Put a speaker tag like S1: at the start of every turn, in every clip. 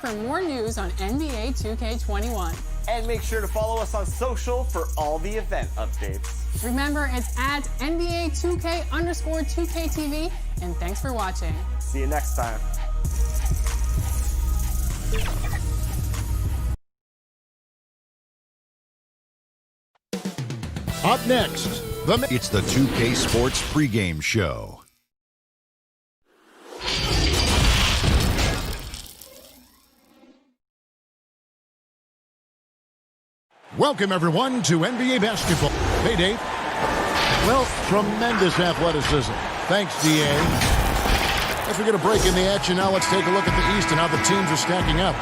S1: for more news on NBA 2K21.
S2: And make sure to follow us on social for all the event updates.
S1: Remember, it's at NBA 2K_2KTV, and thanks for watching.
S2: See you next time.
S3: Up next, it's the 2K Sports pregame show. Welcome, everyone, to NBA basketball. Hey, Dave. Well, tremendous athleticism. Thanks, D.A. As we get a break in the action now, let's take a look at the East and how the teams are stacking up.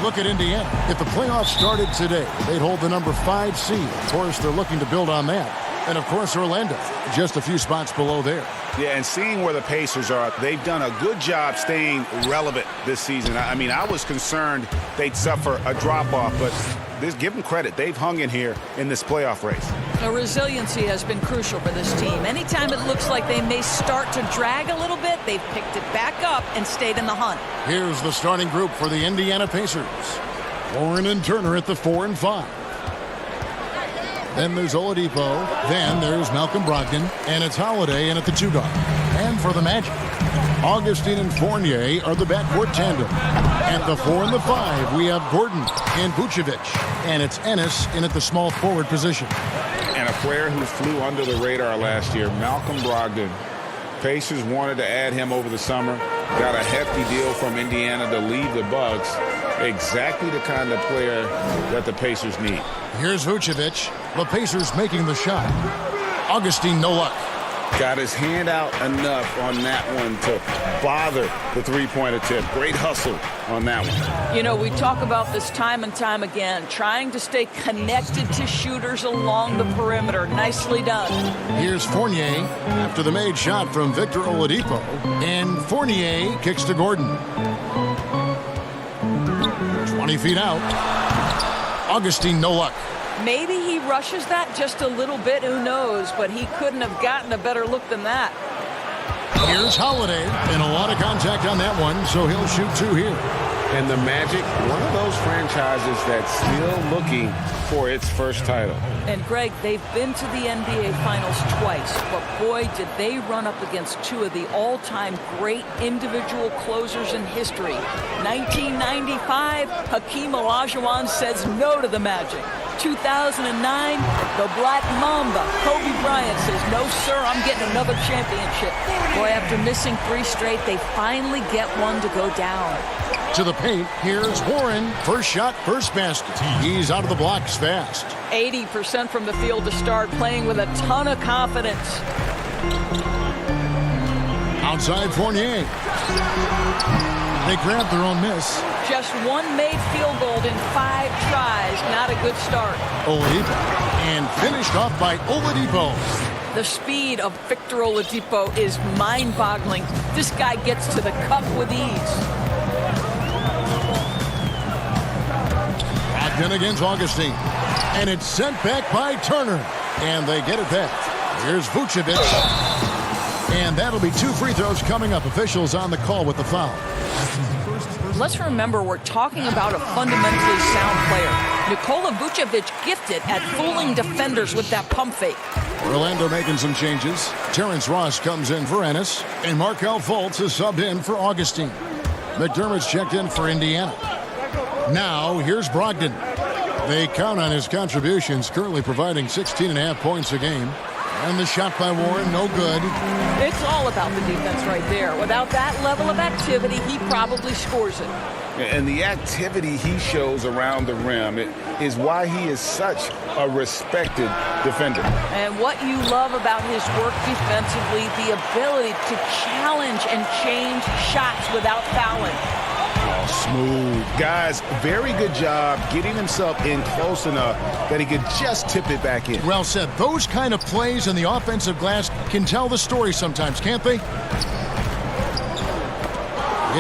S3: Look at Indiana. If the playoffs started today, they'd hold the number 5 seed. Of course, they're looking to build on that. And, of course, Orlando, just a few spots below there.
S4: Yeah, and seeing where the Pacers are, they've done a good job staying relevant this season. I mean, I was concerned they'd suffer a drop-off, but give them credit. They've hung in here in this playoff race.
S5: The resiliency has been crucial for this team. Anytime it looks like they may start to drag a little bit, they've picked it back up and stayed in the hunt.
S3: Here's the starting group for the Indiana Pacers. Warren and Turner at the 4 and 5. Then there's Oladipo. Then there's Malcolm Brogdon. And it's Holiday in at the 2 guard. And for the Magic, Augustine and Fournier are the backcourt tandem. At the 4 and the 5, we have Gordon and Vucevic. And it's Ennis in at the small forward position.
S4: And a player who flew under the radar last year, Malcolm Brogdon. Pacers wanted to add him over the summer. Got a hefty deal from Indiana to leave the Bucks. Exactly the kind of player that the Pacers need.
S3: Here's Vucevic. The Pacers making the shot. Augustine, no luck.
S4: Got his hand out enough on that one to bother the three-point attempt. Great hustle on that one.
S5: You know, we talk about this time and time again, trying to stay connected to shooters along the perimeter. Nicely done.
S3: Here's Fournier after the made shot from Victor Oladipo. And Fournier kicks to Gordon. 20 feet out. Augustine, no luck.
S5: Maybe he rushes that just a little bit, who knows, but he couldn't have gotten a better look than that.
S3: Here's Holiday, and a lot of contact on that one, so he'll shoot 2 here.
S4: And the Magic, one of those franchises that's still looking for its first title.
S5: And Greg, they've been to the NBA Finals twice, but boy, did they run up against 2 of the all-time great individual closers in history. 1995, Hakeem Olajuwon says no to the Magic. 2009, the Black Mamba, Kobe Bryant says, no, sir, I'm getting another championship. Boy, after missing 3 straight, they finally get one to go down.
S3: To the paint, here's Warren. First shot, first basket. He's out of the blocks fast.
S5: 80% from the field to start, playing with a ton of confidence.
S3: Outside Fournier. They grab their own miss.
S5: Just 1 made field goal in 5 tries. Not a good start.
S3: Oladipo. And finished off by Oladipo.
S5: The speed of Victor Oladipo is mind-boggling. This guy gets to the cup with ease.
S3: Brogdon against Augustine. And it's sent back by Turner. And they get it back. Here's Vucevic. And that'll be 2 free throws coming up. Officials on the call with the foul.
S5: Let's remember, we're talking about a fundamentally sound player. Nikola Vucevic gifted at fooling defenders with that pump fake.
S3: Orlando making some changes. Terrence Ross comes in for Ennis. And Markelle Fultz is subbed in for Augustine. McDermott's checked in for Indiana. Now, here's Brogdon. They count on his contributions, currently providing 16.5 points a game. And the shot by Warren, no good.
S5: It's all about the defense right there. Without that level of activity, he probably scores it.
S4: And the activity he shows around the rim is why he is such a respected defender.
S5: And what you love about his work defensively, the ability to challenge and change shots without fouling.
S4: Oh, smooth. Guys, very good job getting himself in close enough that he could just tip it back in.
S3: Well said. Those kind of plays in the offensive glass can tell the story sometimes, can't they?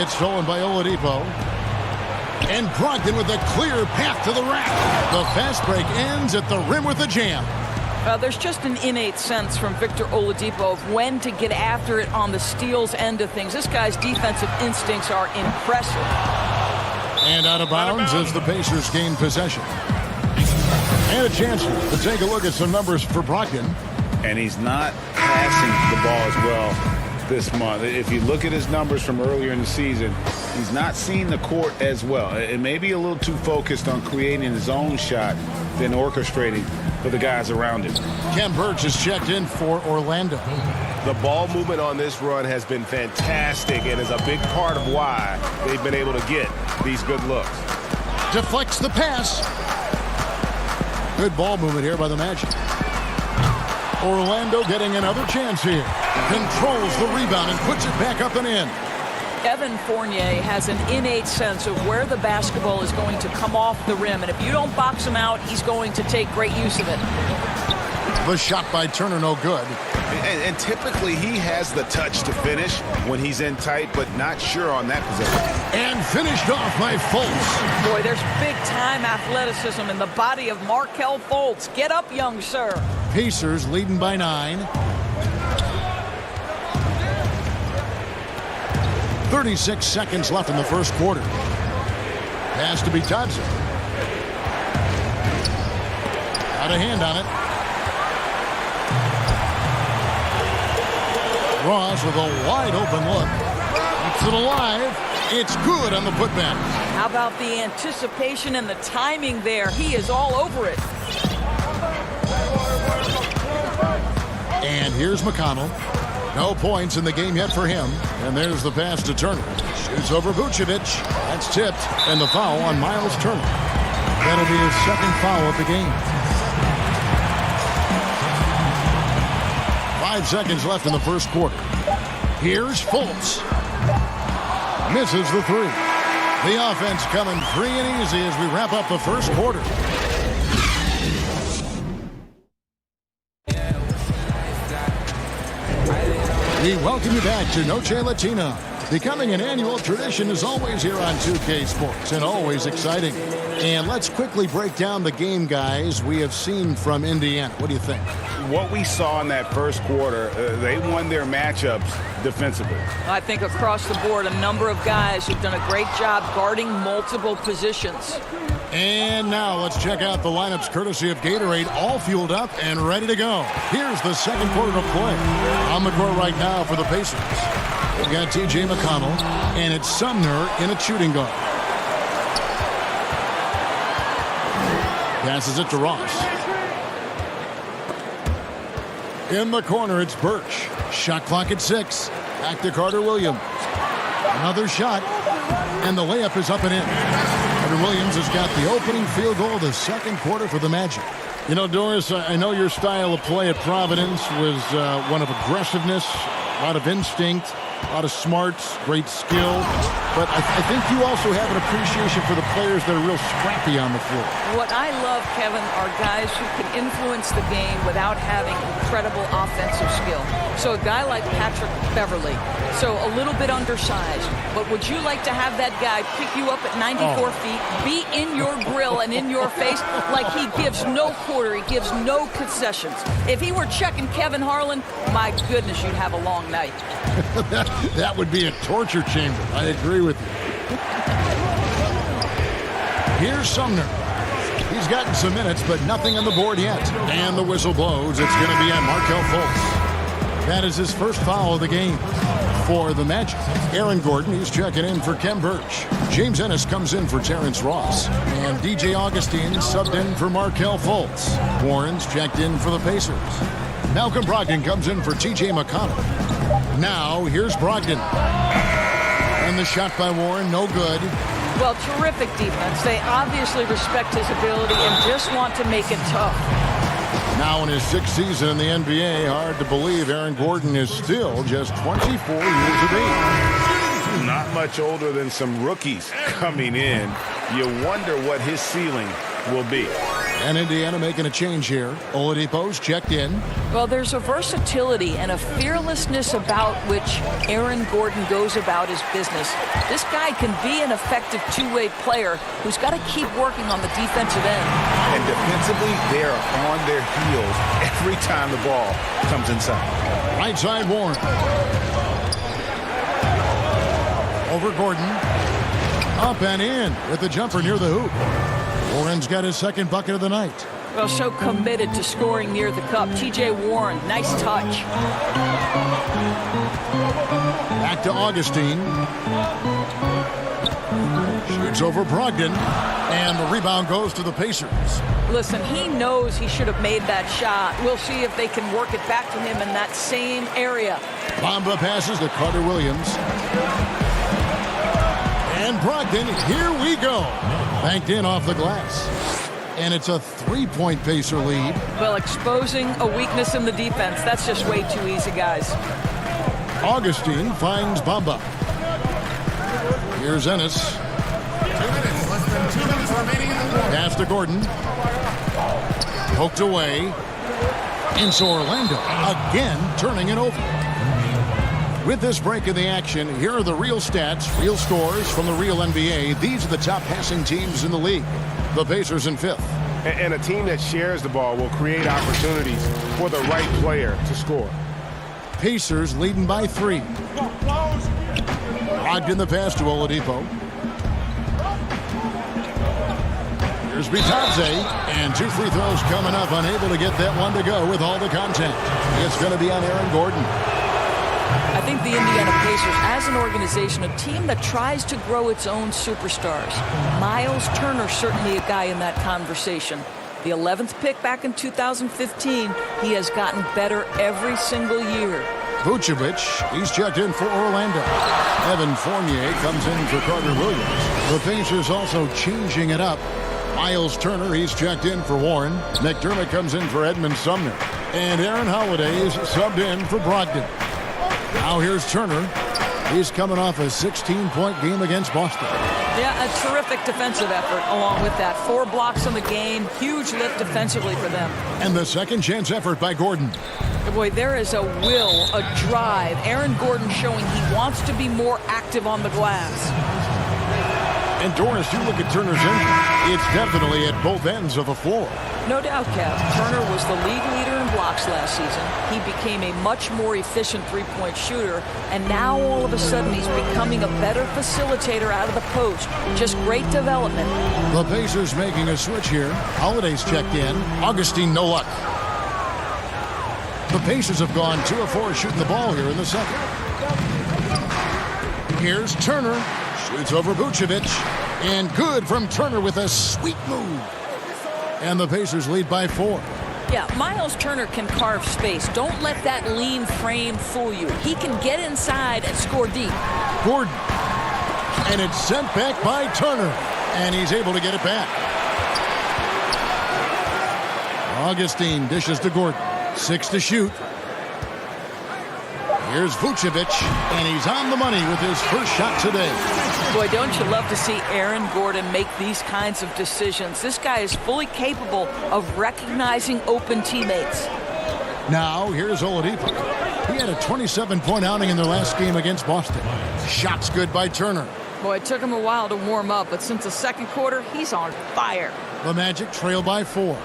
S3: It's stolen by Oladipo. And Brogdon with a clear path to the rack. The fast break ends at the rim with a jam.
S5: There's just an innate sense from Victor Oladipo of when to get after it on the steals end of things. This guy's defensive instincts are impressive.
S3: And out of bounds as the Pacers gain possession. And a chance to take a look at some numbers for Brogdon.
S4: And he's not passing the ball as well this month. If you look at his numbers from earlier in the season, he's not seeing the court as well. It may be a little too focused on creating his own shot than orchestrating for the guys around him.
S3: Khem Birch is checked in for Orlando.
S6: The ball movement on this run has been fantastic and is a big part of why they've been able to get these good looks.
S3: Deflects the pass. Good ball movement here by the Magic. Orlando getting another chance here. Controls the rebound and puts it back up and in.
S5: Evan Fournier has an innate sense of where the basketball is going to come off the rim, and if you don't box him out, he's going to take great use of it.
S3: The shot by Turner, no good.
S6: And typically he has the touch to finish when he's in tight, but not sure on that position.
S3: And finished off by Fultz.
S5: Boy, there's big-time athleticism in the body of Markelle Fultz. Get up, young sir.
S3: Pacers leading by 9. 36 seconds left in the first quarter. Has to be Thompson. Got a hand on it. Ross with a wide open look. Keeps it alive. It's good on the putback.
S5: How about the anticipation and the timing there? He is all over it.
S3: And here's McConnell. No points in the game yet for him. And there's the pass to Turner. Shoots over Vucevic. That's tipped. And the foul on Miles Turner. That'll be his second foul of the game. 5 seconds left in the first quarter. Here's Fultz. Misses the three. The offense coming free and easy as we wrap up the first quarter. We welcome you back to Noche Latina. Becoming an annual tradition is always here on 2K Sports and always exciting. And let's quickly break down the game, guys, we have seen from Indiana. What do you think?
S4: What we saw in that first quarter, they won their matchups defensively.
S5: I think across the board, a number of guys who've done a great job guarding multiple positions.
S3: And now let's check out the lineups courtesy of Gatorade, all fueled up and ready to go. Here's the second quarter of play. On the court right now for the Pacers. We've got T.J. McConnell, and it's Sumner in a shooting guard. Passes it to Ross. In the corner, it's Birch. Shot clock at 6. Back to Carter Williams. Another shot, and the layup is up and in. Carter Williams has got the opening field goal of the second quarter for the Magic. You know, Doris, I know your style of play at Providence was one of aggressiveness, a lot of instinct, a lot of smarts, great skill. But I think you also have an appreciation for the players that are real scrappy on the floor.
S5: What I love, Kevin, are guys who can influence the game without having incredible offensive skill. So a guy like Patrick Beverly, so a little bit undersized, but would you like to have that guy pick you up at 94 feet, be in your grill and in your face like he gives no quarter, he gives no concessions? If he were checking Kevin Harlan, my goodness, you'd have a long night.
S3: That would be a torture chamber. I agree with you. Here's Sumner. He's gotten some minutes, but nothing on the board yet. And the whistle blows. It's going to be on Markelle Fultz. That is his first foul of the game for the Magic. Aaron Gordon, he's checking in for Khem Birch. James Ennis comes in for Terrence Ross. And DJ Augustine subbed in for Markelle Fultz. Warren's checked in for the Pacers. Malcolm Brogdon comes in for T.J. McConnell. Now, here's Brogdon. And the shot by Warren, no good.
S5: Well, terrific defense. They obviously respect his ability and just want to make it tough.
S3: Now in his 6th season in the NBA, hard to believe Aaron Gordon is still just 24 years of age.
S4: Not much older than some rookies coming in. You wonder what his ceiling will be.
S3: And Indiana making a change here. Oladipo's checked in.
S5: Well, there's a versatility and a fearlessness about which Aaron Gordon goes about his business. This guy can be an effective two-way player who's got to keep working on the defensive end.
S4: And defensively, they're on their heels every time the ball comes inside.
S3: Right side Warren. Over Gordon. Up and in with the jumper near the hoop. Warren's got his second bucket of the night.
S5: Well, so committed to scoring near the cup. T.J. Warren, nice touch.
S3: Back to Augustine. Shoots over Brogdon. And the rebound goes to the Pacers.
S5: Listen, he knows he should have made that shot. We'll see if they can work it back to him in that same area.
S3: Bamba passes to Carter Williams. And Brogdon, here we go. Banked in off the glass. And it's a three-point Pacer lead.
S5: Well, exposing a weakness in the defense, that's just way too easy, guys.
S3: Augustine finds Bamba. Here's Ennis.
S7: 2 minutes, less than 2 minutes remaining in the quarter.
S3: Pass to Gordon. Poked away. Into Orlando. Again, turning it over. With this break in the action, here are the real stats, real scores from the real NBA. These are the top passing teams in the league. The Pacers in fifth.
S6: And a team that shares the ball will create opportunities for the right player to score.
S3: Pacers leading by 3. Brogdon the pass to Oladipo. Here's Bitadze, and 2 free throws coming up, unable to get that one to go with all the contact. It's going to be on Aaron Gordon.
S5: I think the Indiana Pacers, as an organization, a team that tries to grow its own superstars. Miles Turner, certainly a guy in that conversation. The 11th pick back in 2015, he has gotten better every single year.
S3: Vucevic, he's checked in for Orlando. Evan Fournier comes in for Carter Williams. The Pacers also changing it up. Miles Turner, he's checked in for Warren. McDermott comes in for Edmund Sumner. And Aaron Holiday is subbed in for Brogdon. Now here's Turner. He's coming off a 16-point game against Boston.
S5: Yeah, a terrific defensive effort along with that. 4 blocks in the game. Huge lift defensively for them.
S3: And the second chance effort by Gordon.
S5: Boy, there is a will, a drive. Aaron Gordon showing he wants to be more active on the glass.
S3: And Doris, you look at Turner's injury. It's definitely at both ends of the floor.
S5: No doubt, Kev. Turner was the league leader in blocks last season. He became a much more efficient three-point shooter, and now all of a sudden he's becoming a better facilitator out of the post. Just great development.
S3: The Pacers making a switch here. Holiday's checked in. Augustine, no luck. The Pacers have gone 2 of 4 shooting the ball here in the second. Here's Turner. Shoots over Vucevic. And good from Turner with a sweet move. And the Pacers lead by 4.
S5: Yeah, Miles Turner can carve space. Don't let that lean frame fool you. He can get inside and score deep.
S3: Gordon. And it's sent back by Turner. And he's able to get it back. Augustine dishes to Gordon. 6 to shoot. Here's Vucevic, and he's on the money with his first shot today.
S5: Boy, don't you love to see Aaron Gordon make these kinds of decisions. This guy is fully capable of recognizing open teammates.
S3: Now, here's Oladipo. He had a 27-point outing in their last game against Boston. Shots good by Turner.
S5: Boy, it took him a while to warm up, but since the second quarter, he's on fire.
S3: The Magic trail by 4.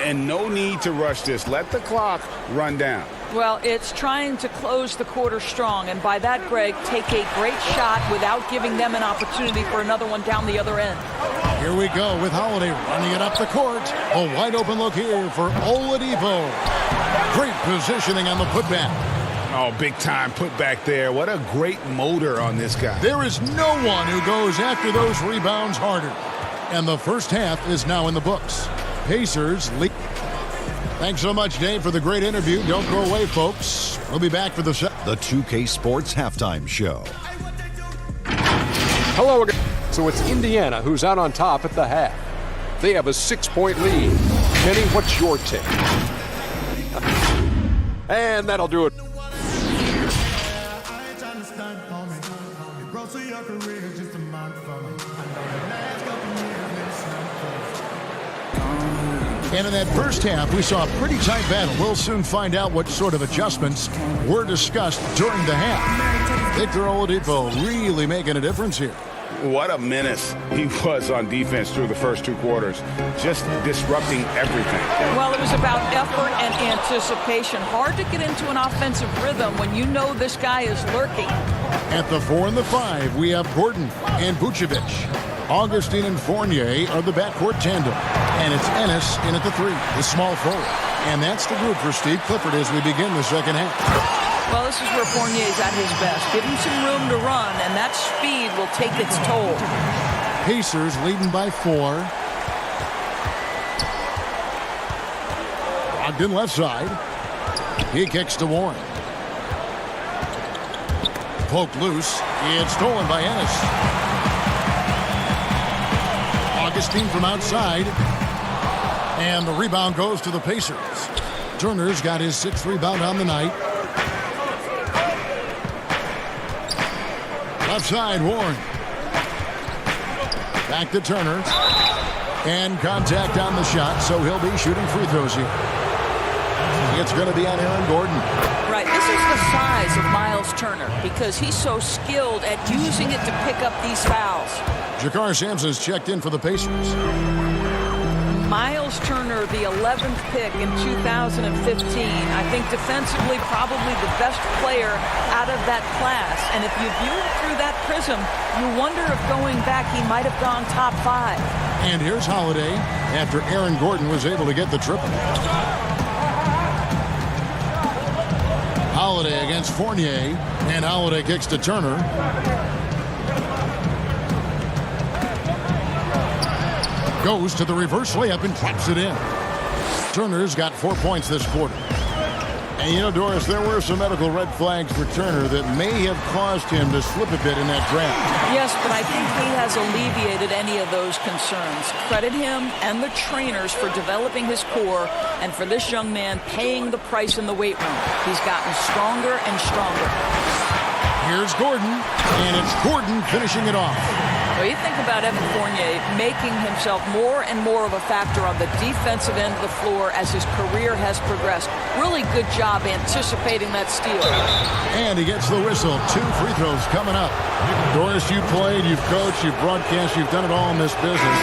S4: And no need to rush this. Let the clock run down.
S5: Well, it's trying to close the quarter strong, and by that, Greg, take a great shot without giving them an opportunity for another one down the other end.
S3: Here we go with Holiday running it up the court. A wide open look here for Oladipo. Great positioning on the putback.
S4: Oh, big time putback there. What a great motor on this guy.
S3: There is no one who goes after those rebounds harder. And the first half is now in the books. Pacers lead. Thanks so much, Dave, for the great interview. Don't go away, folks. We'll be back for the
S8: 2K Sports Halftime Show.
S9: Hello again. So it's Indiana who's out on top at the half. They have a 6-point lead. Kenny, what's your take? And that'll do it.
S3: And in that first half, we saw a pretty tight battle. We'll soon find out what sort of adjustments were discussed during the half. Victor Oladipo really making a difference here.
S4: What a menace he was on defense through the first 2 quarters, just disrupting everything.
S5: Well, it was about effort and anticipation. Hard to get into an offensive rhythm when you know this guy is lurking.
S3: At the 4 and the 5, we have Gordon and Vucevic. Augustine and Fournier are the backcourt tandem. And it's Ennis in at the 3, the small forward. And that's the group for Steve Clifford as we begin the second half.
S5: Well, this is where Fournier's at his best. Give him some room to run, and that speed will take its toll.
S3: Pacers leading by 4. Brogdon left side. He kicks to Warren. Poked loose. It's stolen by Ennis. Augustine from outside. And the rebound goes to the Pacers. Turner's got his 6th rebound on the night. Left side, Warren. Back to Turner. And contact on the shot, so he'll be shooting free throws here. It's going to be on Aaron Gordon.
S5: Right, this is the size of Miles Turner because he's so skilled at using it to pick up these fouls.
S3: Jakar Sampson's checked in for the Pacers.
S5: Miles Turner, the 11th pick in 2015. I think defensively probably the best player out of that class. And if you view it through that prism, you wonder if going back he might have gone top 5.
S3: And here's Holiday after Aaron Gordon was able to get the triple. Holiday against Fournier. And Holiday kicks to Turner. Goes to the reverse layup and traps it in. Turner's got 4 points this quarter. And you know, Doris, there were some medical red flags for Turner that may have caused him to slip a bit in that draft.
S5: Yes, but I think he has alleviated any of those concerns. Credit him and the trainers for developing his core and for this young man paying the price in the weight room. He's gotten stronger and stronger.
S3: Here's Gordon, and it's Gordon finishing it off.
S5: Well, you think about Evan Fournier making himself more and more of a factor on the defensive end of the floor as his career has progressed. Really good job anticipating that steal.
S3: And he gets the whistle. 2 free throws coming up. Doris, you played, you've coached, you've broadcast, you've done it all in this business.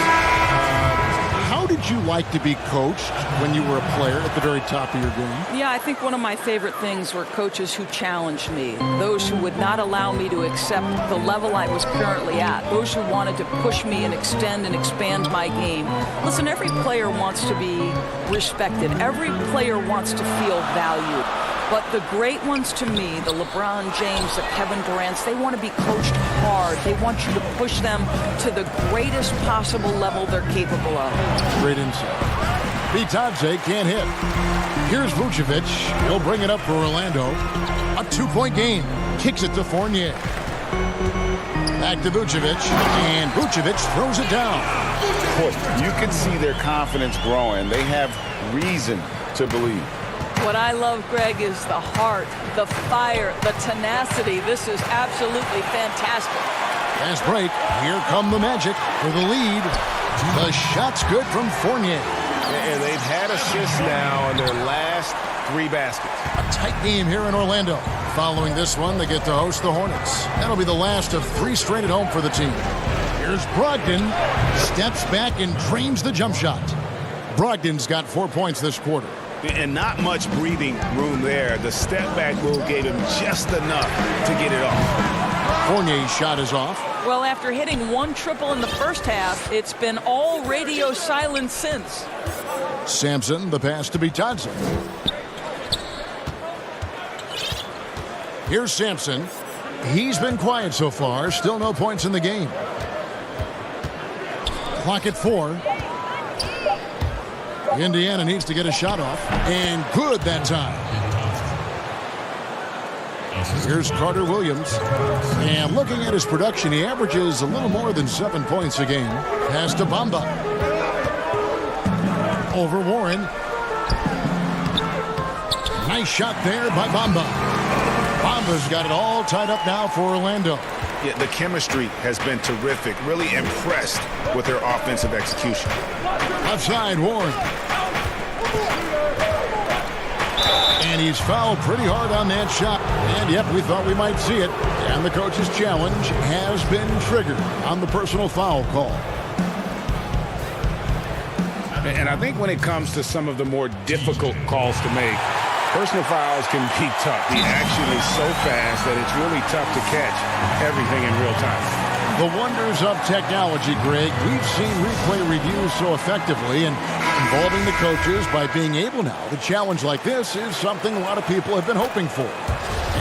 S3: How did you like to be coached when you were a player at the very top of your game?
S5: Yeah, I think one of my favorite things were coaches who challenged me, those who would not allow me to accept the level I was currently at, those who wanted to push me and extend and expand my game. Listen, every player wants to be respected. Every player wants to feel valued. But the great ones to me, the LeBron James, the Kevin Durant's, they want to be coached hard. They want you to push them to the greatest possible level they're capable of.
S3: Great insight. Bitadze can't hit. Here's Vucevic. He'll bring it up for Orlando. A 2-point game. Kicks it to Fournier. Back to Vucevic. And Vucevic throws it down.
S4: Boy, you can see their confidence growing. They have reason to believe.
S5: What I love, Greg, is the heart, the fire, the tenacity. This is absolutely fantastic.
S3: Fast break. Here come the Magic for the lead. The shot's good from Fournier.
S6: And they've had assists now in their last 3 baskets.
S3: A tight game here in Orlando. Following this one, they get to host the Hornets. That'll be the last of 3 straight at home for the team. Here's Brogdon. Steps back and drains the jump shot. Brogdon's got 4 points this quarter.
S6: And not much breathing room there. The step back move gave him just enough to get it off.
S3: Fournier's shot is off.
S5: Well, after hitting 1 triple in the first half, it's been all radio silence since.
S3: Sampson, the pass to Bitadze. Here's Sampson. He's been quiet so far. Still no points in the game. Clock at 4. Indiana needs to get a shot off. And good that time. Here's Carter Williams. And looking at his production, he averages a little more than 7 points a game. Pass to Bamba. Over Warren. Nice shot there by Bamba. Bamba's got it all tied up now for Orlando.
S6: Yeah, the chemistry has been terrific. Really impressed with their offensive execution.
S3: Left side, Warren. And he's fouled pretty hard on that shot. And yep, we thought we might see it. And the coach's challenge has been triggered on the personal foul call.
S4: And I think when it comes to some of the more difficult calls to make, personal fouls can be tough. The action is so fast that it's really tough to catch everything in real time.
S3: The wonders of technology, Greg. We've seen replay reviews so effectively, and involving the coaches by being able now to challenge like this is something a lot of people have been hoping for.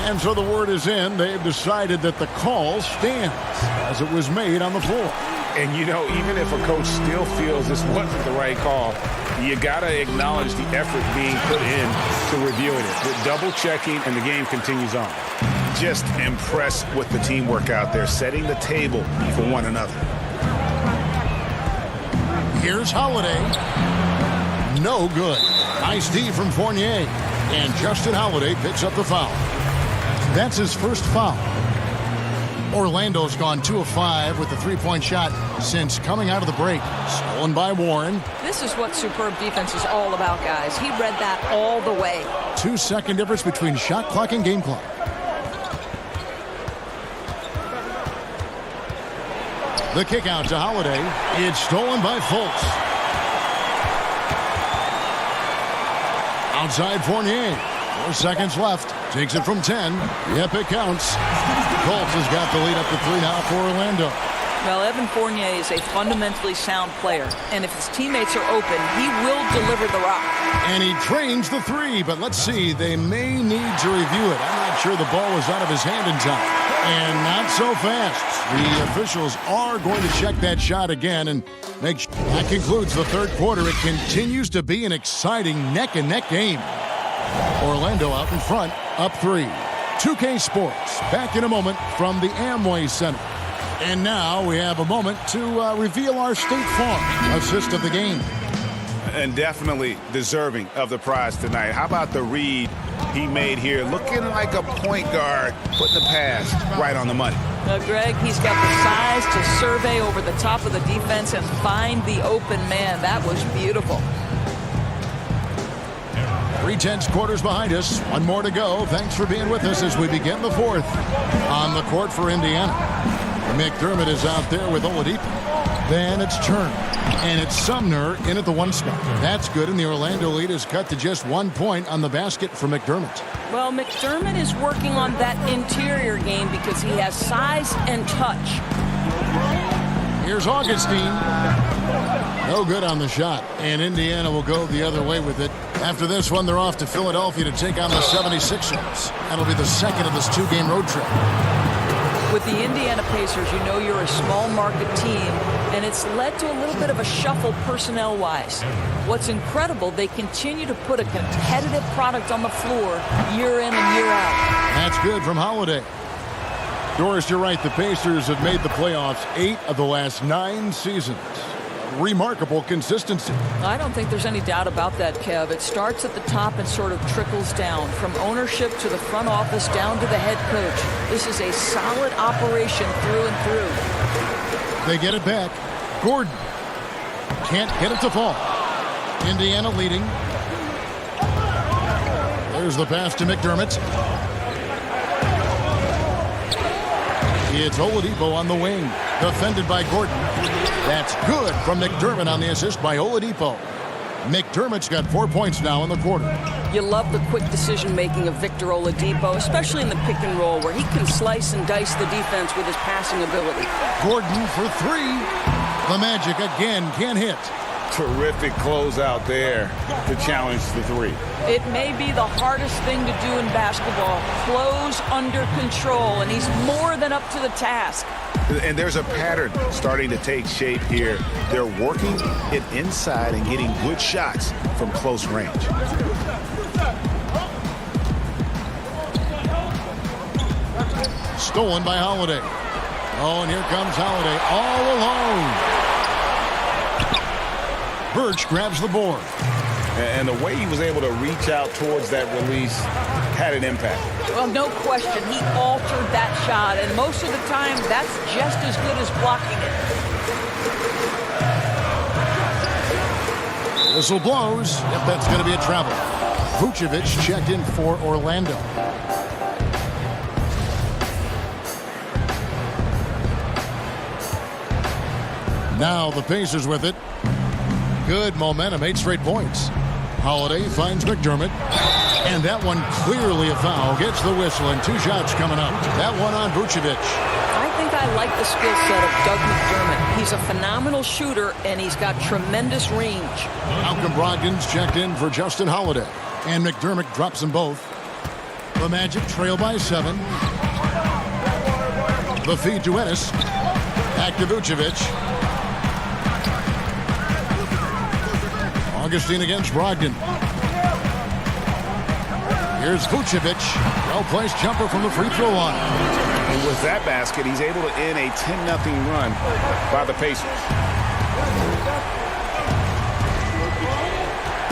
S3: And so the word is in. They've decided that the call stands as it was made on the floor.
S4: And, you know, even if a coach still feels this wasn't the right call, you got to acknowledge the effort being put in to reviewing it. The double checking, and the game continues on.
S6: Just impressed with the teamwork out there, setting the table for one another.
S3: Here's Holiday. No good. Nice D from Fournier. And Justin Holiday picks up the foul. That's his first foul. Orlando's gone 2 of 5 with the three-point shot since coming out of the break. Stolen by Warren.
S5: This is what superb defense is all about, guys. He read that all the way.
S3: 2-second difference between shot clock and game clock. The kick out to Holiday. It's stolen by Fultz. Outside Fournier. 4 seconds left. Takes it from 10. Yep, it counts. Fultz has got the lead up to 3 now for Orlando.
S5: Well, Evan Fournier is a fundamentally sound player, and if his teammates are open, he will deliver the rock.
S3: And he trains the 3, but let's see. They may need to review it. I'm not sure the ball was out of his hand in time. And not so fast. The officials are going to check that shot again and make sure. That concludes the third quarter. It continues to be an exciting neck-and-neck game. Orlando out in front, up 3. 2K Sports, back in a moment from the Amway Center. And now we have a moment to reveal our State Farm assist of the game.
S6: And definitely deserving of the prize tonight. How about the read he made here? Looking like a point guard, putting the pass right on the money.
S5: Greg, he's got the size to survey over the top of the defense and find the open man. That was beautiful.
S3: 3/10 quarters behind us. One more to go. Thanks for being with us as we begin the fourth. On the court for Indiana, McDermott is out there with Oladipo. Then it's Turner. And it's Sumner in at the 1 spot. That's good, and the Orlando lead is cut to just 1 point on the basket for McDermott.
S5: Well, McDermott is working on that interior game because he has size and touch.
S3: Here's Augustine. No good on the shot, and Indiana will go the other way with it. After this one, they're off to Philadelphia to take on the 76ers. That'll be the second of this 2-game road trip.
S5: With the Indiana Pacers, you know you're a small market team, and it's led to a little bit of a shuffle personnel-wise. What's incredible, they continue to put a competitive product on the floor year in and year out.
S3: That's good from Holiday. Doris, you're right. The Pacers have made the playoffs 8 of the last 9 seasons. Remarkable consistency.
S5: I don't think there's any doubt about that, Kev. It starts at the top and sort of trickles down, from ownership to the front office down to the head coach. This is a solid operation through and through.
S3: They get it back. Gordon can't get it to fall. Indiana leading. There's the pass to McDermott. It's Oladipo on the wing, defended by Gordon. That's good from McDermott on the assist by Oladipo. McDermott's got 4 points now in the quarter.
S5: You love the quick decision-making of Victor Oladipo, especially in the pick and roll, where he can slice and dice the defense with his passing ability.
S3: Gordon for 3. The Magic again can't hit.
S4: Terrific closeout there to challenge the 3.
S5: It may be the hardest thing to do in basketball. Close under control, and he's more than up to the task.
S6: And there's a pattern starting to take shape here. They're working it inside and getting good shots from close range.
S3: Stolen by Holiday. Oh, and here comes Holiday all alone. Birch grabs the board.
S4: And the way he was able to reach out towards that release had an impact.
S5: Well, no question. He altered that shot, and most of the time, that's just as good as blocking it.
S3: Whistle blows. Yep, that's going to be a travel. Vucevic checked in for Orlando. Now the Pacers with it. Good momentum, 8 straight points. Holiday finds McDermott. And that one clearly a foul. Gets the whistle and 2 shots coming up. That one on Vucevic.
S5: I think I like the skill set of Doug McDermott. He's a phenomenal shooter, and he's got tremendous range.
S3: Malcolm Brogdon's checked in for Justin Holiday. And McDermott drops them both. The Magic trail by 7. The feed to Ennis. Back to Vucevic. Augustine against Brogdon. Here's Vucevic. Well-placed jumper from the free throw line.
S6: And with that basket, he's able to end a 10-0 run by the Pacers.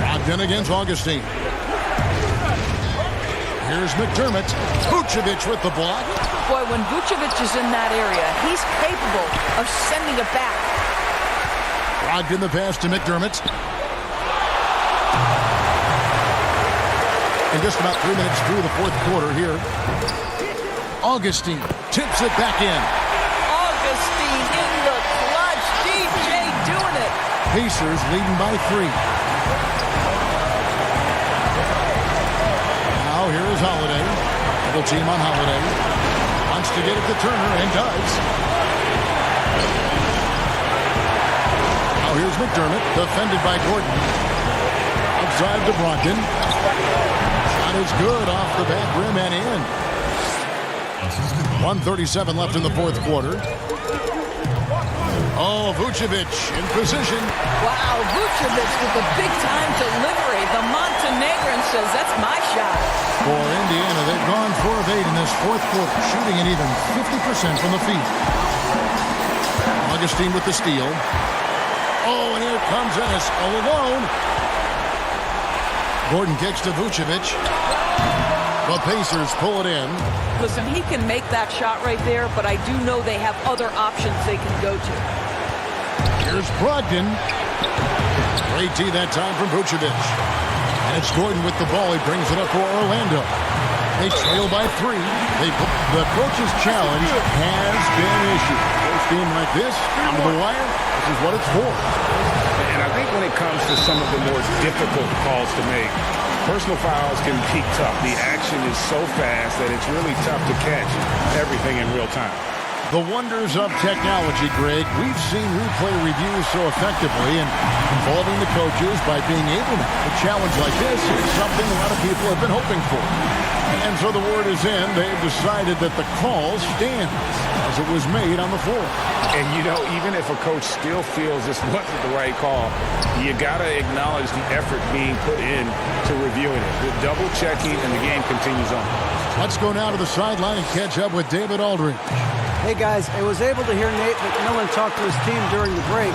S3: Brogdon against Augustine. Here's McDermott. Vucevic with the block.
S5: Boy, when Vucevic is in that area, he's capable of sending it back.
S3: Brogdon the pass to McDermott. And just about 3 minutes through the fourth quarter here. Augustine tips it back in.
S5: Augustine in the clutch. DJ doing it.
S3: Pacers leading by 3. Now here is Holiday. Double team on Holiday. Wants to get it to Turner and does. Now here's McDermott. Defended by Gordon. Outside to Brogdon. Shot is good off the back rim and in. 1:37 left in the fourth quarter. Oh, Vucevic in position.
S5: Wow, Vucevic with the big-time delivery. The Montenegrin says, that's my shot.
S3: For Indiana, they've gone 4 of 8 in this fourth quarter, shooting an even 50% from the field. Augustine with the steal. Oh, and here comes Ennis all alone. Gordon kicks to Vucevic. The Pacers pull it in.
S5: Listen, he can make that shot right there, but I do know they have other options they can go to.
S3: Here's Brogdon. Great tee that time from Vucevic. And it's Gordon with the ball. He brings it up for Orlando. They trail by 3. The coach's challenge has been issued. First game like this, down to the wire, this is what it's for.
S6: And I think when it comes to some of the more difficult calls to make, personal fouls can be tough. The action is so fast that it's really tough to catch everything in real time.
S3: The wonders of technology, Greg. We've seen replay reviews so effectively and involving the coaches by being able to. A challenge like this is something a lot of people have been hoping for. And so the word is in. They've decided that the call stands as it was made on the floor.
S6: And, you know, even if a coach still feels this wasn't the right call, you got to acknowledge the effort being put in to reviewing it. The double checking, and the game continues on.
S3: Let's go now to the sideline and catch up with David Aldridge.
S10: Hey, guys, I was able to hear Nate McMillan talk to his team during the break.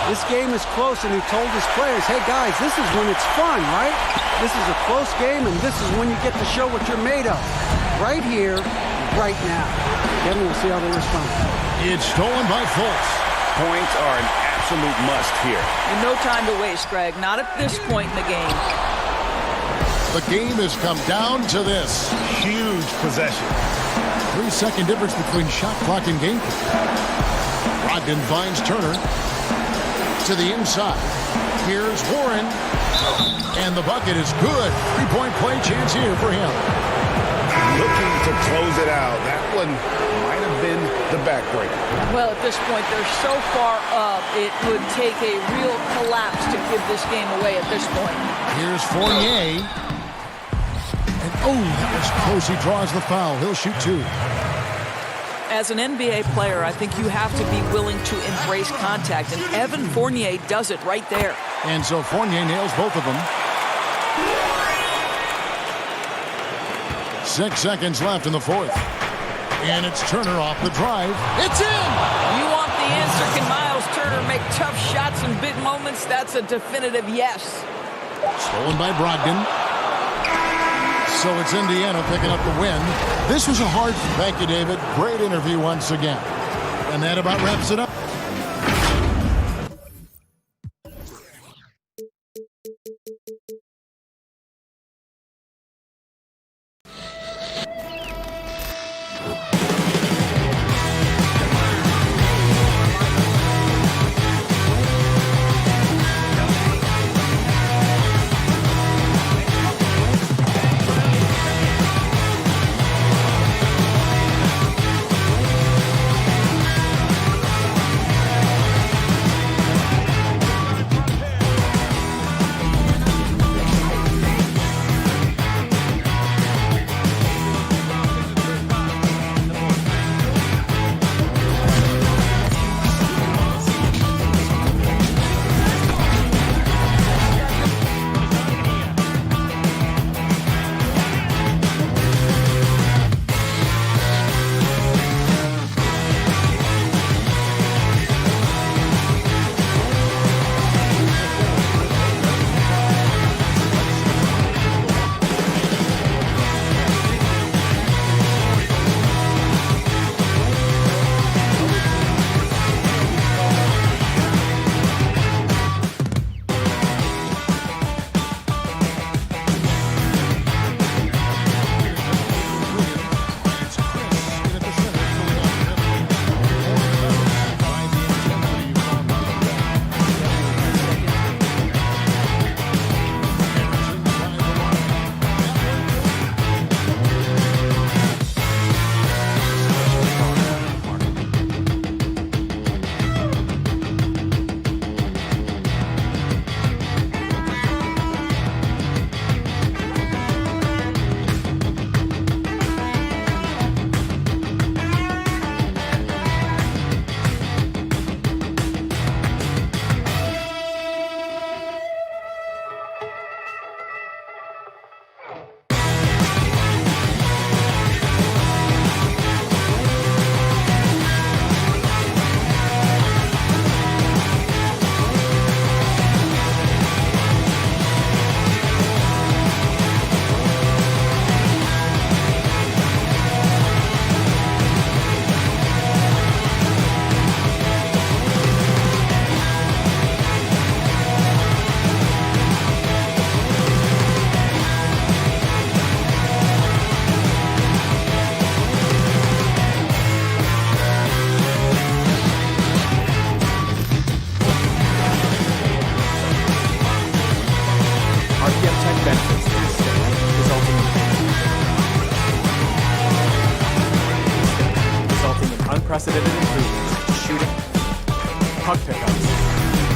S10: This game is close, and he told his players, hey, guys, this is when it's fun, right? This is a close game, and this is when you get to show what you're made of. Right here, right now. Kevin, we'll see how they respond.
S3: It's stolen by Fultz.
S6: Points are an absolute must here.
S5: And no time to waste, Greg. Not at this point in the game.
S3: The game has come down to this.
S6: Huge possession.
S3: 3-second difference between shot clock and game clock. Brogdon finds Turner to the inside. Here's Warren. And the bucket is good. 3-point play chance here for him.
S6: Looking to close it out. That one might have been the backbreaker.
S5: Well, at this point, they're so far up, it would take a real collapse to give this game away at this point.
S3: Here's Fournier. And that was close. He draws the foul. He'll shoot 2.
S5: As an NBA player, I think you have to be willing to embrace contact, and Evan Fournier does it right there.
S3: And so Fournier nails both of them. 6 seconds left in the fourth. And it's Turner off the drive. It's in!
S5: You want the answer. Can Miles Turner make tough shots in big moments? That's a definitive yes.
S3: Stolen by Brogdon. So it's Indiana picking up the win. This was a hard. Thank you, David. Great interview once again. And that about wraps it up.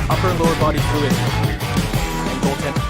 S11: upper and lower body fluid, and goaltender.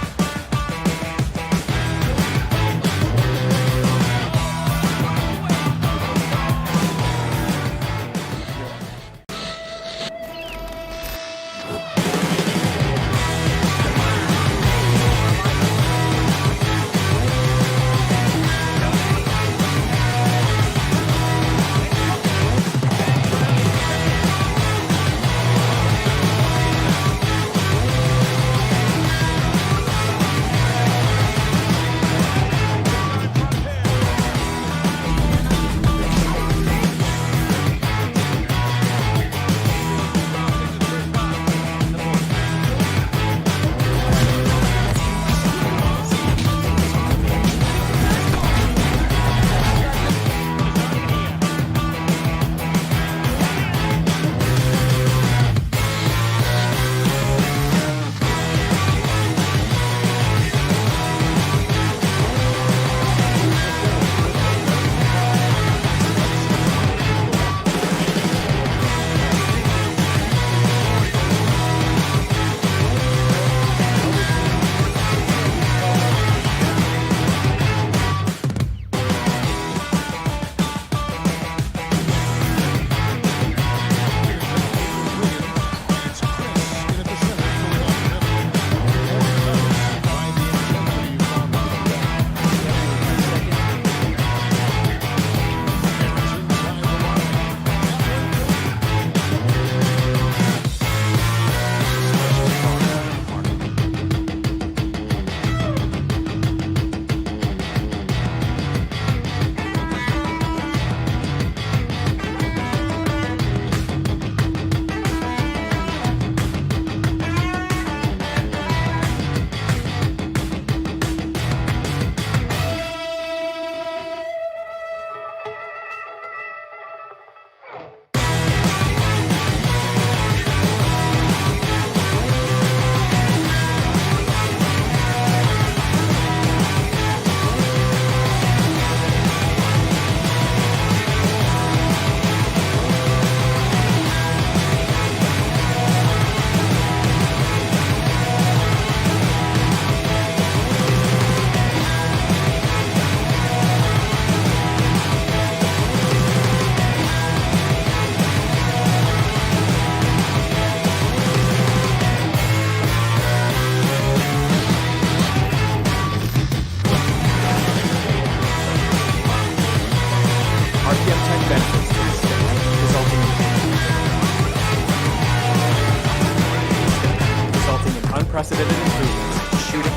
S11: Unprecedented improvements to shooting,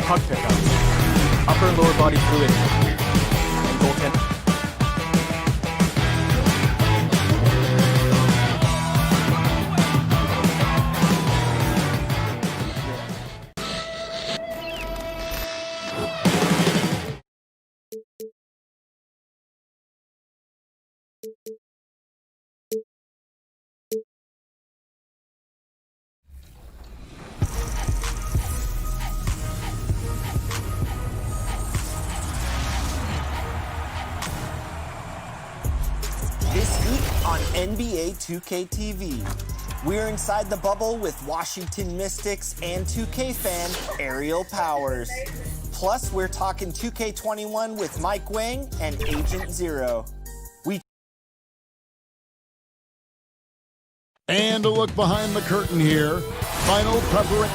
S11: puck pickups, upper and lower body fluid, and goaltending.
S2: This week on NBA 2K TV, we're inside the bubble with Washington Mystics and 2K fan Ariel Powers. Plus, we're talking 2K21 with Mike Wang and Agent Zero.
S3: And a look behind the curtain here. Final preparation.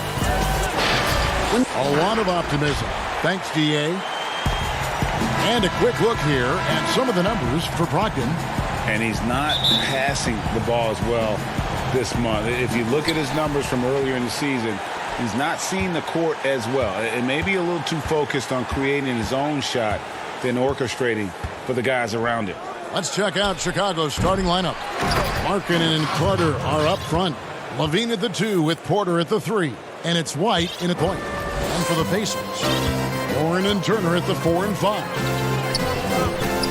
S3: A lot of optimism. Thanks, DA. And a quick look here at some of the numbers for Brogdon.
S4: And he's not passing the ball as well this month. If you look at his numbers from earlier in the season, he's not seeing the court as well. It may be a little too focused on creating his own shot than orchestrating for the guys around him.
S3: Let's check out Chicago's starting lineup. Markkanen and Carter are up front. Levine at the 2 with Porter at the 3. And it's White in a point. And for the Pacers, Warren and Turner at the 4 and 5.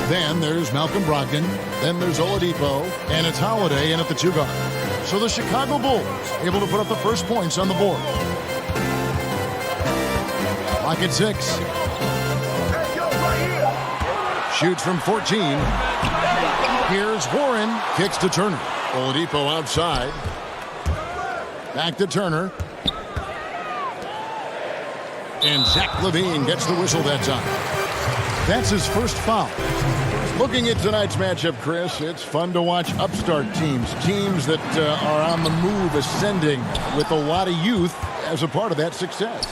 S3: Then there's Malcolm Brogdon. Then there's Oladipo. And it's Holiday in at the 2 guard. So the Chicago Bulls able to put up the first points on the board. Clock at 6. Shoots from 14. Here's Warren. Kicks to Turner. Oladipo outside. Back to Turner. And Zach LaVine gets the whistle that time. That's his first foul. Looking at tonight's matchup, Chris, it's fun to watch upstart teams that are on the move, ascending with a lot of youth as a part of that success.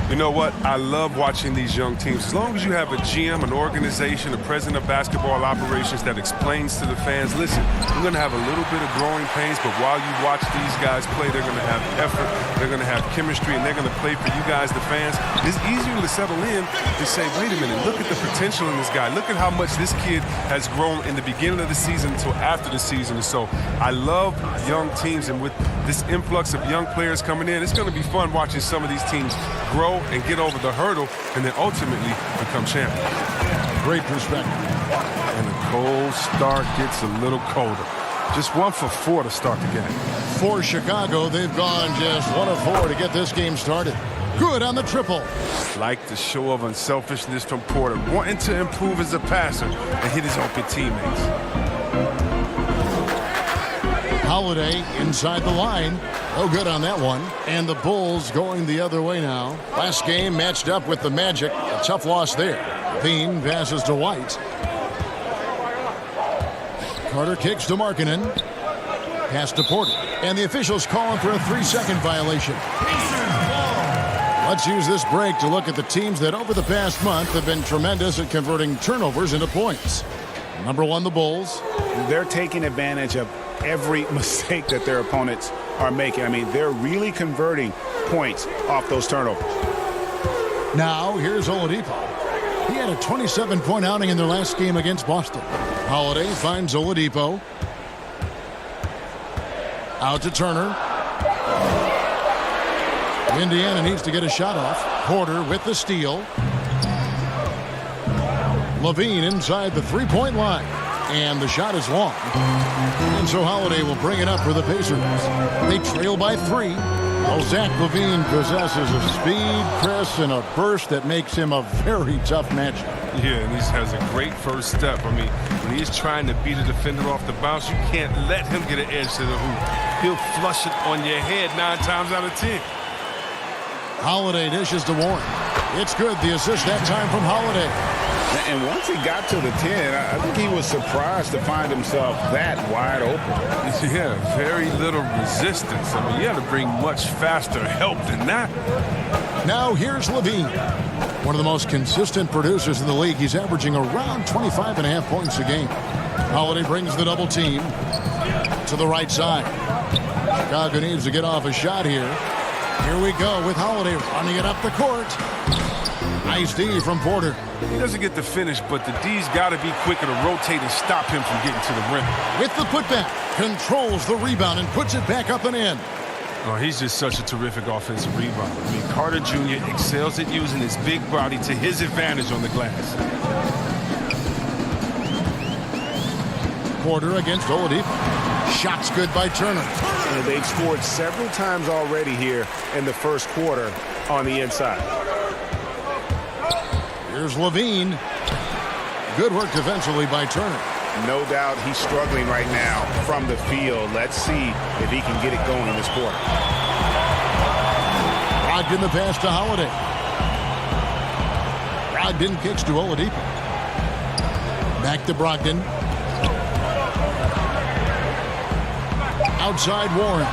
S12: You know what? I love watching these young teams. As long as you have a GM, an organization, a president of basketball operations that explains to the fans, listen, we're going to have a little bit of growing pains, but while you watch these guys play, they're going to have effort, they're going to have chemistry, and they're going to play for you guys, the fans. It's easier to settle in and say, wait a minute, look at the potential in this guy. Look at how much this kid has grown in the beginning of the season until after the season. And so I love young teams, and with this influx of young players coming in, it's going to be fun watching some of these teams grow and get over the hurdle and then ultimately become champions.
S3: Great perspective.
S12: And the cold start gets a little colder. Just 1 for 4 to start the game.
S3: For Chicago, they've gone just 1 of 4 to get this game started. Good on the triple.
S12: Like the show of unselfishness from Porter, wanting to improve as a passer and hit his open teammates.
S3: Holiday inside the line. No good on that one. And the Bulls going the other way now. Last game matched up with the Magic. A tough loss there. Bean passes to White. Carter kicks to Markkanen. Pass to Porter. And the officials calling for a 3-second violation. Let's use this break to look at the teams that over the past month have been tremendous at converting turnovers into points. Number 1, the Bulls.
S6: They're taking advantage of every mistake that their opponents are making. I mean, they're really converting points off those turnovers.
S3: Now, here's Oladipo. He had a 27-point outing in their last game against Boston. Holiday finds Oladipo. Out to Turner. Indiana needs to get a shot off. Porter with the steal. LaVine inside the 3-point line. And the shot is long. And so Holiday will bring it up for the Pacers. They trail by 3. Well, Zach LaVine possesses a speed, Chris, and a burst that makes him a very tough matchup.
S12: Yeah, and he has a great first step. I mean, when he's trying to beat a defender off the bounce, you can't let him get an edge to the hoop. He'll flush it on your head 9 times out of 10.
S3: Holiday dishes to Warren. It's good. The assist that time from Holiday.
S6: And once he got to the 10, I think he was surprised to find himself that wide open.
S12: Yeah, very little resistance. I mean, you have to bring much faster help than that.
S3: Now here's LaVine. One of the most consistent producers in the league. He's averaging around 25.5 points a game. Holiday brings the double team to the right side. Chicago needs to get off a shot here. Here we go with Holiday running it up the court. Nice D from Porter.
S12: He doesn't get the finish, but the D's got to be quicker to rotate and stop him from getting to the rim.
S3: With the putback, controls the rebound and puts it back up and in.
S12: Oh, he's just such a terrific offensive rebounder. I mean, Carter Jr. excels at using his big body to his advantage on the glass.
S3: Porter against Oladipo. Shots good by Turner.
S6: And they've scored several times already here in the first quarter on the inside.
S3: Here's LaVine. Good work defensively by Turner.
S6: No doubt he's struggling right now from the field. Let's see if he can get it going in this quarter.
S3: Brogdon the pass to Holiday. Brogdon kicks to Oladipo. Back to Brogdon. Outside Warren.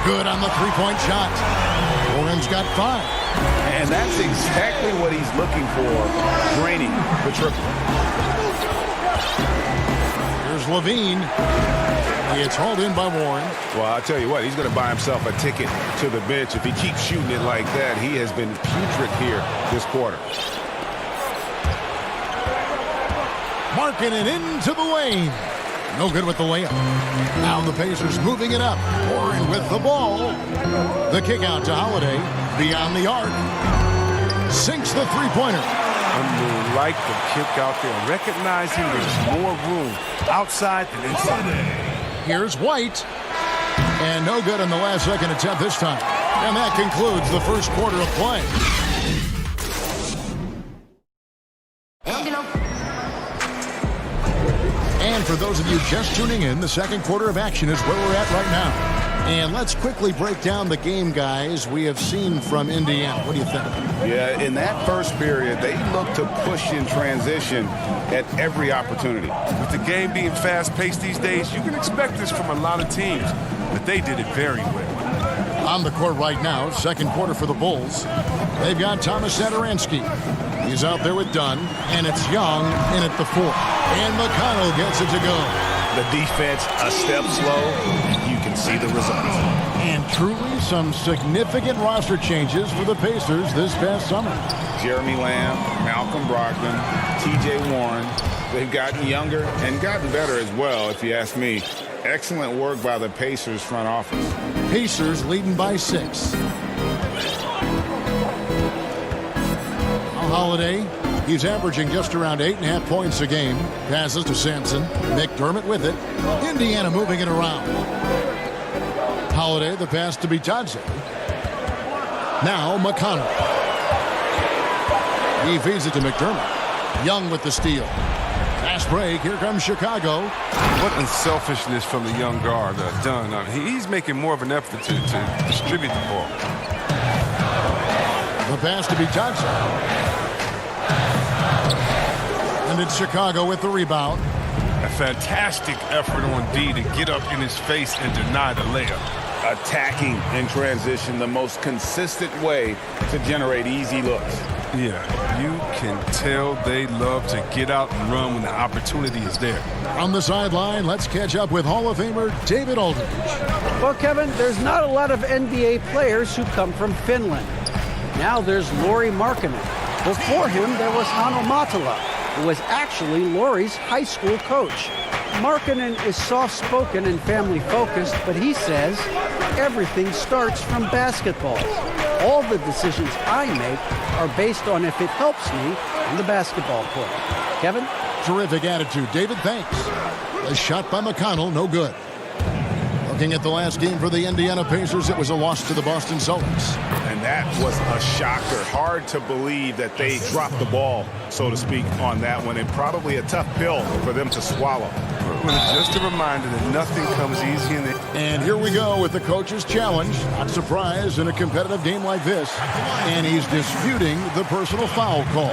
S3: Good on the 3-point shot. Warren's got 5.
S6: And that's exactly what he's looking for, draining the triple.
S3: Here's LaVine. He gets hauled in by Warren.
S6: Well, I'll tell you what, he's going to buy himself a ticket to the bench. If he keeps shooting it like that, he has been putrid here this quarter.
S3: Markkanen into the lane. No good with the layup. Now the Pacers moving it up. Warren with the ball. The kick out to Holiday. Beyond the arc. Sinks the 3-pointer.
S12: Like the kick out there. Recognizing there's more room outside than inside.
S3: Here's White. And no good on the last second attempt this time. And that concludes the first quarter of play. And for those of you just tuning in, the second quarter of action is where we're at right now. And let's quickly break down the game, guys, we have seen from Indiana. What do you think?
S4: Yeah, in that first period, they looked to push in transition at every opportunity.
S12: With the game being fast-paced these days, you can expect this from a lot of teams, but they did it very well.
S3: On the court right now, second quarter for the Bulls. They've got Thomas Satoransky. He's out there with Dunn, and it's Young in at the 4. And McConnell gets it to go.
S6: The defense a step slow, and you can see the results.
S3: And truly some significant roster changes for the Pacers this past summer.
S4: Jeremy Lamb, Malcolm Brogdon, T.J. Warren. They've gotten younger and gotten better as well, if you ask me. Excellent work by the Pacers front office.
S3: Pacers leading by 6. Holiday, he's averaging just around 8.5 points a game. Passes to Sampson. McDermott with it. Indiana moving it around. Holiday, the pass to Bitadze. Now McConnell. He feeds it to McDermott. Young with the steal. Fast break. Here comes Chicago.
S12: What unselfishness from the young guard, Dunn. He's making more of an effort to distribute the ball.
S3: The pass to Bitadze. And it's Chicago with the rebound.
S12: A fantastic effort on D to get up in his face and deny the layup.
S4: Attacking in transition, the most consistent way to generate easy looks.
S12: Yeah, you can tell they love to get out and run when the opportunity is there.
S3: On the sideline, let's catch up with Hall of Famer David Aldridge.
S10: Well, Kevin, there's not a lot of NBA players who come from Finland. Now there's Lauri Markkanen. Before him, there was Hanno Matala, who was actually Lauri's high school coach. Markkanen is soft-spoken and family-focused, but he says everything starts from basketball. All the decisions I make are based on if it helps me on the basketball court. Kevin?
S3: Terrific attitude. David, thanks. A shot by McConnell, no good. Looking at the last game for the Indiana Pacers, it was a loss to the Boston Celtics.
S4: And that was a shocker. Hard to believe that they dropped the ball, so to speak, on that one. And probably a tough pill for them to swallow.
S12: Well, just a reminder that nothing comes easy in the...
S3: And here we go with the coach's challenge. Not surprised in a competitive game like this. And he's disputing the personal foul call.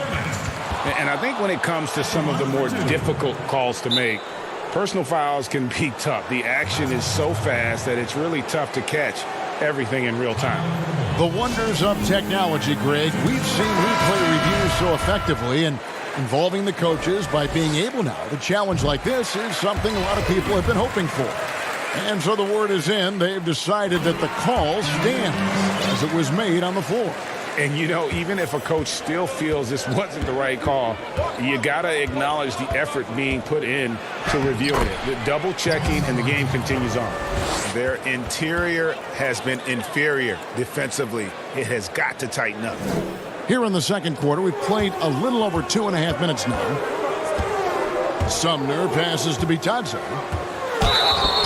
S4: And I think when it comes to some of the more difficult calls to make, personal fouls can be tough. The action is so fast that it's really tough to catch everything in real time.
S3: The wonders of technology, Greg. We've seen replay reviews so effectively, and involving the coaches by being able now to challenge like this is something a lot of people have been hoping for. And so the word is in. They've decided that the call stands as it was made on the floor.
S4: And, you know, even if a coach still feels this wasn't the right call, you got to acknowledge the effort being put in to reviewing it. The double checking, and the game continues on. Their interior has been inferior defensively. It has got to tighten up.
S3: Here in the second quarter, we've played a little over 2.5 minutes now. Sumner passes to Bitadze.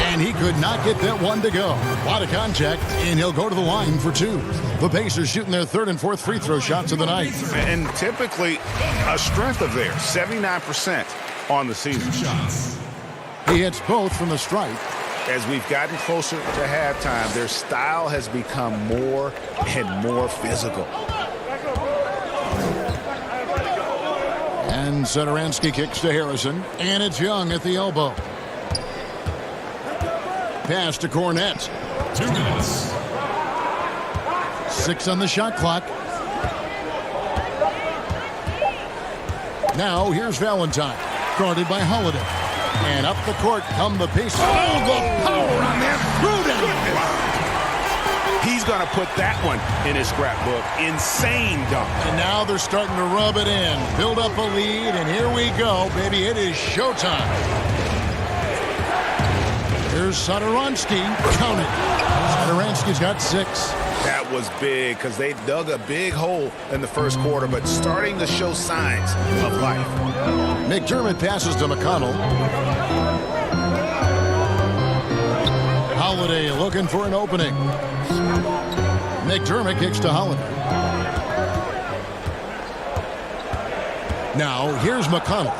S3: And he could not get that one to go. A lot of contact, and he'll go to the line for 2. The Pacers shooting their third and fourth free throw shots of the night.
S4: And typically a strength of theirs, 79% on the season.
S3: He hits both from the stripe.
S4: As we've gotten closer to halftime, their style has become more and more physical.
S3: And Satoransky kicks to Harrison, and it's Young at the elbow. Pass to Cornette.
S7: 2 minutes.
S3: 6 on the shot clock. Now here's Valentine, guarded by Holiday. And up the court come the Pacers.
S4: Oh, the power on that throw-down. He's going to put that one in his scrapbook. Insane dunk.
S3: And now they're starting to rub it in. Build up a lead, and here we go, baby. It is showtime. Here's Satoransky. Count it. Satoransky's got 6.
S4: That was big because they dug a big hole in the first quarter, but starting to show signs of life.
S3: McDermott passes to McConnell. Holiday looking for an opening. McDermott kicks to Holiday. Now here's McConnell.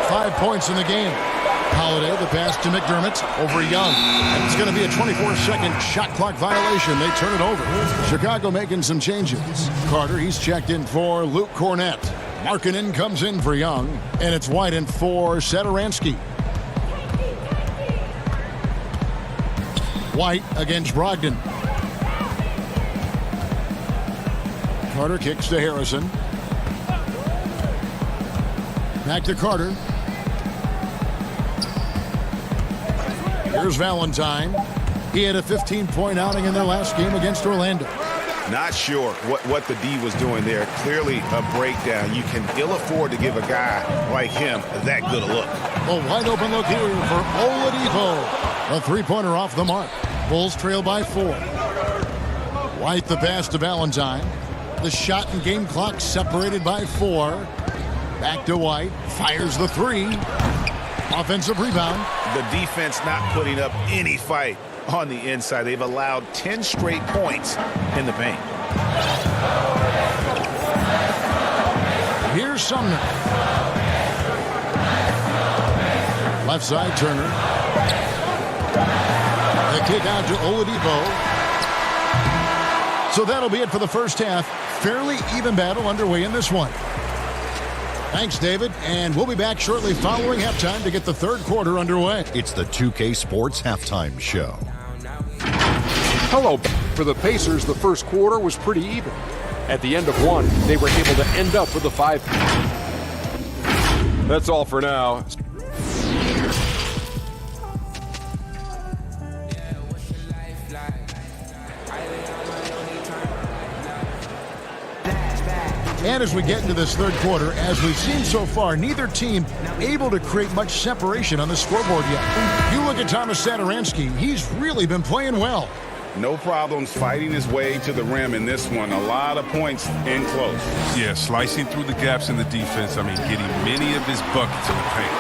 S3: 5 points in the game. Holiday, the pass to McDermott over Young. And it's going to be a 24-second shot clock violation. They turn it over. Chicago making some changes. Carter, he's checked in for Luke Cornett. Markkanen comes in for Young. And it's White in for Satoransky. White against Brogdon. Carter kicks to Harrison. Back to Carter. Here's Valentine. He had a 15-point outing in their last game against Orlando.
S4: Not sure what the D was doing there. Clearly a breakdown. You can ill afford to give a guy like him that good a look.
S3: A wide open look here for Oladipo. A three-pointer off the mark. Bulls trail by 4. White the pass to Valentine. The shot and game clock separated by 4. Back to White. Fires the 3. Offensive rebound.
S4: The defense not putting up any fight on the inside. They've allowed 10 straight points in the paint.
S3: Here's Sumner. Left side, Turner. The kick out to Oladipo. So that'll be it for the first half. Fairly even battle underway in this one. Thanks, David, and we'll be back shortly following halftime to get the third quarter underway.
S8: It's the 2K Sports Halftime Show.
S9: Hello. For the Pacers, the first quarter was pretty even. At the end of one, they were able to end up with a 5. That's all for now.
S3: And as we get into this third quarter, as we've seen so far, neither team able to create much separation on the scoreboard yet. You look at Thomas Satoransky, he's really been playing well.
S4: No problems fighting his way to the rim in this one. A lot of points in close.
S12: Yeah, slicing through the gaps in the defense. I mean, getting many of his buckets in the paint.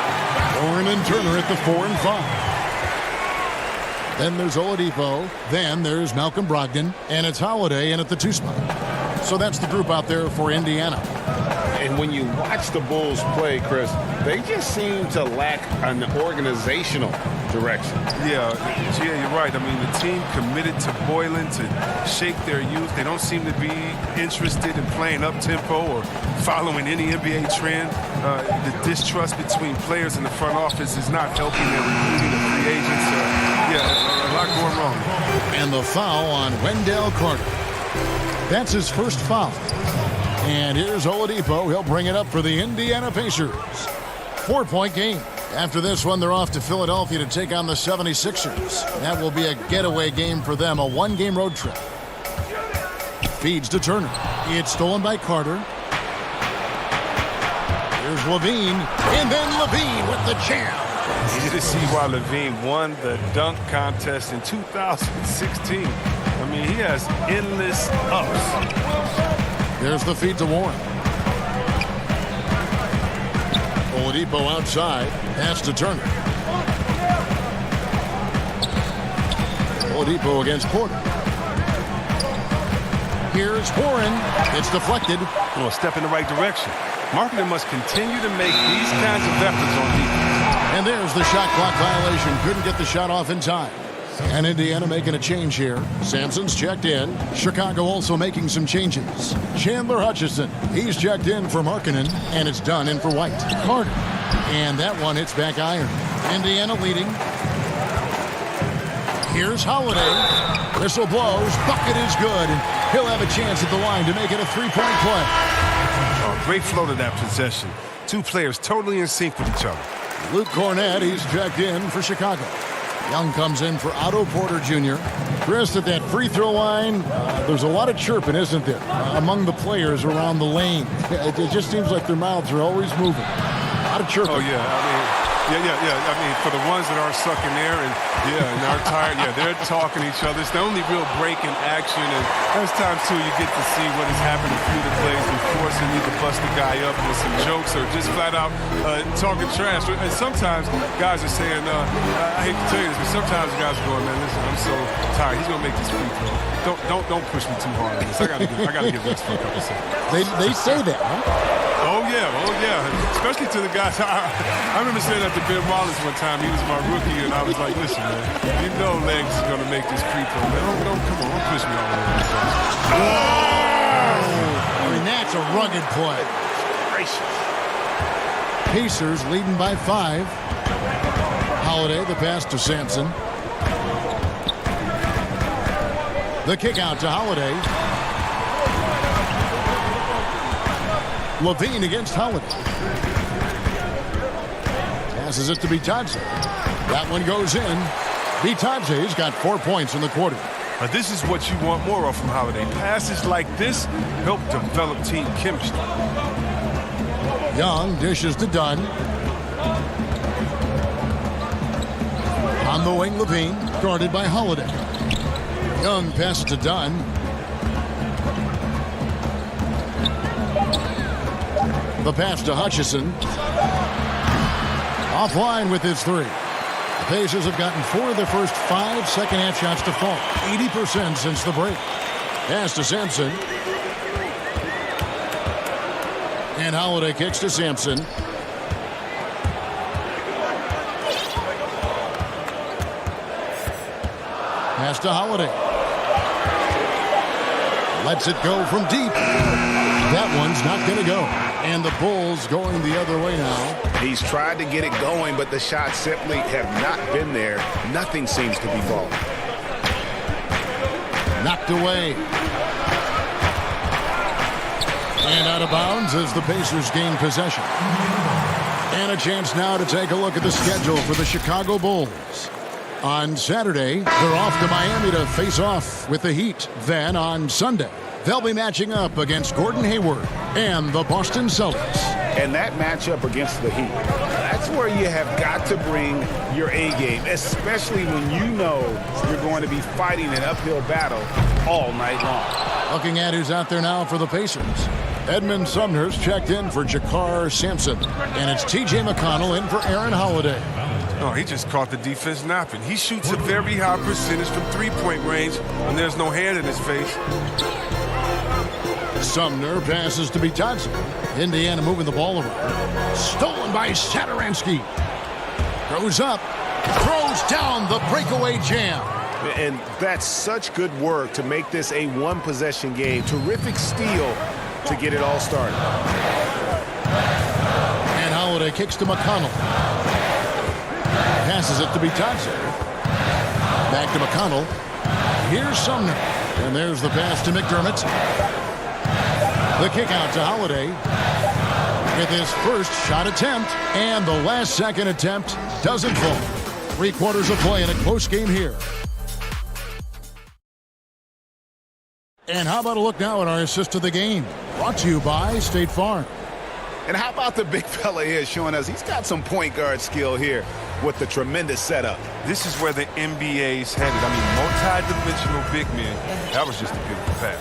S3: Warren and Turner at the 4 and 5. Then there's Oladipo. Then there's Malcolm Brogdon. And it's Holiday in at the 2 spot. So that's the group out there for Indiana.
S4: And when you watch the Bulls play, Chris, they just seem to lack an organizational direction.
S12: Yeah, you're right. I mean, the team committed to Boylen to shape their youth. They don't seem to be interested in playing up-tempo or following any NBA trend. The distrust between players in the front office is not helping their recruiting of free agents. A lot going wrong.
S3: And the foul on Wendell Carter. That's his first foul. And here's Oladipo. He'll bring it up for the Indiana Pacers. 4-point game. After this one, they're off to Philadelphia to take on the 76ers. That will be a getaway game for them, a 1-game road trip. Feeds to Turner. It's stolen by Carter. Here's Levine. And then Levine with the jam.
S12: Easy to see why Levine won the dunk contest in 2016. I mean, he has endless ups.
S3: There's the feed to Warren. Oladipo outside. Pass to Turner. Oladipo against Porter. Here's Warren. It's deflected.
S12: A step in the right direction. Markkanen must continue to make these kinds of efforts on defense.
S3: And there's the shot clock violation. Couldn't get the shot off in time. And Indiana making a change here. Sampson's checked in. Chicago also making some changes. Chandler Hutchison, he's checked in for Markkanen, and it's done in for White. Carter, and that one hits back iron. Indiana leading. Here's Holiday. Whistle blows. Bucket is good, and he'll have a chance at the line to make it a 3-point play.
S12: Oh, great flow to that possession. Two players totally in sync with each other.
S3: Luke Cornett, he's checked in for Chicago. Young comes in for Otto Porter Jr. Chris, at that free throw line, there's a lot of chirping, isn't there, among the players around the lane. It just seems like their mouths are always moving. A lot of chirping.
S12: Oh, yeah. I mean, for the ones that aren't sucking air and are tired, they're talking to each other. It's the only real break in action, and there's times, too, you get to see what has happened a few of the plays before, so you need to bust the guy up with some jokes or just flat out talking trash. And sometimes guys are saying, I hate to tell you this, but sometimes guys are going, man, listen, I'm so tired. He's going to make this free throw. Don't push me too hard on this. I gotta get rest for a couple seconds.
S3: They say that, huh?
S12: Oh yeah. Especially to the guys. I remember saying that to Ben Wallace one time. He was my rookie, and I was like, "Listen, man, you know Legs is gonna make this free throw, man. Don't come on, don't push me all the way."
S3: I mean, that's a rugged play.
S4: Gracious.
S3: Pacers leading by 5. Holiday, the pass to Sampson. The kick out to Holiday. Levine against Holiday. Passes it to Bitadze. That one goes in. Bitadze's got 4 points in the quarter.
S12: This is what you want more of from Holiday. Passes like this help develop team chemistry.
S3: Young dishes to Dunn. On the wing, Levine, guarded by Holiday. Young passes to Dunn. The pass to Hutchison. Offline with his 3. The Pacers have gotten 4 of their first 5 second-half shots to fall. 80% since the break. Pass to Sampson. And Holiday kicks to Sampson. Pass to Holiday. Lets it go from deep. That one's not going to go. And the Bulls going the other way now.
S4: He's tried to get it going, but the shots simply have not been there. Nothing seems to be falling.
S3: Knocked away. And out of bounds as the Pacers gain possession. And a chance now to take a look at the schedule for the Chicago Bulls. On Saturday, they're off to Miami to face off with the Heat. Then on Sunday, they'll be matching up against Gordon Hayward and the Boston Celtics.
S4: And that matchup against the Heat, that's where you have got to bring your A game, especially when you know you're going to be fighting an uphill battle all night long.
S3: Looking at who's out there now for the Pacers. Edmund Sumner's checked in for Jakar Sampson. And it's T.J. McConnell in for Aaron Holiday.
S12: Oh, he just caught the defense napping. He shoots a very high percentage from three-point range, and there's no hand in his face.
S3: Sumner passes to Bitadze. Indiana moving the ball around. Stolen by Satoransky. Goes up. Throws down the breakaway jam.
S4: And that's such good work to make this a one-possession game. Terrific steal to get it all started.
S3: And Holiday kicks to McConnell. Passes it to Bitadze. Back to McConnell. Here's Sumner. And there's the pass to McDermott. The kick out to Holiday. With his first shot attempt. And the last second attempt doesn't fall. 3 quarters of play in a close game here. And how about a look now at our assist of the game? Brought to you by State Farm.
S4: And how about the big fella here showing us he's got some point guard skill here with the tremendous setup.
S12: This is where the NBA's headed. I mean, multi-dimensional big men. That was just a beautiful pass.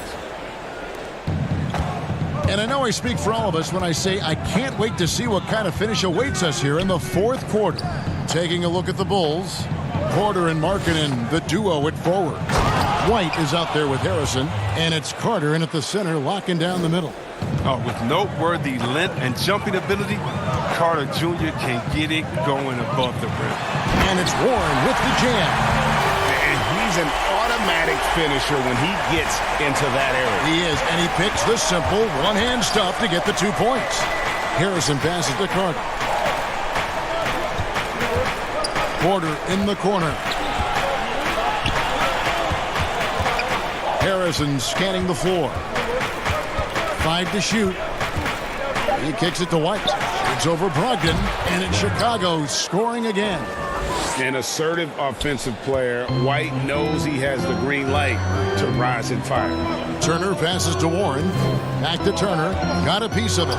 S3: And I know I speak for all of us when I say I can't wait to see what kind of finish awaits us here in the 4th quarter. Taking a look at the Bulls. Porter and Markkanen, the duo at forward. White is out there with Harrison, and it's Carter in at the center, locking down the middle.
S12: Oh, with noteworthy length and jumping ability, Carter Jr. can get it going above the rim.
S3: And it's Warren with the jam.
S4: And he's an automatic finisher when he gets into that area.
S3: He is, and he picks the simple one-hand stuff to get the 2 points. Harrison passes to Carter. Porter in the corner. Harrison scanning the floor. 5 to shoot. He kicks it to White. It's over Brogdon, and it's Chicago scoring again.
S4: An assertive offensive player. White knows he has the green light to rise and fire.
S3: Turner passes to Warren. Back to Turner. Got a piece of it.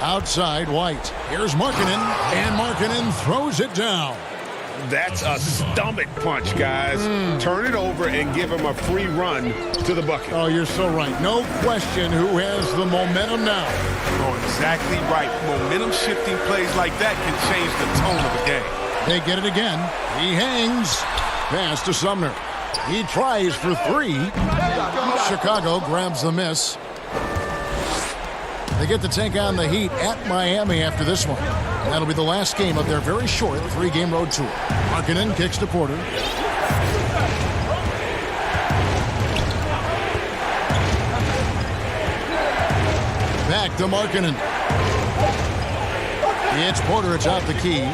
S3: Outside, White. Here's Markkanen, and Markkanen throws it down.
S4: That's a stomach punch, guys. Turn it over and give him a free run to the bucket.
S3: Oh, you're so right. No question who has the momentum now.
S12: Oh, exactly right. Momentum-shifting plays like that can change the tone of a game.
S3: They get it again. He hangs. Pass to Sumner. He tries for three. Chicago grabs the miss. They get to take on the Heat at Miami after this one. That'll be the last game of their very short 3-game road tour. Markkanen kicks to Porter. Back to Markkanen. It's Porter. It's out the key.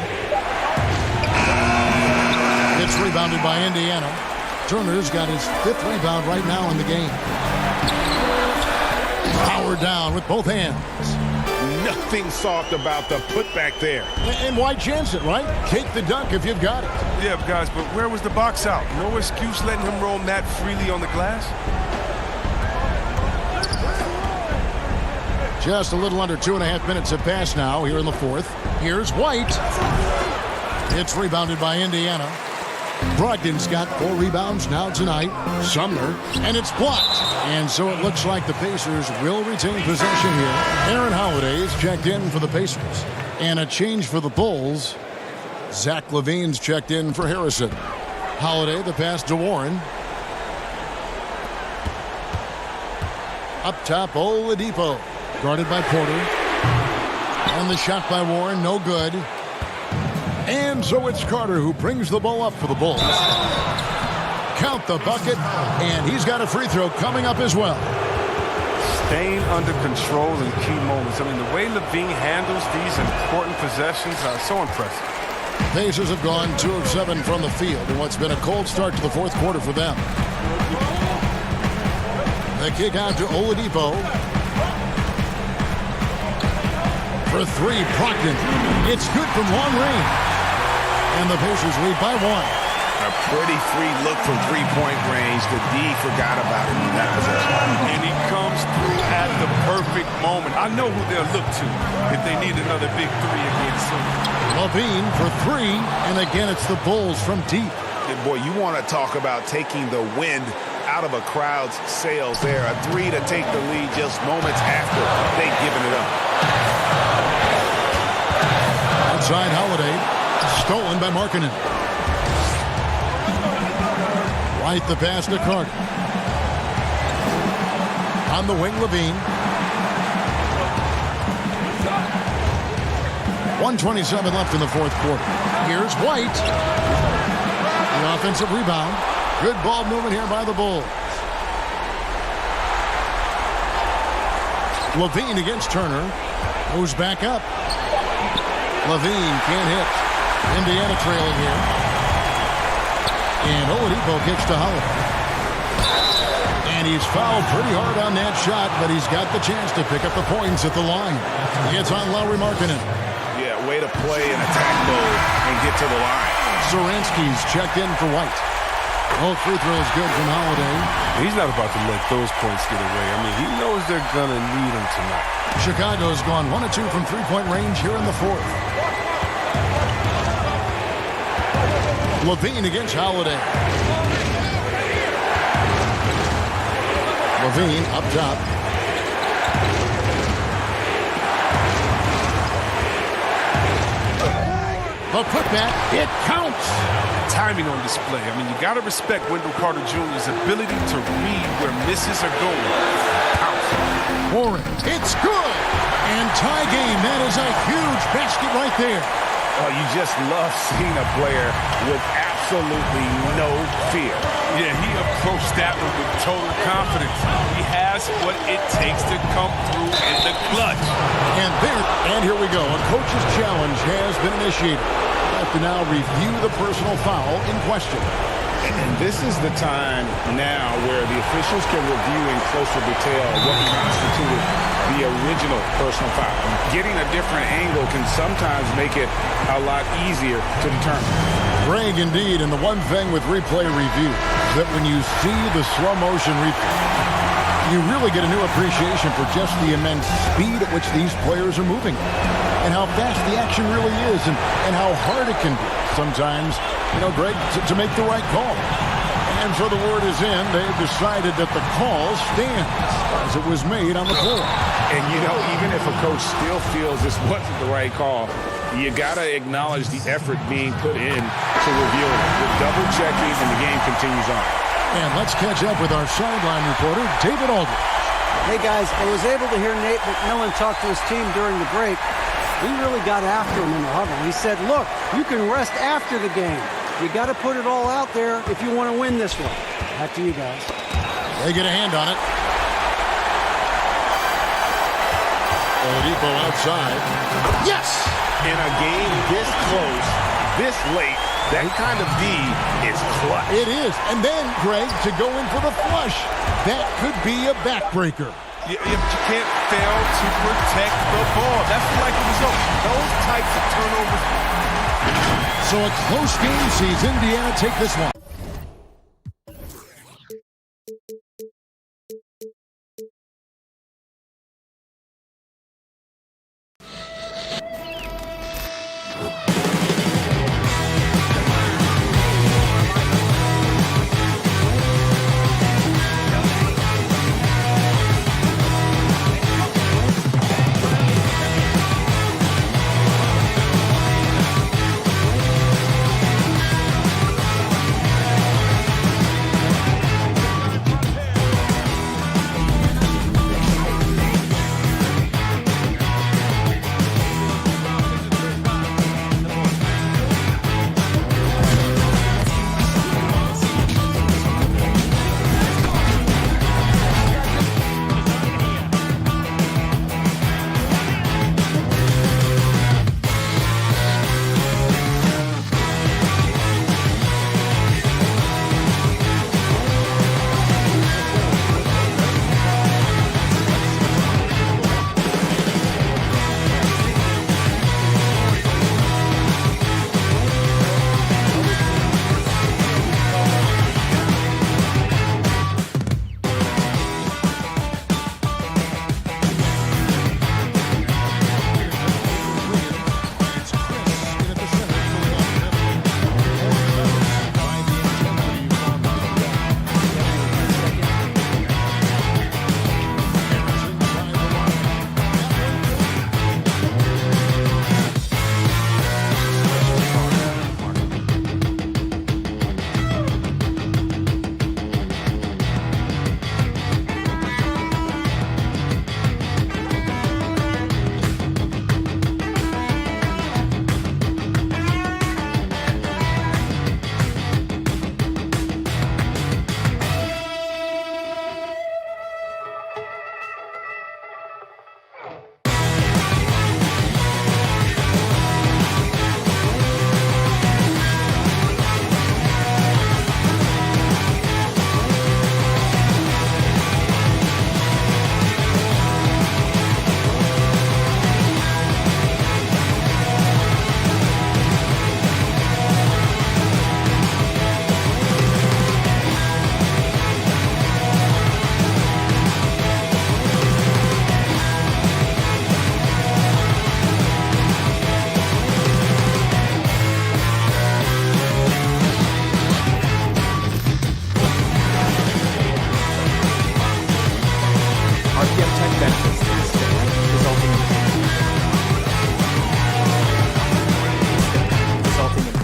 S3: It's rebounded by Indiana. Turner's got his 5th rebound right now in the game. Power down with both hands.
S4: Nothing soft about the putback there.
S3: And why chance it, right? Take the dunk if you've got it.
S12: Yeah, guys, but where was the box out? No excuse letting him roam that freely on the glass?
S3: Just a little under 2.5 minutes have passed now here in the 4th. Here's White. It's rebounded by Indiana. Brogdon's got 4 rebounds now tonight. Sumner, and it's blocked. And so it looks like the Pacers will retain possession here. Aaron Holiday's checked in for the Pacers. And a change for the Bulls. Zach LaVine's checked in for Harrison. Holiday, the pass to Warren. Up top, Oladipo. Guarded by Porter. And the shot by Warren, no good. And so it's Carter who brings the ball up for the Bulls. Count the bucket, and he's got a free throw coming up as well.
S12: Staying under control in key moments. I mean, the way LaVine handles these important possessions are so impressive.
S3: Pacers have gone 2 of 7 from the field in what's been a cold start to the 4th quarter for them. The kick out to Oladipo. For 3, Brogdon. It's good from long range. And the Pacers lead by 1.
S4: A pretty free look from 3-point range. The D forgot about it in that possession.
S12: And he comes through at the perfect moment. I know who they'll look to if they need another big 3 again soon.
S3: LaVine for 3, and again it's the Bulls from deep.
S4: And boy, you want to talk about taking the wind out of a crowd's sails there. A 3 to take the lead just moments after they've given it up.
S3: Outside Holiday, stolen by Markkanen. Right the pass to Carter. On the wing, LaVine. 1:27 left in the 4th quarter. Here's White. The offensive rebound. Good ball movement here by the Bulls. LaVine against Turner. Moves back up. LaVine can't hit. Indiana trailing here. And Oladipo kicks to Holiday. And he's fouled pretty hard on that shot, but he's got the chance to pick up the points at the line. It's on Lauri Markkanen.
S4: Yeah, way to play in attack mode and get to the line.
S3: Zorinsky's checked in for White. Oh, free throw is good from Holiday.
S12: He's not about to let those points get away. I mean, he knows they're going to need him tonight.
S3: Chicago's gone 1 of 2 from 3-point range here in the 4th. LaVine against Holiday. LaVine up top. The putback, it counts.
S12: Timing on display. I mean, you got to respect Wendell Carter Jr.'s ability to read where misses are going. Counts.
S3: Warren, it's good. And tie game. That is a huge basket right there.
S4: Oh, you just love seeing a player with absolutely no fear.
S12: Yeah, he approached that one with total confidence. He has what it takes to come through in the clutch.
S3: And here we go. A coach's challenge has been initiated. Have to now review the personal foul in question.
S4: And this is the time now where the officials can review in closer detail what constituted the original personal foul. Getting a different angle can sometimes make it a lot easier to determine.
S3: Greg, indeed, and the one thing with replay review is that when you see the slow motion replay, you really get a new appreciation for just the immense speed at which these players are moving and how fast the action really is and how hard it can be sometimes, Greg, to make the right call. And so the word is in. They've decided that the call stands as it was made on the floor.
S4: And, even if a coach still feels this wasn't the right call, you got to acknowledge the effort being put in to reveal it. The double checking, and the game continues on.
S3: And let's catch up with our sideline reporter, David Aldridge.
S10: Hey, guys, I was able to hear Nate McMillan talk to his team during the break. He really got after him in the huddle. He said, look, you can rest after the game. You got to put it all out there if you want to win this one. Back to you guys.
S3: They get a hand on it. Oladipo outside. Yes!
S4: In a game this close, this late, that kind of D is clutch.
S3: It is. And then, Greg, to go in for the flush. That could be a backbreaker.
S12: You can't fail to protect the ball. That's the likely result. Those types of turnovers.
S3: So a close game sees Indiana take this one.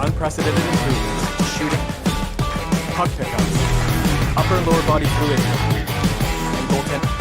S11: unprecedented improvements, shooting, puck pickups, upper and lower body fluidity, and goaltending.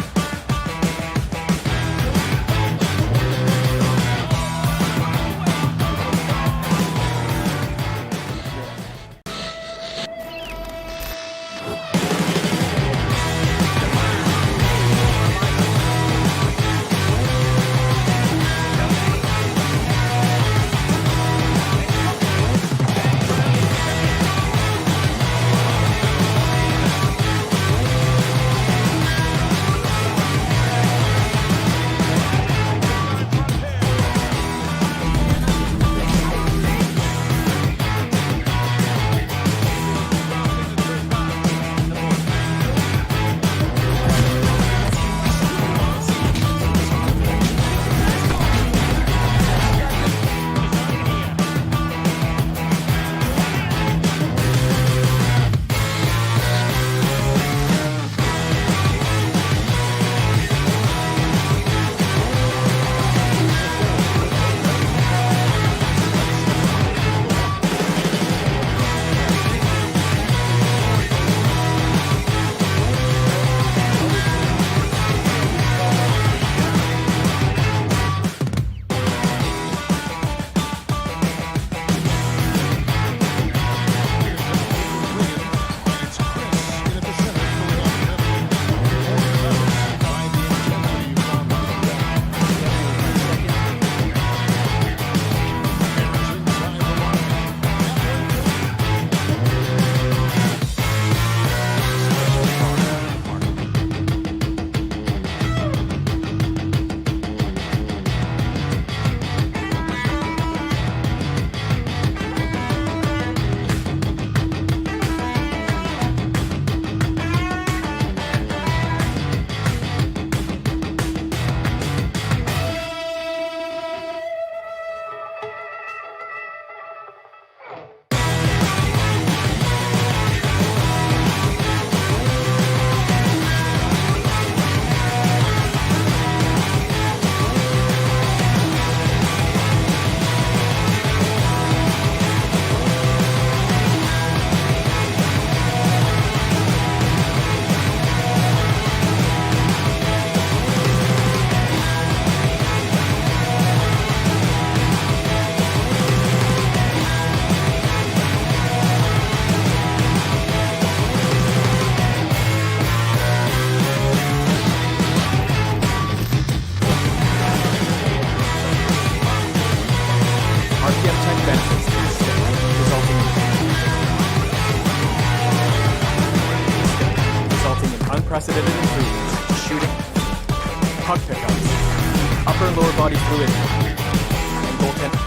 S11: unprecedented improvements, shooting, puck pickup, upper and lower body fluidity, and goaltending.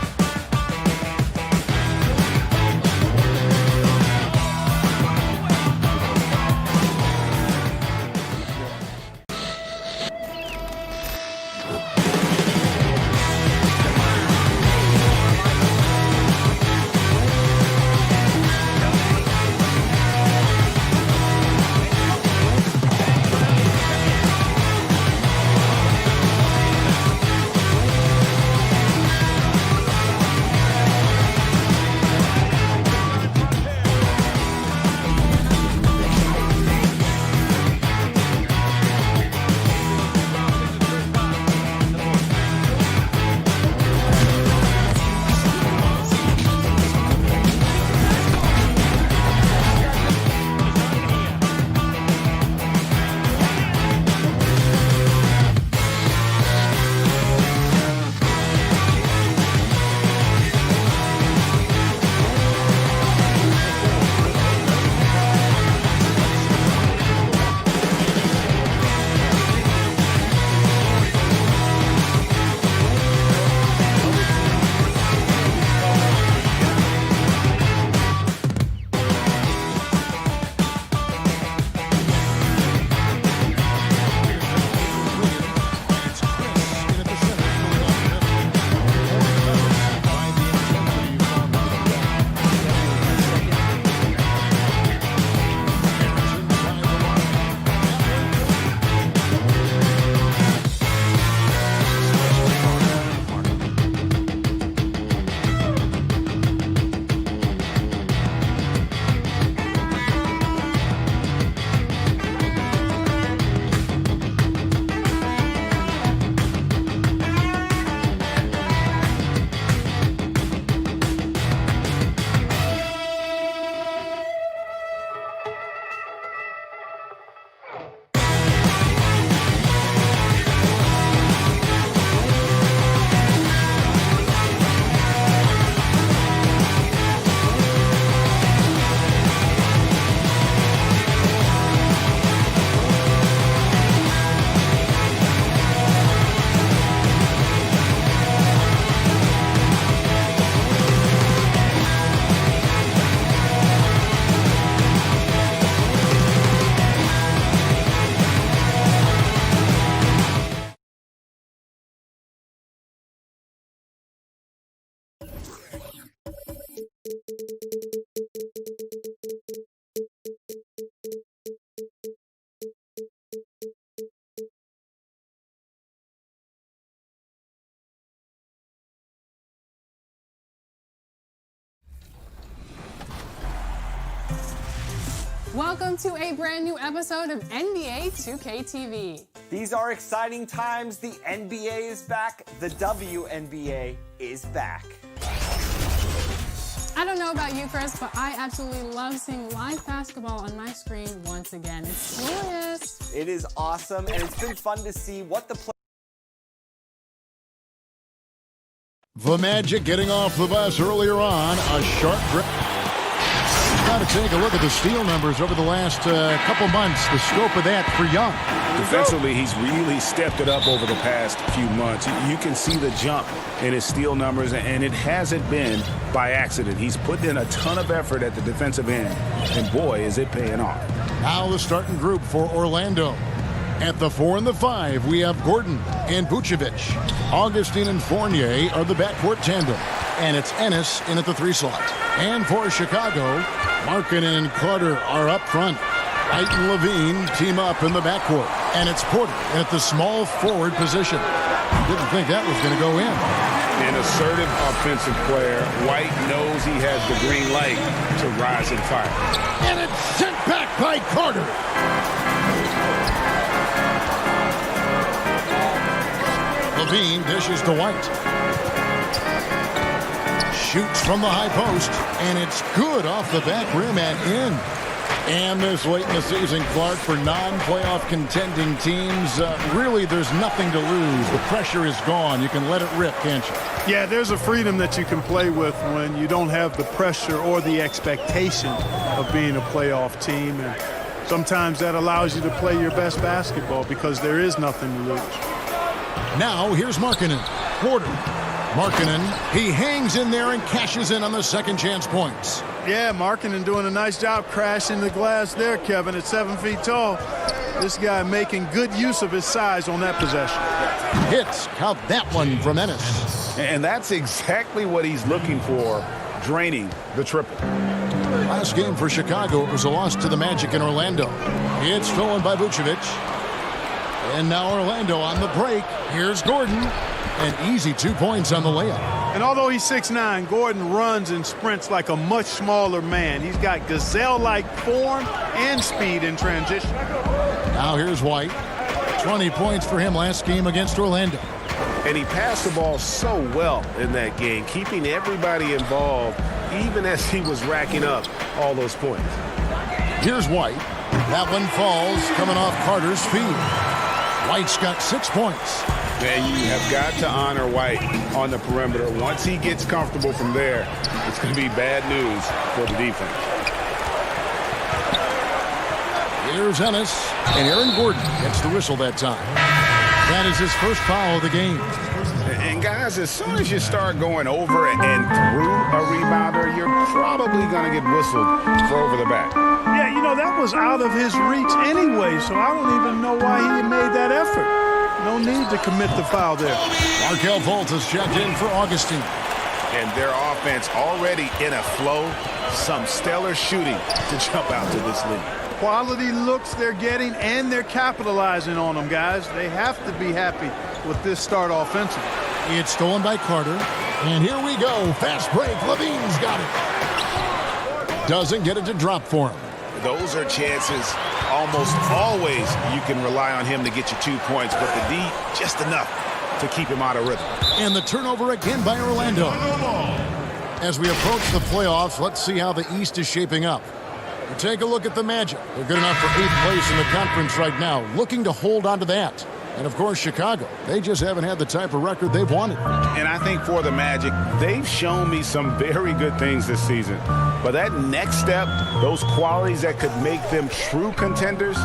S1: Welcome to a brand new episode of NBA 2K TV.
S2: These are exciting times. The NBA is back. The WNBA is back.
S1: I don't know about you, Chris, but I absolutely love seeing live basketball on my screen once again. It's glorious.
S2: It is awesome, and it's been fun to see what the
S3: The Magic getting off the bus earlier on. A sharp grip. Got to take a look at the steal numbers over the last couple months. The scope of that for Young.
S6: Defensively, he's really stepped it up over the past few months. You can see the jump in his steal numbers, and it hasn't been by accident. He's put in a ton of effort at the defensive end, and boy, is it paying off.
S3: Now the starting group for Orlando. At the 4 and the 5, we have Gordon and Vucevic. Augustine and Fournier are the backcourt tandem. And it's Ennis in at the 3 slot. And for Chicago, Markin and Carter are up front. White and Levine team up in the backcourt. And it's Porter at the small forward position. Didn't think that was going to go in.
S6: An assertive offensive player. White knows he has the green light to rise and fire.
S3: And it's sent back by Carter. Levine dishes to White. Shoots from the high post, and it's good off the back rim and in. And this late in the season, Clark, for non-playoff contending teams, really there's nothing to lose. The pressure is gone. You can let it rip, can't you?
S13: Yeah, there's a freedom that you can play with when you don't have the pressure or the expectation of being a playoff team. And Sometimes that allows you to play your best basketball because there is nothing to lose.
S3: Now here's Markkanen. Gordon. Markkanen, he hangs in there and cashes in on the second chance points.
S13: Yeah, Markkanen doing a nice job crashing the glass there, Kevin, at 7 feet tall. This guy making good use of his size on that possession.
S3: Hits. Count that one from Ennis.
S6: And that's exactly what he's looking for, draining the triple.
S3: Last game for Chicago, it was a loss to the Magic in Orlando. It's stolen by Vucevic. And now Orlando on the break. Here's Gordon. An easy 2 points on the layup.
S13: And although he's 6'9", Gordon runs and sprints like a much smaller man. He's got gazelle-like form and speed in transition.
S3: Now here's White. 20 points for him last game against Orlando.
S6: And he passed the ball so well in that game, keeping everybody involved, even as he was racking up all those points.
S3: Here's White. That one falls, coming off Carter's feet. White's got 6 points.
S6: And you have got to honor White on the perimeter. Once he gets comfortable from there, it's going to be bad news for the defense.
S3: Here's Ennis, and Aaron Gordon gets the whistle that time. That is his first foul of the game.
S6: And guys, as soon as you start going over and through a rebounder, you're probably going to get whistled for over the back.
S13: Yeah, you know, that was out of his reach anyway, so I don't even know why he made that effort. No need to commit the foul there.
S3: Markelle Fultz has checked in for Augustine.
S6: And their offense already in a flow. Some stellar shooting to jump out to this lead.
S13: Quality looks they're getting, and they're capitalizing on them, guys. They have to be happy with this start offensively.
S3: It's stolen by Carter. And here we go. Fast break. Levine's got it. Doesn't get it to drop for him.
S6: Those are chances almost always you can rely on him to get you 2 points, but the D just enough to keep him out of rhythm.
S3: And the turnover again by Orlando. As we approach the playoffs, let's see how the East is shaping up. We'll take a look at the Magic. They're good enough for 8th place in the conference right now, looking to hold on to that. And, of course, Chicago, they just haven't had the type of record they've wanted.
S6: And I think for the Magic, they've shown me some very good things this season. But that next step, those qualities that could make them true contenders,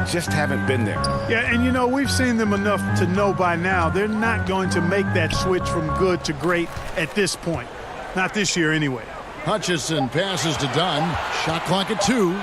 S6: just haven't been there.
S13: Yeah, and, you know, we've seen them enough to know by now they're not going to make that switch from good to great at this point. Not this year, anyway.
S3: Hutchison passes to Dunn. Shot clock at 2.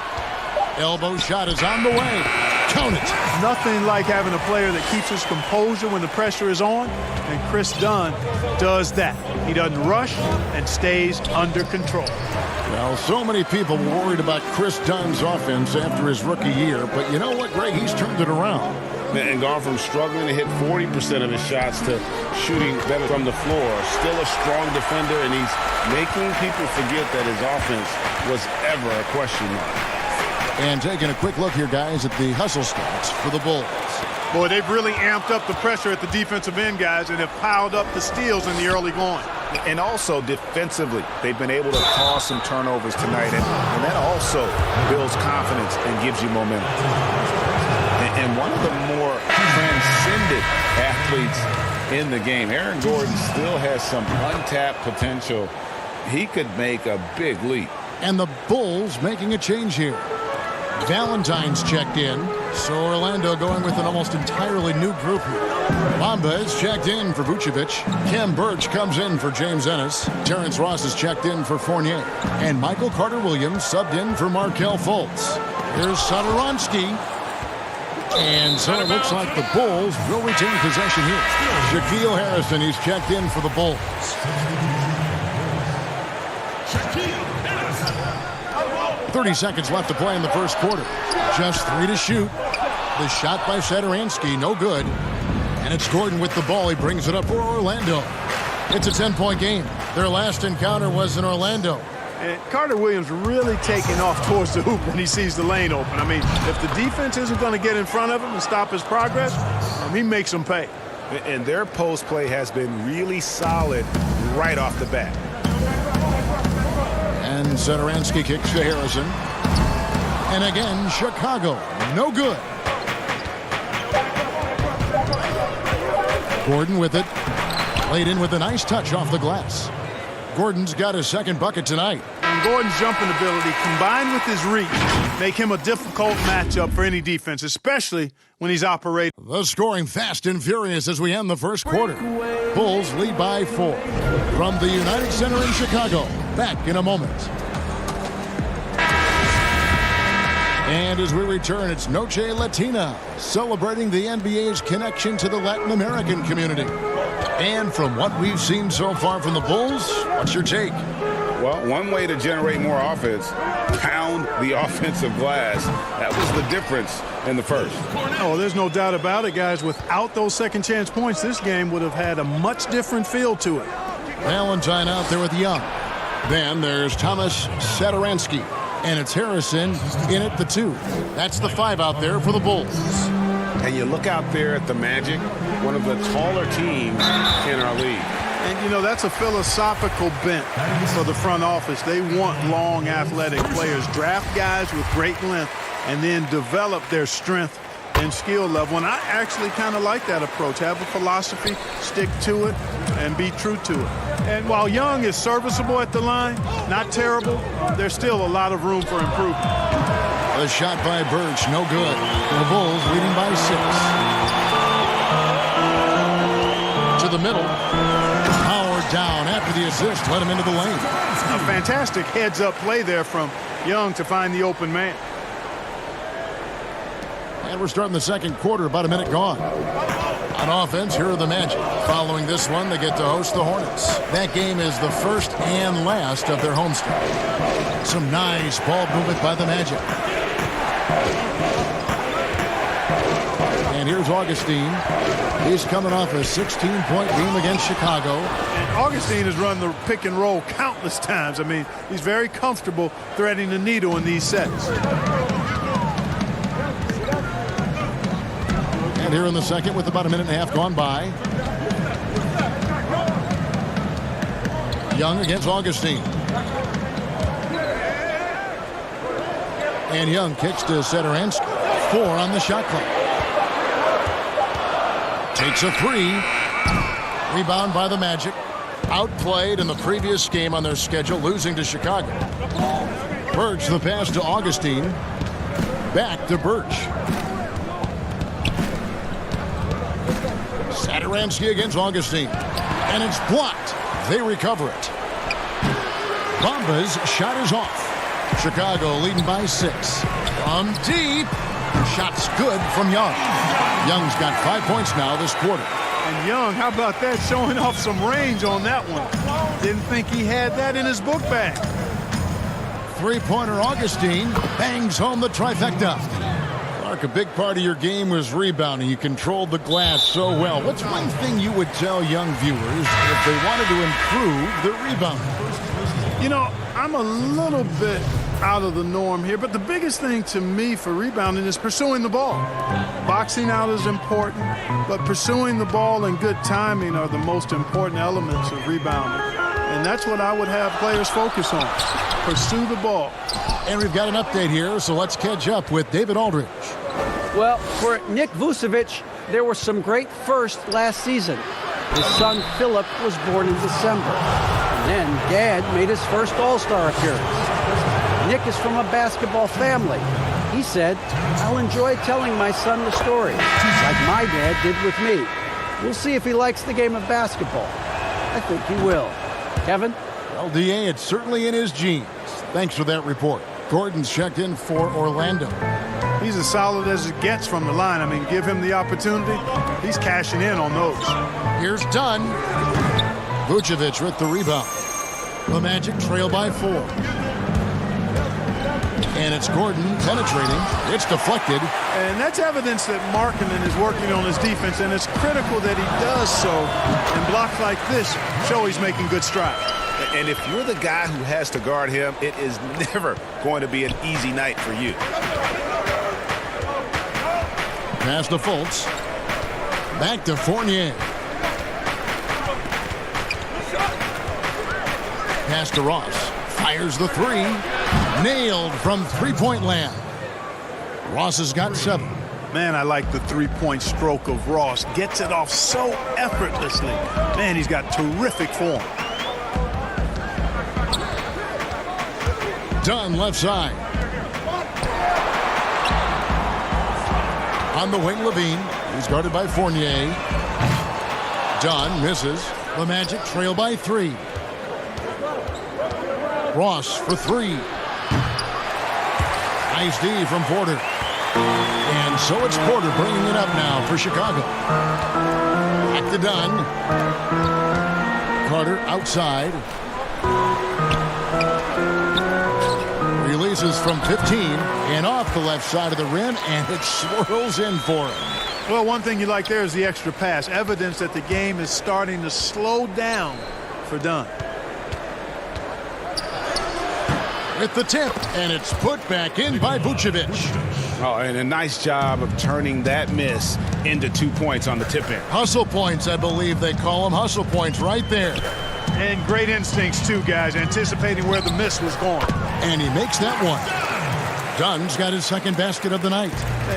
S3: Elbow shot is on the way. Count it.
S13: Nothing like having a player that keeps his composure when the pressure is on, and Chris Dunn does that. He doesn't rush and stays under control.
S3: Well, so many people were worried about Chris Dunn's offense after his rookie year, but you know what, Greg? He's turned it around.
S6: And gone from struggling to hit 40% of his shots to shooting better from the floor. Still a strong defender, and he's making people forget that his offense was ever a question mark.
S3: And taking a quick look here, guys, at the hustle stats for the Bulls.
S13: Boy, they've really amped up the pressure at the defensive end, guys, and have piled up the steals in the early going.
S6: And also defensively, they've been able to cause some turnovers tonight, and that also builds confidence and gives you momentum. And one of the more transcendent athletes in the game, Aaron Gordon, still has some untapped potential. He could make a big leap.
S3: And the Bulls making a change here. Valentine's checked in, so Orlando going with an almost entirely new group here. Bamba is checked in for Vucevic. Khem Birch comes in for James Ennis. Terrence Ross is checked in for Fournier. And Michael Carter-Williams subbed in for Markelle Fultz. Here's Satoransky. And so it looks like the Bulls will retain possession here. Shaquille Harrison, he's checked in for the Bulls. 30 seconds left to play in the first quarter. Just 3 to shoot. The shot by Satoransky, no good. And it's Gordon with the ball. He brings it up for Orlando. It's a 10-point game. Their last encounter was in Orlando.
S13: And Carter-Williams really taking off towards the hoop when he sees the lane open. I mean, if the defense isn't going to get in front of him and stop his progress, he makes them pay.
S6: And their post play has been really solid right off the bat.
S3: And Satoransky kicks to Harrison. And again, Chicago, no good. Gordon with it. Laid in with a nice touch off the glass. Gordon's got his second bucket tonight.
S13: And Gordon's jumping ability combined with his reach make him a difficult matchup for any defense, especially when he's operating.
S3: The scoring fast and furious as we end the first quarter. Bulls lead by 4. From the United Center in Chicago, back in a moment. And as we return, it's Noche Latina, celebrating the NBA's connection to the Latin American community. And from what we've seen so far from the Bulls, what's your take?
S4: Well, one way to generate more offense, pound the offensive glass. That was the difference in the first.
S13: Oh, there's no doubt about it, guys. Without those second chance points, this game would have had a much different feel to it.
S3: Valentine out there with Young. Then there's Thomas Satoransky. And it's Harrison in at the 2. That's the 5 out there for the Bulls.
S4: And you look out there at the Magic, one of the taller teams in our league.
S13: And, you know, that's a philosophical bent for the front office. They want long, athletic players. Draft guys with great length and then develop their strength and skill level. And I actually kind of like that approach. Have a philosophy, stick to it, and be true to it. And while Young is serviceable at the line, not terrible, there's still a lot of room for improvement.
S3: The shot by Birch, no good. The Bulls leading by 6. To the middle. Howard down after the assist. Let him into the lane.
S13: A fantastic heads-up play there from Young to find the open man.
S3: And we're starting the second quarter, about a minute gone. On offense, here are the Magic. Following this one, they get to host the Hornets. That game is the first and last of their homestand. Some nice ball movement by the Magic. And here's Augustine. He's coming off a 16-point game against Chicago.
S13: And Augustine has run the pick and roll countless times. I mean, he's very comfortable threading the needle in these sets.
S3: And here in the second with about a minute and a half gone by. Young against Augustine. And Young kicks to Satoransky. 4 on the shot clock. Takes a 3. Rebound by the Magic. Outplayed in the previous game on their schedule, losing to Chicago. Birch the pass to Augustine. Back to Birch. Satoransky against Augustine. And it's blocked. They recover it. Bamba's shot is off. Chicago leading by 6. From deep. Shot's good from Young. Young's got 5 points now this quarter.
S13: And Young, how about that? Showing off some range on that one. Didn't think he had that in his book bag.
S3: Three-pointer Augustine bangs home the trifecta. Clark, a big part of your game was rebounding. You controlled the glass so well. What's one thing you would tell young viewers if they wanted to improve their rebounding?
S13: You know, I'm a little bit out of the norm here, but the biggest thing to me for rebounding is pursuing the ball. Boxing out is important, but pursuing the ball and good timing are the most important elements of rebounding. And that's what I would have players focus on. Pursue the ball.
S3: And we've got an update here, so let's catch up with David Aldridge.
S10: Well, for Nick Vucevic, there were some great firsts last season. His son Philip was born in December. And then Dad made his first All-Star appearance. Nick is from a basketball family. He said, "I'll enjoy telling my son the story, like my dad did with me. We'll see if he likes the game of basketball. I think he will." Kevin?
S3: Well, D.A., it's certainly in his genes. Thanks for that report. Gordon's checked in for Orlando.
S13: He's as solid as it gets from the line. I mean, give him the opportunity. He's cashing in on those.
S3: Here's Dunn. Vucevic with the rebound. The Magic trail by 4. And it's Gordon penetrating. It's deflected.
S13: And that's evidence that Markkanen is working on his defense, and it's critical that he does so. And blocks like this show he's making good strides.
S6: And if you're the guy who has to guard him, it is never going to be an easy night for you.
S3: Pass to Fultz. Back to Fournier. Pass to Ross. Fires the 3. Nailed from three-point land. Ross has got 7.
S13: Man, I like the three-point stroke of Ross. Gets it off so effortlessly. Man, he's got terrific form.
S3: Dunn left side. On the wing, Levine. He's guarded by Fournier. Dunn misses. The Magic trail by 3. Ross for 3. Nice D from Porter. And so it's Porter bringing it up now for Chicago. Back to Dunn. Carter outside. Releases from 15 and off the left side of the rim, and it swirls in for him.
S13: Well, one thing you like there is the extra pass. Evidence that the game is starting to slow down for Dunn.
S3: With the tip, and it's put back in by Vucevic.
S6: Oh, and a nice job of turning that miss into 2 points on the tip in.
S3: Hustle points, I believe they call them. Hustle points right there.
S13: And great instincts, too, guys, anticipating where the miss was going.
S3: And he makes that one. Dunn's got his second basket of the night.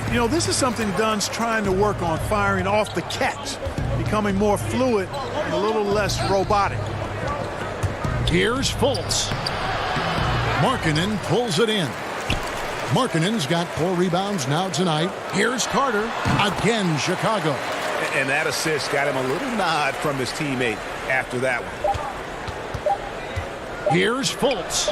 S13: You know, this is something Dunn's trying to work on, firing off the catch, becoming more fluid and a little less robotic.
S3: Here's Fultz. Markkanen pulls it in. Markkanen's got 4 rebounds now tonight. Here's Carter. Again, Chicago.
S6: And that assist got him a little nod from his teammate after that one.
S3: Here's Fultz.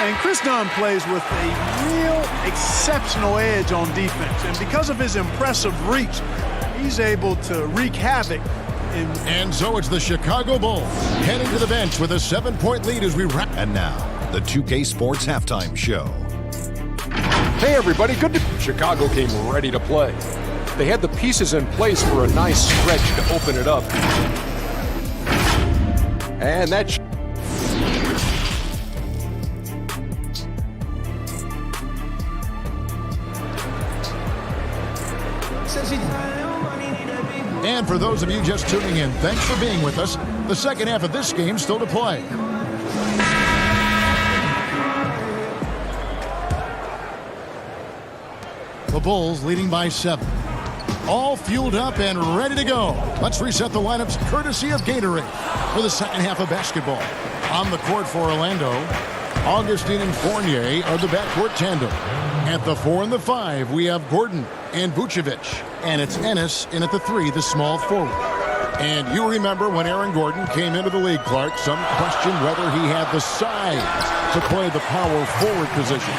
S13: And Chris Dunn plays with a real exceptional edge on defense. And because of his impressive reach, he's able to wreak havoc.
S3: And so it's the Chicago Bulls heading to the bench with a 7-point lead as we wrap.
S8: And now, the 2K Sports Halftime Show.
S9: Hey everybody, good to... Chicago came ready to play. They had the pieces in place for a nice stretch to open it up. And that...
S3: And for those of you just tuning in, thanks for being with us. The second half of this game still to play. The Bulls leading by 7. All fueled up and ready to go. Let's reset the lineups courtesy of Gatorade for the second half of basketball. On the court for Orlando, Augustine and Fournier are the backcourt tandem. At the 4 and the 5, we have Gordon and Vucevic. And it's Ennis in at the 3, the small forward. And you remember when Aaron Gordon came into the league, Clark, some questioned whether he had the size to play the power forward position.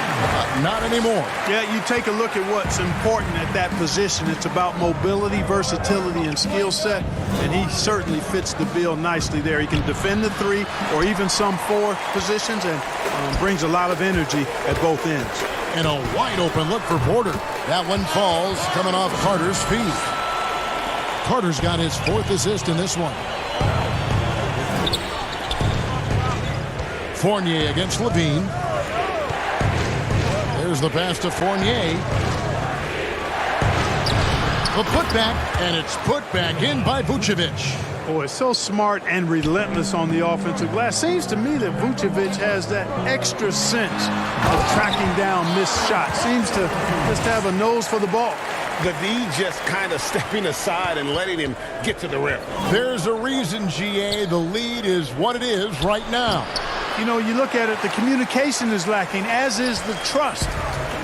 S3: Not anymore.
S13: Yeah, you take a look at what's important at that position. It's about mobility, versatility, and skill set. And he certainly fits the bill nicely there. He can defend the 3 or even some 4 positions and brings a lot of energy at both ends.
S3: And a wide open look for Porter. That one falls coming off Carter's feet. Carter's got his 4th assist in this one. Fournier against Levine. There's the pass to Fournier. The putback, and it's put back in by Vucevic.
S13: Boy, so smart and relentless on the offensive glass. Seems to me that Vucevic has that extra sense of tracking down missed shots. Seems to just have a nose for the ball.
S6: The D just kind of stepping aside and letting him get to the rim.
S3: There's a reason, GA, the lead is what it is right now.
S13: You know, you look at it, the communication is lacking, as is the trust.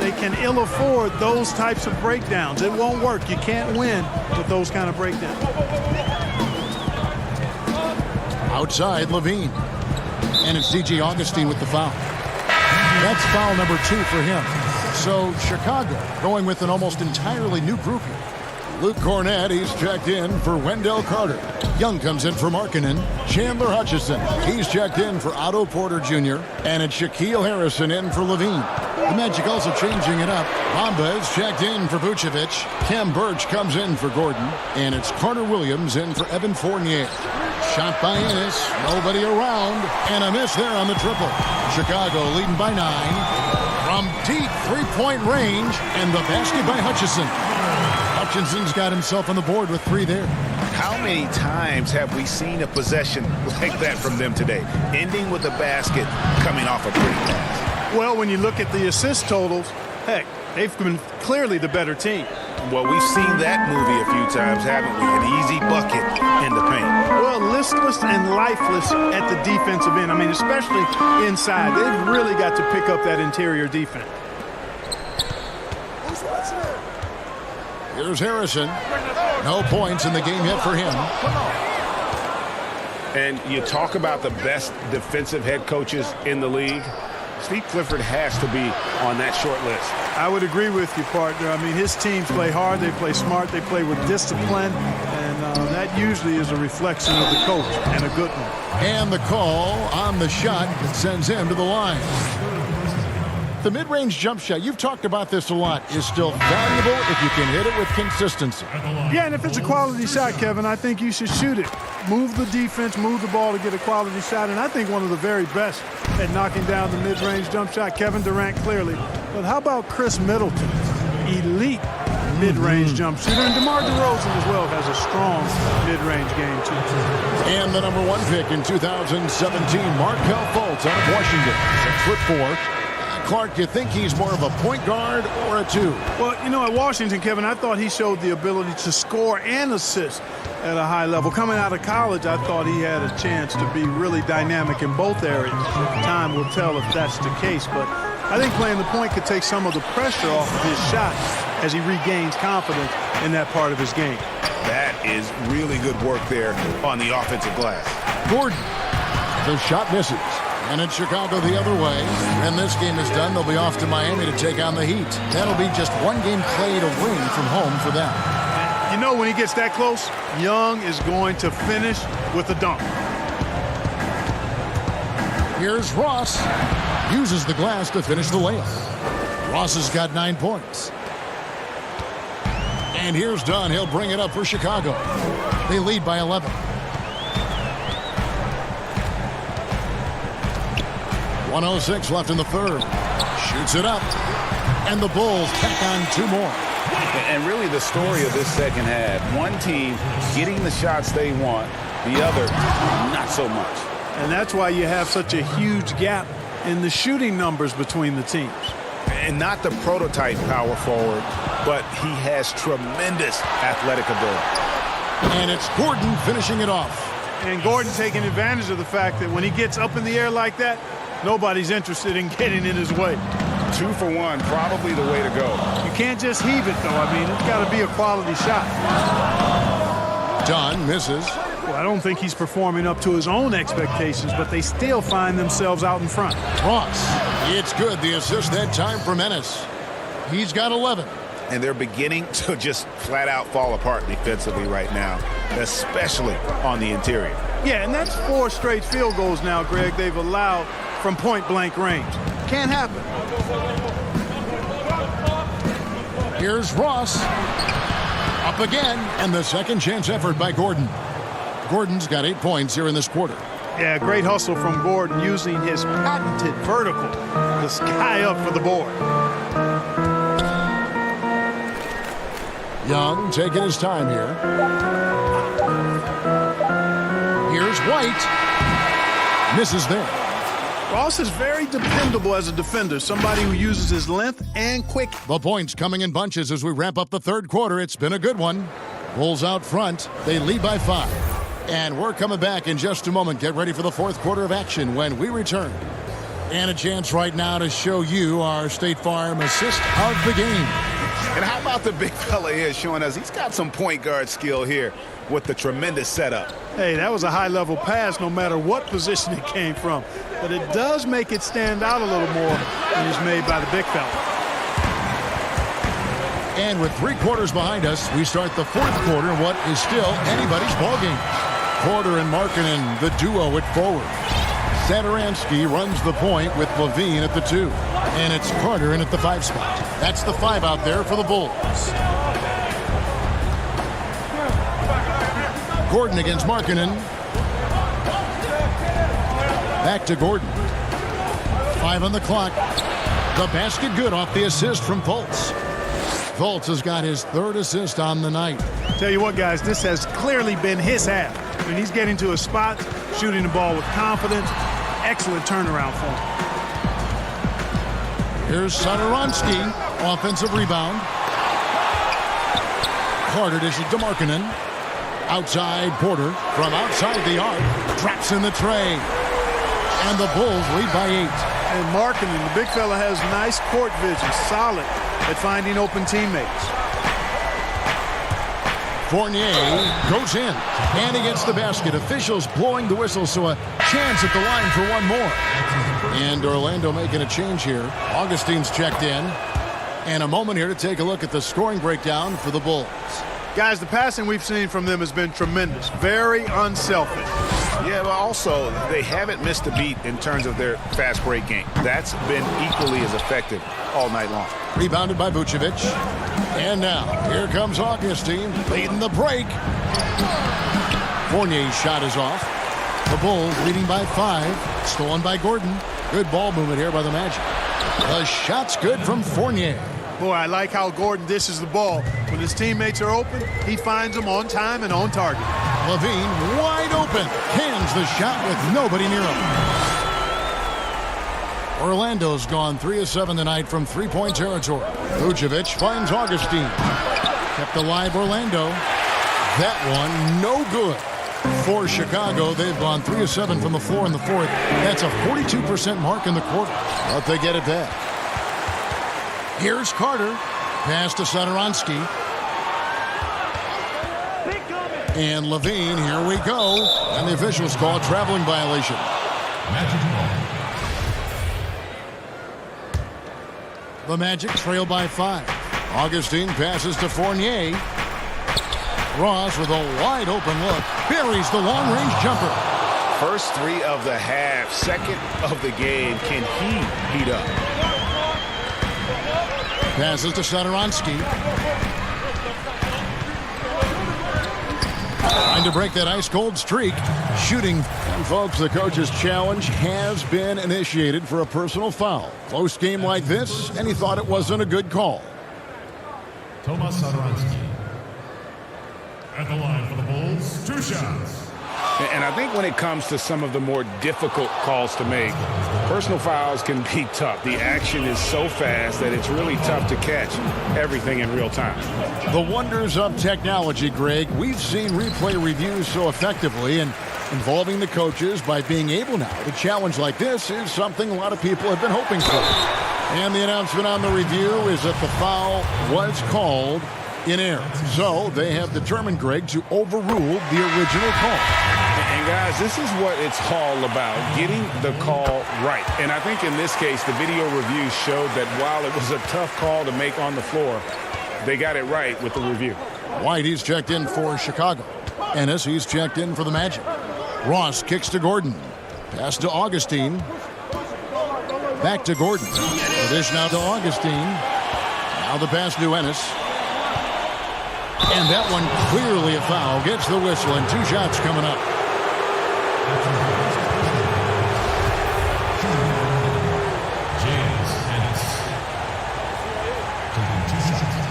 S13: They can ill afford those types of breakdowns. It won't work. You can't win with those kind of breakdowns.
S3: Outside, Levine. And it's DJ Augustine with the foul. That's foul number 2 for him. So Chicago going with an almost entirely new group here. Luke Cornett, he's checked in for Wendell Carter. Young comes in for Markkanen. Chandler Hutchison, he's checked in for Otto Porter Jr. And it's Shaquille Harrison in for Levine. The Magic also changing it up. Bamba is checked in for Vucevic. Cam Birch comes in for Gordon. And it's Carter Williams in for Evan Fournier. Shot by Ennis, nobody around, and a miss there on the triple. Chicago leading by 9. From deep 3-point range, and the basket by Hutchison. Hutchinson's got himself on the board with 3 there.
S6: How many times have we seen a possession like that from them today? Ending with a basket, coming off a pretty pass.
S13: Well, when you look at the assist totals, heck, they've been clearly the better team.
S6: Well, we've seen that movie a few times, haven't we? An easy bucket in the paint.
S13: Well, listless and lifeless at the defensive end. I mean, especially inside. They've really got to pick up that interior defense.
S3: Here's Harrison. No points in the game yet for him.
S6: And you talk about the best defensive head coaches in the league. Steve Clifford has to be on that short list.
S13: I would agree with you, partner. I mean, his teams play hard, they play smart, they play with discipline, and that usually is a reflection of the coach, and a good one.
S3: And the call on the shot sends him to the line. The mid-range jump shot, you've talked about this a lot, is still valuable if you can hit it with consistency.
S13: Yeah, and if it's a quality shot, Kevin, I think you should shoot it. Move the defense, move the ball to get a quality shot, and I think one of the very best at knocking down the mid-range jump shot, Kevin Durant clearly. But how about Chris Middleton? Elite mid-range jump shooter, and DeMar DeRozan as well has a strong mid-range game too.
S3: And the number 1 pick in 2017, Markelle Fultz out of Washington, 6'4". Clark, you think he's more of a point guard or a 2?
S13: Well, you know, at Washington, Kevin, I thought he showed the ability to score and assist at a high level. Coming out of college, I thought he had a chance to be really dynamic in both areas. Time will tell if that's the case, but I think playing the point could take some of the pressure off of his shot as he regains confidence in that part of his game.
S6: That is really good work there on the offensive glass.
S3: Gordon, the shot misses. And it's Chicago the other way. When this game is done, they'll be off to Miami to take on the Heat. That'll be just one game played away from home for them.
S13: You know, when he gets that close, Young is going to finish with a dunk.
S3: Here's Ross. Uses the glass to finish the layup. Ross has got 9 points. And here's Dunn. He'll bring it up for Chicago. They lead by 11. 1:06 left in the third. Shoots it up. And the Bulls tack on 2 more.
S6: And really the story of this second half, one team getting the shots they want, the other not so much.
S13: And that's why you have such a huge gap in the shooting numbers between the teams.
S6: And not the prototype power forward, but he has tremendous athletic ability.
S3: And it's Gordon finishing it off.
S13: And Gordon taking advantage of the fact that when he gets up in the air like that, nobody's interested in getting in his way.
S6: 2 for 1, probably the way to go.
S13: You can't just heave it, though. I mean, it's got to be a quality shot.
S3: Dunn misses.
S13: Well, I don't think he's performing up to his own expectations, but they still find themselves out in front.
S3: Ross, it's good. The assist that time for Menace. He's got 11.
S6: And they're beginning to just flat out fall apart defensively right now, especially on the interior.
S13: Yeah, and that's 4 straight field goals now, Greg, they've allowed from point-blank range. Can't happen.
S3: Here's Ross. Up again, and the second chance effort by Gordon. Gordon's got 8 points here in this quarter.
S13: Yeah, great hustle from Gordon using his patented vertical to sky up for the board.
S3: Young taking his time here. Here's White. Misses there.
S13: Ross is very dependable as a defender, somebody who uses his length and quick.
S3: The points coming in bunches as we wrap up the third quarter. It's been a good one. Bulls out front. They lead by 5. And we're coming back in just a moment. Get ready for the fourth quarter of action when we return. And a chance right now to show you our State Farm assist of the game.
S6: And how about the big fella here showing us he's got some point guard skill here with the tremendous setup.
S13: Hey, that was a high-level pass no matter what position it came from. But it does make it stand out a little more when it's made by the big fella.
S3: And with 3 quarters behind us, we start the fourth quarter in what is still anybody's ballgame. Porter and Markkanen, the duo at forward. Satoransky runs the point with Levine at the 2. And it's Carter in at the 5 spot. That's the 5 out there for the Bulls. Gordon against Markkanen. Back to Gordon. 5 on the clock. The basket good off the assist from Fultz. Fultz has got his 3rd assist on the night.
S13: Tell you what, guys, this has clearly been his half. When he's getting to his spot, shooting the ball with confidence, excellent turnaround for him.
S3: Here's Satoransky, offensive rebound. Carter dishes to Markkanen. Outside Porter from outside the arc. Traps in the tray. And the Bulls lead by 8.
S13: And Markkanen, the big fella, has nice court vision. Solid. at finding open teammates.
S3: Fournier goes in, and he gets the basket. Officials blowing the whistle, so a chance at the line for one more. And Orlando making a change here. Augustine's checked in. And a moment here to take a look at the scoring breakdown for the Bulls.
S13: Guys, the passing we've seen from them has been tremendous. Very unselfish.
S6: Yeah, but also they haven't missed a beat in terms of their fast break game. That's been equally as effective all night long.
S3: Rebounded by Vucevic. And now, here comes Augustine leading the break. Fournier's shot is off. The Bulls leading by 5. Stolen by Gordon. Good ball movement here by the Magic. The shot's good from Fournier.
S13: Boy, I like how Gordon dishes the ball. When his teammates are open, he finds them on time and on target.
S3: LaVine wide open. Cans the shot with nobody near him. Orlando's gone 3 of 7 tonight from three-point territory. Vucevic finds Augustine. Kept alive Orlando. That one no good. For Chicago, they've gone 3 of 7 from the floor in the fourth. That's a 42% mark in the quarter. But they get it back. Here's Carter. Pass to Satoransky. And LaVine, here we go. And the officials call a traveling violation. The Magic trail by 5. Augustine passes to Fournier. Ross with a wide open look. Buries the long-range jumper.
S6: First 3 of the half, second of the game. Can he heat up?
S3: Passes to Satoransky. Trying to break that ice-cold streak. Shooting. And folks, the coach's challenge has been initiated for a personal foul. Close game like this, and he thought it wasn't a good call.
S7: Tomas Satoransky. At the line for the Bulls, 2 shots.
S4: And I think when it comes to some of the more difficult calls to make, personal fouls can be tough. The action is so fast that it's really tough to catch everything in real time.
S3: The wonders of technology, Greg. We've seen replay reviews so effectively, and involving the coaches by being able now to challenge like this is something a lot of people have been hoping for. And the announcement on the review is that the foul was called in error. So they have determined, Greg, to overrule the original call.
S4: And guys, this is what it's all about, getting the call right. And I think in this case, the video review showed that while it was a tough call to make on the floor, they got it right with the review.
S3: White, he's checked in for Chicago. Ennis, he's checked in for the Magic. Ross kicks to Gordon. Pass to Augustine. Back to Gordon. The dish now to Augustine. Now the pass to Ennis. And that one clearly a foul. Gets the whistle, and 2 shots coming up.
S7: James Ennis. Taking 2 shots.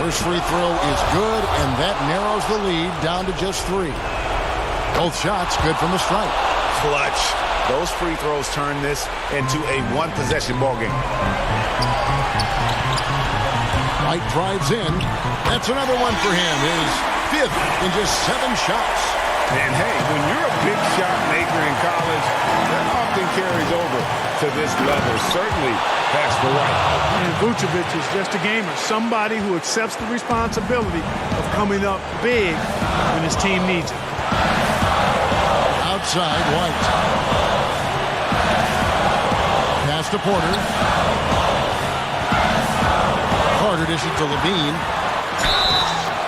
S3: First free throw is good, and that narrows the lead down to just 3. Both shots good from the stripe.
S6: Clutch. Those free throws turn this into a one-possession ball game.
S3: White drives in. That's another one for him. His 5th in just 7 shots.
S4: And hey, when you're a big shot maker in college, that often carries over to this level. Certainly past the right.
S13: And Vucevic is just a gamer. Somebody who accepts the responsibility of coming up big when his team needs it.
S3: Outside, White. Pass to Porter. Carter dishes to LaVine.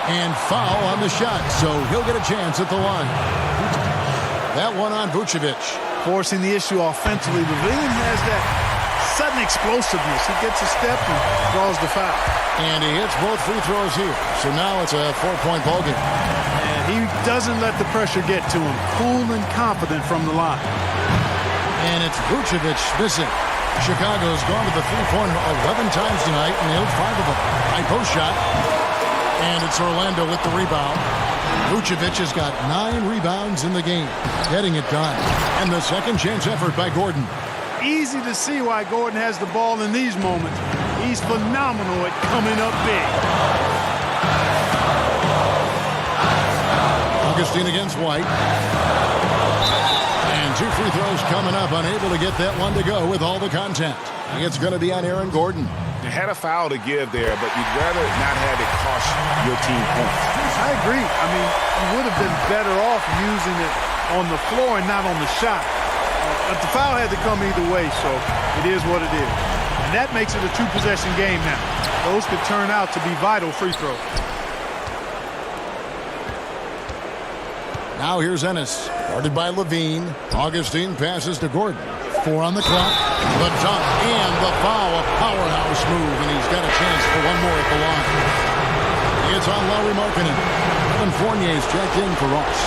S3: And foul on the shot, so he'll get a chance at the line. That one on Vucevic.
S13: Forcing the issue offensively. LaVine has that sudden explosiveness. He gets a step and draws the foul.
S3: And he hits both free throws here. So now it's a 4-point ball game.
S13: And he doesn't let the pressure get to him. Cool and confident from the line.
S3: And it's Vucevic missing. Chicago's gone to the three-pointer 11 times tonight and nailed 5 of them. High post shot. And it's Orlando with the rebound. Vucevic has got 9 rebounds in the game. Getting it done. And the second chance effort by Gordon.
S13: Easy to see why Gordon has the ball in these moments. He's phenomenal at coming up big.
S3: Augustine against White. And 2 free throws coming up. Unable to get that one to go with all the contact. It's going to be on Aaron Gordon.
S6: You had a foul to give there, but you'd rather not have it cost your team points.
S13: I agree. I mean, you would have been better off using it on the floor and not on the shot. But the foul had to come either way, so it is what it is. And that makes it a 2-possession game now. Those could turn out to be vital free throws.
S3: Now here's Ennis, guarded by Levine. Augustine passes to Gordon. 4 on the clock. The dunk and the foul, a powerhouse move, and he's got a chance for one more at the line. It's on Lauri Markkanen. Evan Fournier's checked in for Ross.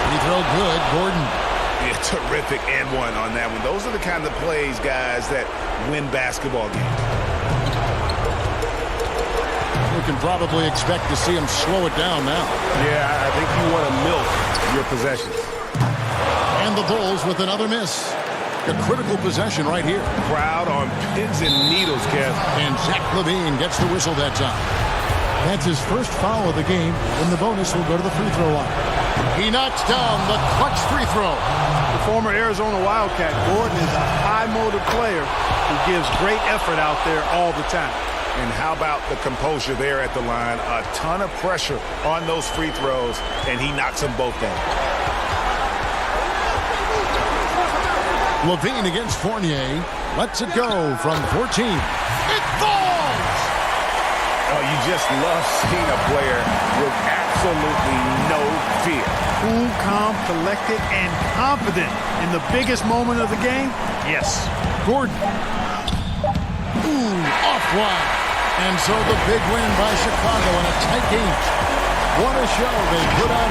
S3: Free throw good, Gordon.
S6: Yeah, terrific and one on that one. Those are the kind of plays, guys, that win basketball games.
S3: You can probably expect to see him slow it down now.
S6: Yeah, I think you want to milk your possessions.
S3: And the Bulls with another miss. A critical possession right here.
S6: Crowd on pins and needles, Kev.
S3: And Zach LaVine gets the whistle that time. That's his first foul of the game, and the bonus will go to the free throw line. He knocks down the clutch free throw.
S13: The former Arizona Wildcat, Gordon, is a high-motor player who gives great effort out there all the time.
S6: And how about the composure there at the line? A ton of pressure on those free throws, and he knocks them both down.
S3: LaVine against Fournier. Lets it go from 14. It falls!
S6: Oh, you just love seeing a player with absolutely no fear.
S13: Cool, calm, collected, and confident in the biggest moment of the game? Yes.
S3: Gordon. Ooh, offline. And so the big win by Chicago in a tight game. What a show they put on.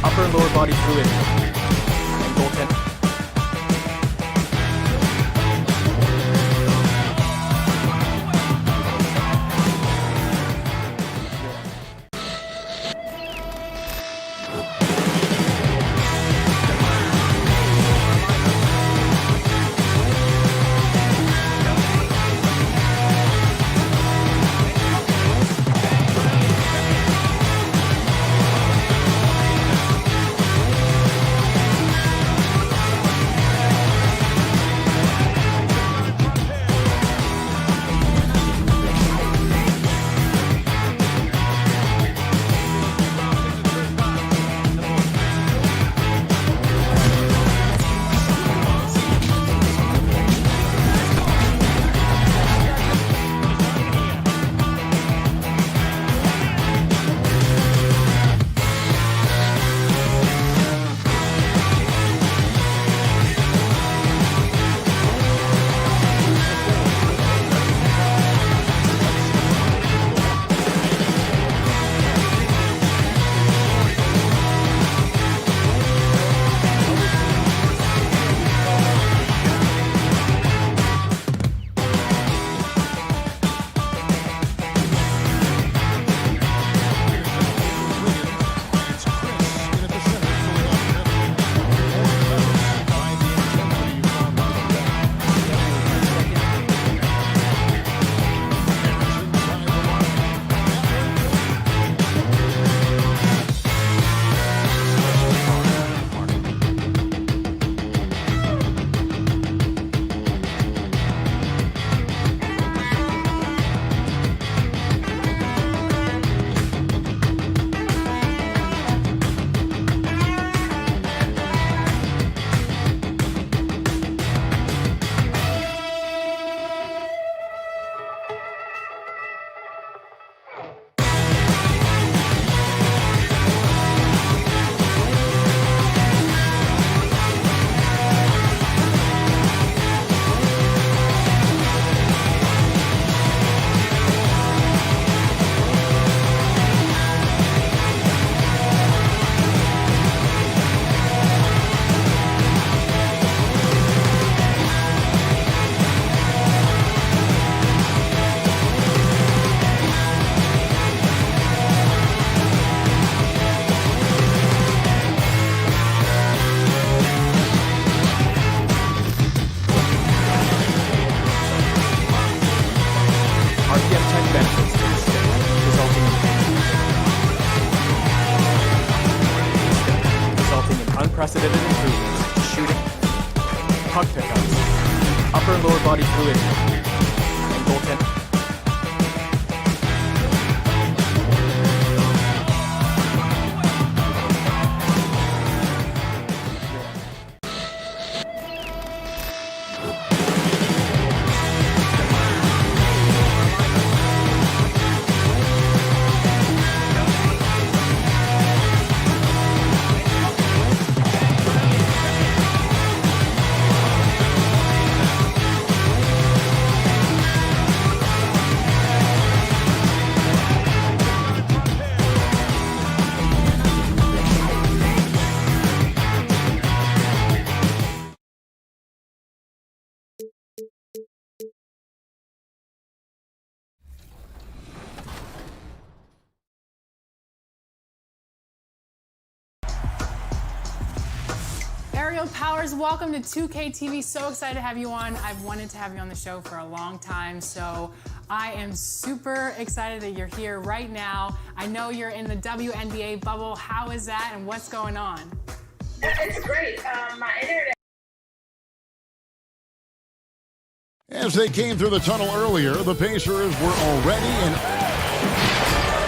S11: upper and lower body fluid, and goaltending. Unprecedented improvements to shooting, puck pickups, upper and lower body fluid, and goaltending.
S1: Aerial Powers, welcome to 2K TV. So excited to have you on. I've wanted to have you on the show for a long time, so I am super excited that you're here right now. I know you're in the WNBA bubble. How is that and what's going on?
S14: It's great. My internet.
S3: As they came through the tunnel earlier, the Pacers were already in.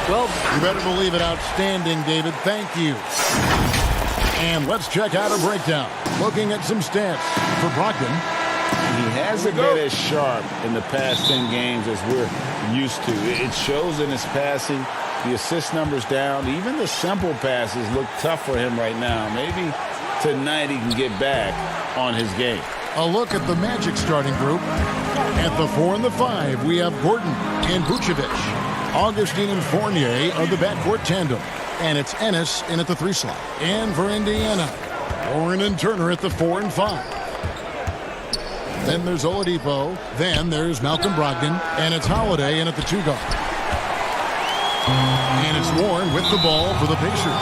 S3: Well, you better believe it. Outstanding, David. Thank you. And let's check out a breakdown. Looking at some stats for Brogdon.
S4: He hasn't been as sharp in the past 10 games as we're used to. It shows in his passing. The assist numbers down. Even the simple passes look tough for him right now. Maybe tonight he can get back on his game.
S3: A look at the Magic starting group. At the 4 and the 5, we have Gordon and Vucevic. Augustine and Fournier are the backcourt tandem. And it's Ennis in at the 3 slot. And for Indiana, Warren and Turner at the 4 and 5. Then there's Oladipo. Then there's Malcolm Brogdon. And it's Holiday in at the 2 guard. And it's Warren with the ball for the Pacers.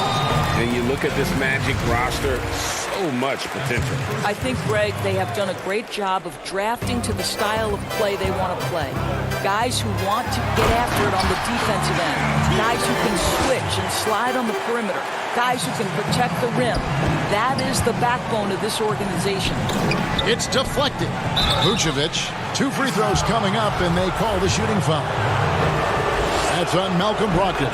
S4: And you look at this Magic roster, so much potential.
S5: I think, Greg, they have done a great job of drafting to the style of play they want to play. Guys who want to get after it on the defensive end. Guys who can switch and slide on the perimeter. Guys who can protect the rim. That is the backbone of this organization.
S3: It's deflected. Vucevic, 2 free throws coming up, and they call the shooting foul. That's on Malcolm Brogdon.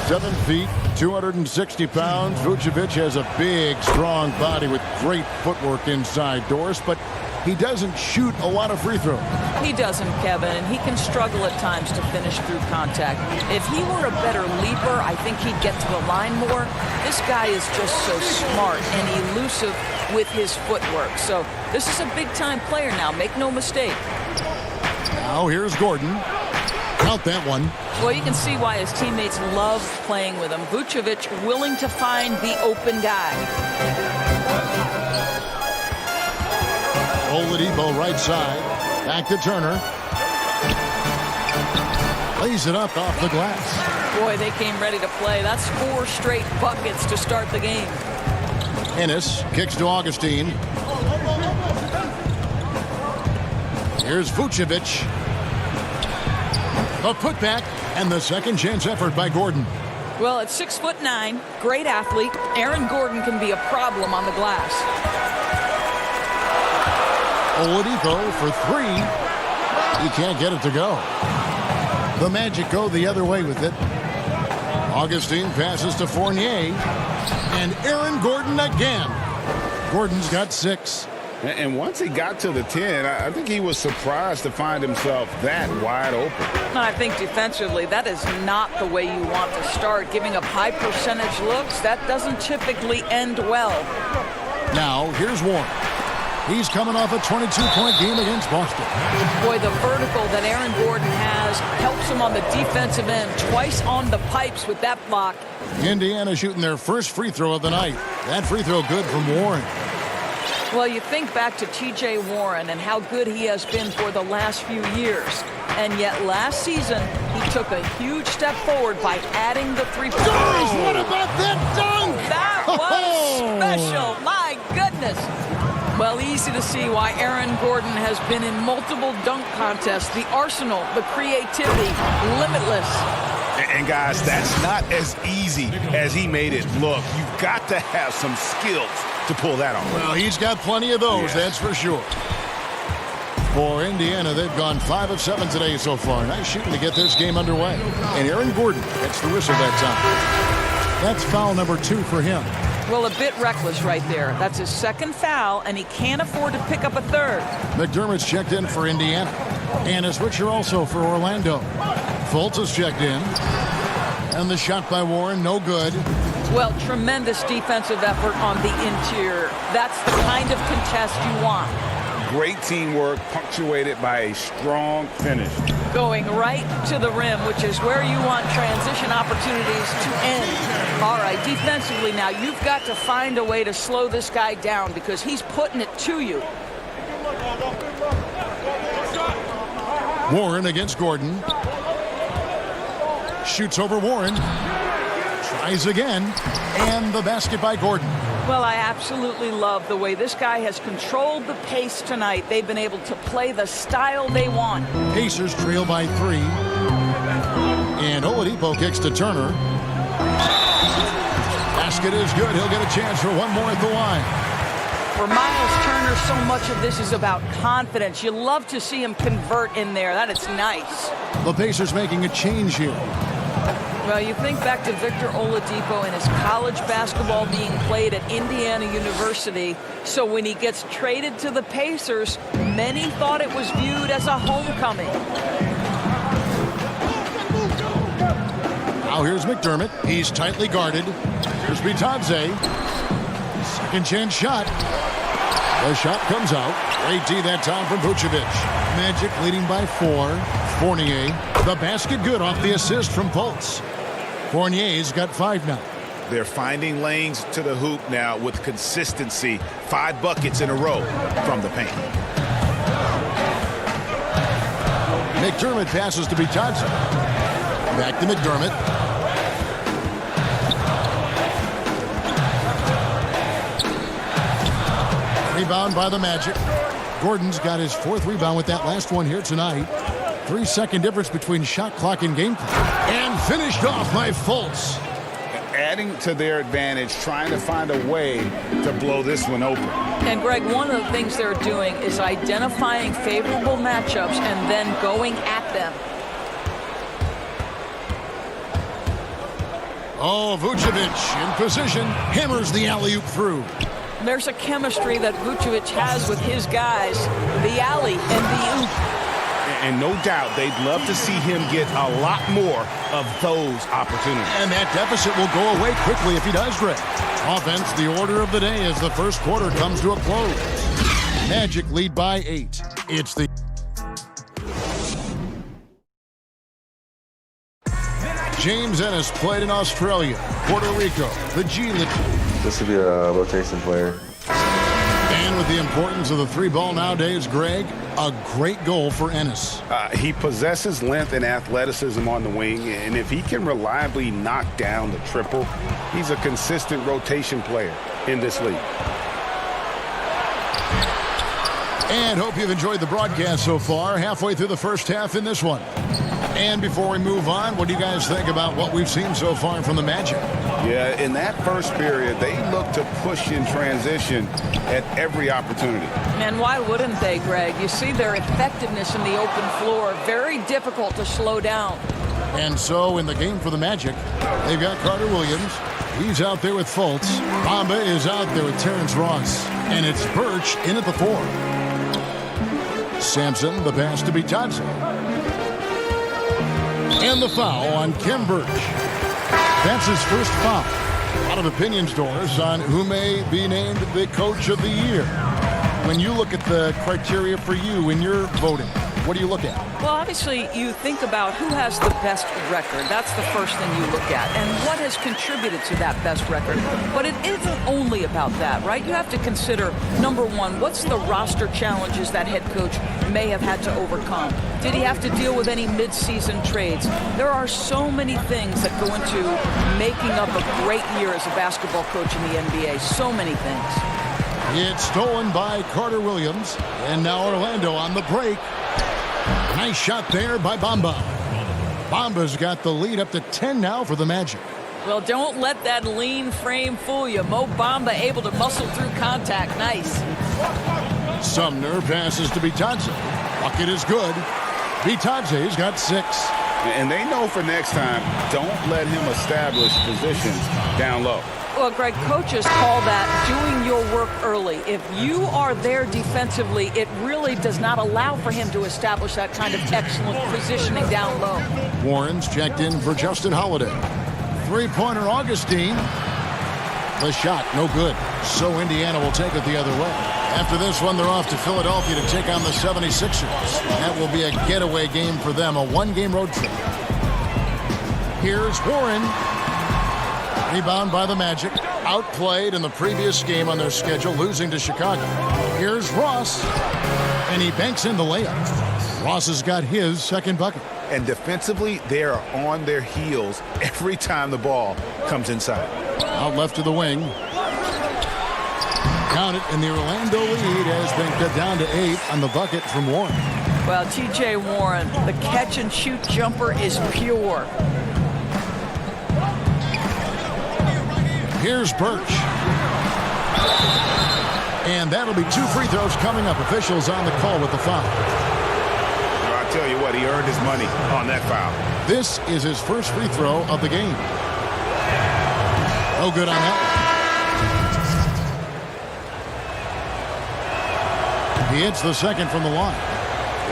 S3: 7 feet, 260 pounds. Vucevic has a big, strong body with great footwork inside doors, but he doesn't shoot a lot of free throws.
S5: He doesn't, Kevin, and he can struggle at times to finish through contact. If he were a better leaper, I think he'd get to the line more. This guy is just so smart and elusive with his footwork. So this is a big-time player now, make no mistake.
S3: Now here's Gordon. Count that one.
S5: Well, you can see why his teammates love playing with him. Vucevic willing to find the open guy.
S3: Oladipo right side. Back to Turner. Lays it up off the glass.
S5: Boy, they came ready to play. That's 4 straight buckets to start the game.
S3: Ennis kicks to Augustine. Here's Vucevic. A putback and the second chance effort by Gordon.
S5: Well, at 6'9", great athlete, Aaron Gordon can be a problem on the glass.
S3: Oladipo for 3. He can't get it to go. The Magic go the other way with it. Augustine passes to Fournier. And Aaron Gordon again. Gordon's got 6.
S4: And once he got to the 10, I think he was surprised to find himself that wide open.
S5: I think defensively, that is not the way you want to start. Giving up high percentage looks, that doesn't typically end well.
S3: Now, here's Warren. He's coming off a 22-point game against Boston.
S5: Boy, the vertical that Aaron Gordon has helps him on the defensive end. Twice on the pipes with that block.
S3: Indiana shooting their first free throw of the night. That free throw good from Warren.
S5: Well, you think back to T.J. Warren and how good he has been for the last few years. And yet last season, he took a huge step forward by adding the three-point.
S3: What about that dunk?
S5: That was special. My goodness. Well, easy to see why Aaron Gordon has been in multiple dunk contests. The arsenal, the creativity, limitless.
S6: And guys, that's not as easy as he made it look. You've got to have some skills to pull that off.
S3: Well, he's got plenty of those, that's for sure. For Indiana, they've gone 5 of 7 today so far. Nice shooting to get this game underway. And Aaron Gordon gets the whistle that time. That's foul number 2 for him.
S5: Well, a bit reckless right there. That's his second foul, and he can't afford to pick up a third.
S3: McDermott's checked in for Indiana. And a switcher also for Orlando. Fultz is checked in. And the shot by Warren, no good.
S5: Well, tremendous defensive effort on the interior. That's the kind of contest you want.
S4: Great teamwork, punctuated by a strong finish.
S5: Going right to the rim, which is where you want transition opportunities to end. All right, defensively now, you've got to find a way to slow this guy down because he's putting it to you.
S3: Warren against Gordon. Shoots over Warren. Tries again. And the basket by Gordon.
S5: Well, I absolutely love the way this guy has controlled the pace tonight. They've been able to play the style they want.
S3: Pacers trail by 3. And Oladipo kicks to Turner. Basket is good. He'll get a chance for one more at the line.
S5: For Miles Turner, so much of this is about confidence. You love to see him convert in there. That is nice.
S3: The Pacers making a change here.
S5: Well, you think back to Victor Oladipo and his college basketball being played at Indiana University. So when he gets traded to the Pacers, many thought it was viewed as a homecoming.
S3: Now here's McDermott. He's tightly guarded. Here's Bitadze. Second chance shot. The shot comes out. Great D that time from Vucevic. Magic leading by 4. Fournier. The basket good off the assist from Fultz. Fournier's got 5 now.
S4: They're finding lanes to the hoop now with consistency. 5 buckets in a row from the paint.
S3: McDermott passes to Bitadze. Back to McDermott. Rebound by the Magic. Gordon's got his 4th rebound with that last one here tonight. 3-second difference between shot clock and game clock. And finished off by Fultz.
S4: Adding to their advantage, trying to find a way to blow this one open.
S5: And Greg, one of the things they're doing is identifying favorable matchups and then going at them.
S3: Oh, Vucevic in position, hammers the alley-oop through.
S5: There's a chemistry that Vucevic has with his guys, the alley and the oop.
S6: And no doubt they'd love to see him get a lot more of those opportunities.
S3: And that deficit will go away quickly if he does, Greg. Offense, the order of the day as the first quarter comes to a close. Magic lead by 8. It's the James Ennis played in Australia, Puerto Rico, the G League.
S15: This would be a rotation player.
S3: And with the importance of the 3-ball nowadays, Greg, a great goal for Ennis.
S6: He possesses length and athleticism on the wing, and if he can reliably knock down the triple, he's a consistent rotation player in this league.
S3: And hope you've enjoyed the broadcast so far, halfway through the first half in this one. And before we move on, what do you guys think about what we've seen so far from the Magic?
S6: Yeah, in that first period, they looked to push in transition at every opportunity.
S5: And why wouldn't they, Greg? You see their effectiveness in the open floor. Very difficult to slow down.
S3: And so in the game for the Magic, they've got Carter Williams. He's out there with Fultz. Bamba is out there with Terrence Ross. And it's Birch in at the 4. Sampson, the pass to Bitadze. And the foul on Khem Birch. That's his first foul. A lot of opinions, Doris, on who may be named the Coach of the Year. When you look at the criteria for you when you're voting, what do you look at?
S5: Well, obviously, you think about who has the best record. That's the first thing you look at. And what has contributed to that best record. But it isn't only about that, right? You have to consider, number one, what's the roster challenges that head coach may have had to overcome? Did he have to deal with any mid-season trades? There are so many things that go into making up a great year as a basketball coach in the NBA. So many things.
S3: It's stolen by Carter Williams. And now Orlando on the break. Nice shot there by Bamba. Bamba's got the lead up to 10 now for the Magic.
S5: Well, don't let that lean frame fool you. Mo Bamba able to muscle through contact. Nice.
S3: Sumner passes to Bitadze. Bucket is good. Bitadze's got 6.
S6: And they know for next time, don't let him establish positions down low.
S5: Well, Greg, coaches call that doing your work early. If you are there defensively, it really does not allow for him to establish that kind of excellent positioning down low.
S3: Warren's checked in for Justin Holiday. 3-pointer Augustine. The shot, no good. So Indiana will take it the other way. After this one, they're off to Philadelphia to take on the 76ers. That will be a getaway game for them, a 1-game road trip. Here's Warren. Rebound by the Magic. Outplayed in the previous game on their schedule, losing to Chicago. Here's Ross. And he banks in the layup. Ross has got his second bucket.
S6: And defensively, they are on their heels every time the ball comes inside.
S3: Out left to the wing. Count it, and the Orlando lead has been cut down to 8 on the bucket from Warren.
S5: Well, T.J. Warren, the catch-and-shoot jumper is pure.
S3: Here's Birch. And that'll be 2 free throws coming up. Officials on the call with the foul.
S6: Well, I tell you what, he earned his money on that foul.
S3: This is his first free throw of the game. No good on that one. He hits the second from the line.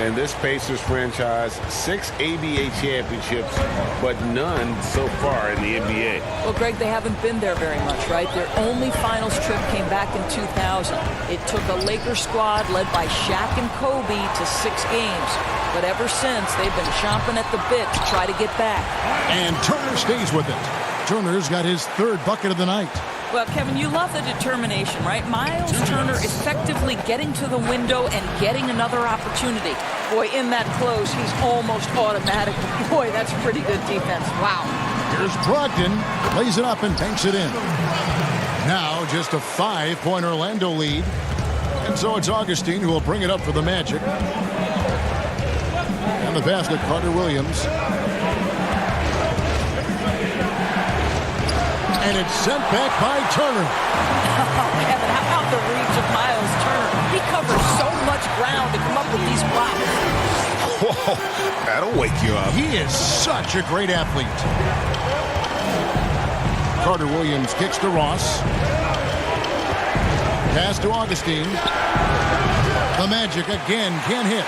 S4: And this Pacers franchise, 6 ABA championships, but none so far in the NBA.
S5: Well, Greg, they haven't been there very much, right? Their only finals trip came back in 2000. It took a Lakers squad led by Shaq and Kobe to 6 games. But ever since, they've been chomping at the bit to try to get back.
S3: And Turner stays with it. Turner's got his third bucket of the night.
S5: Well, Kevin, you love the determination, right? Miles Turner effectively getting to the window and getting another opportunity. Boy, in that close, he's almost automatic. Boy, that's pretty good defense. Wow.
S3: Here's Brogdon, lays it up and banks it in. Now just a 5-point Orlando lead. And so it's Augustine who will bring it up for the Magic. And the basket, Carter Williams. And it's sent back by Turner.
S5: Kevin, how about the reach of Miles Turner? He covers so much ground to come up with these blocks.
S6: Whoa, that'll wake you up.
S3: He is such a great athlete. Carter Williams kicks to Ross. Pass to Augustine. The Magic again can't hit.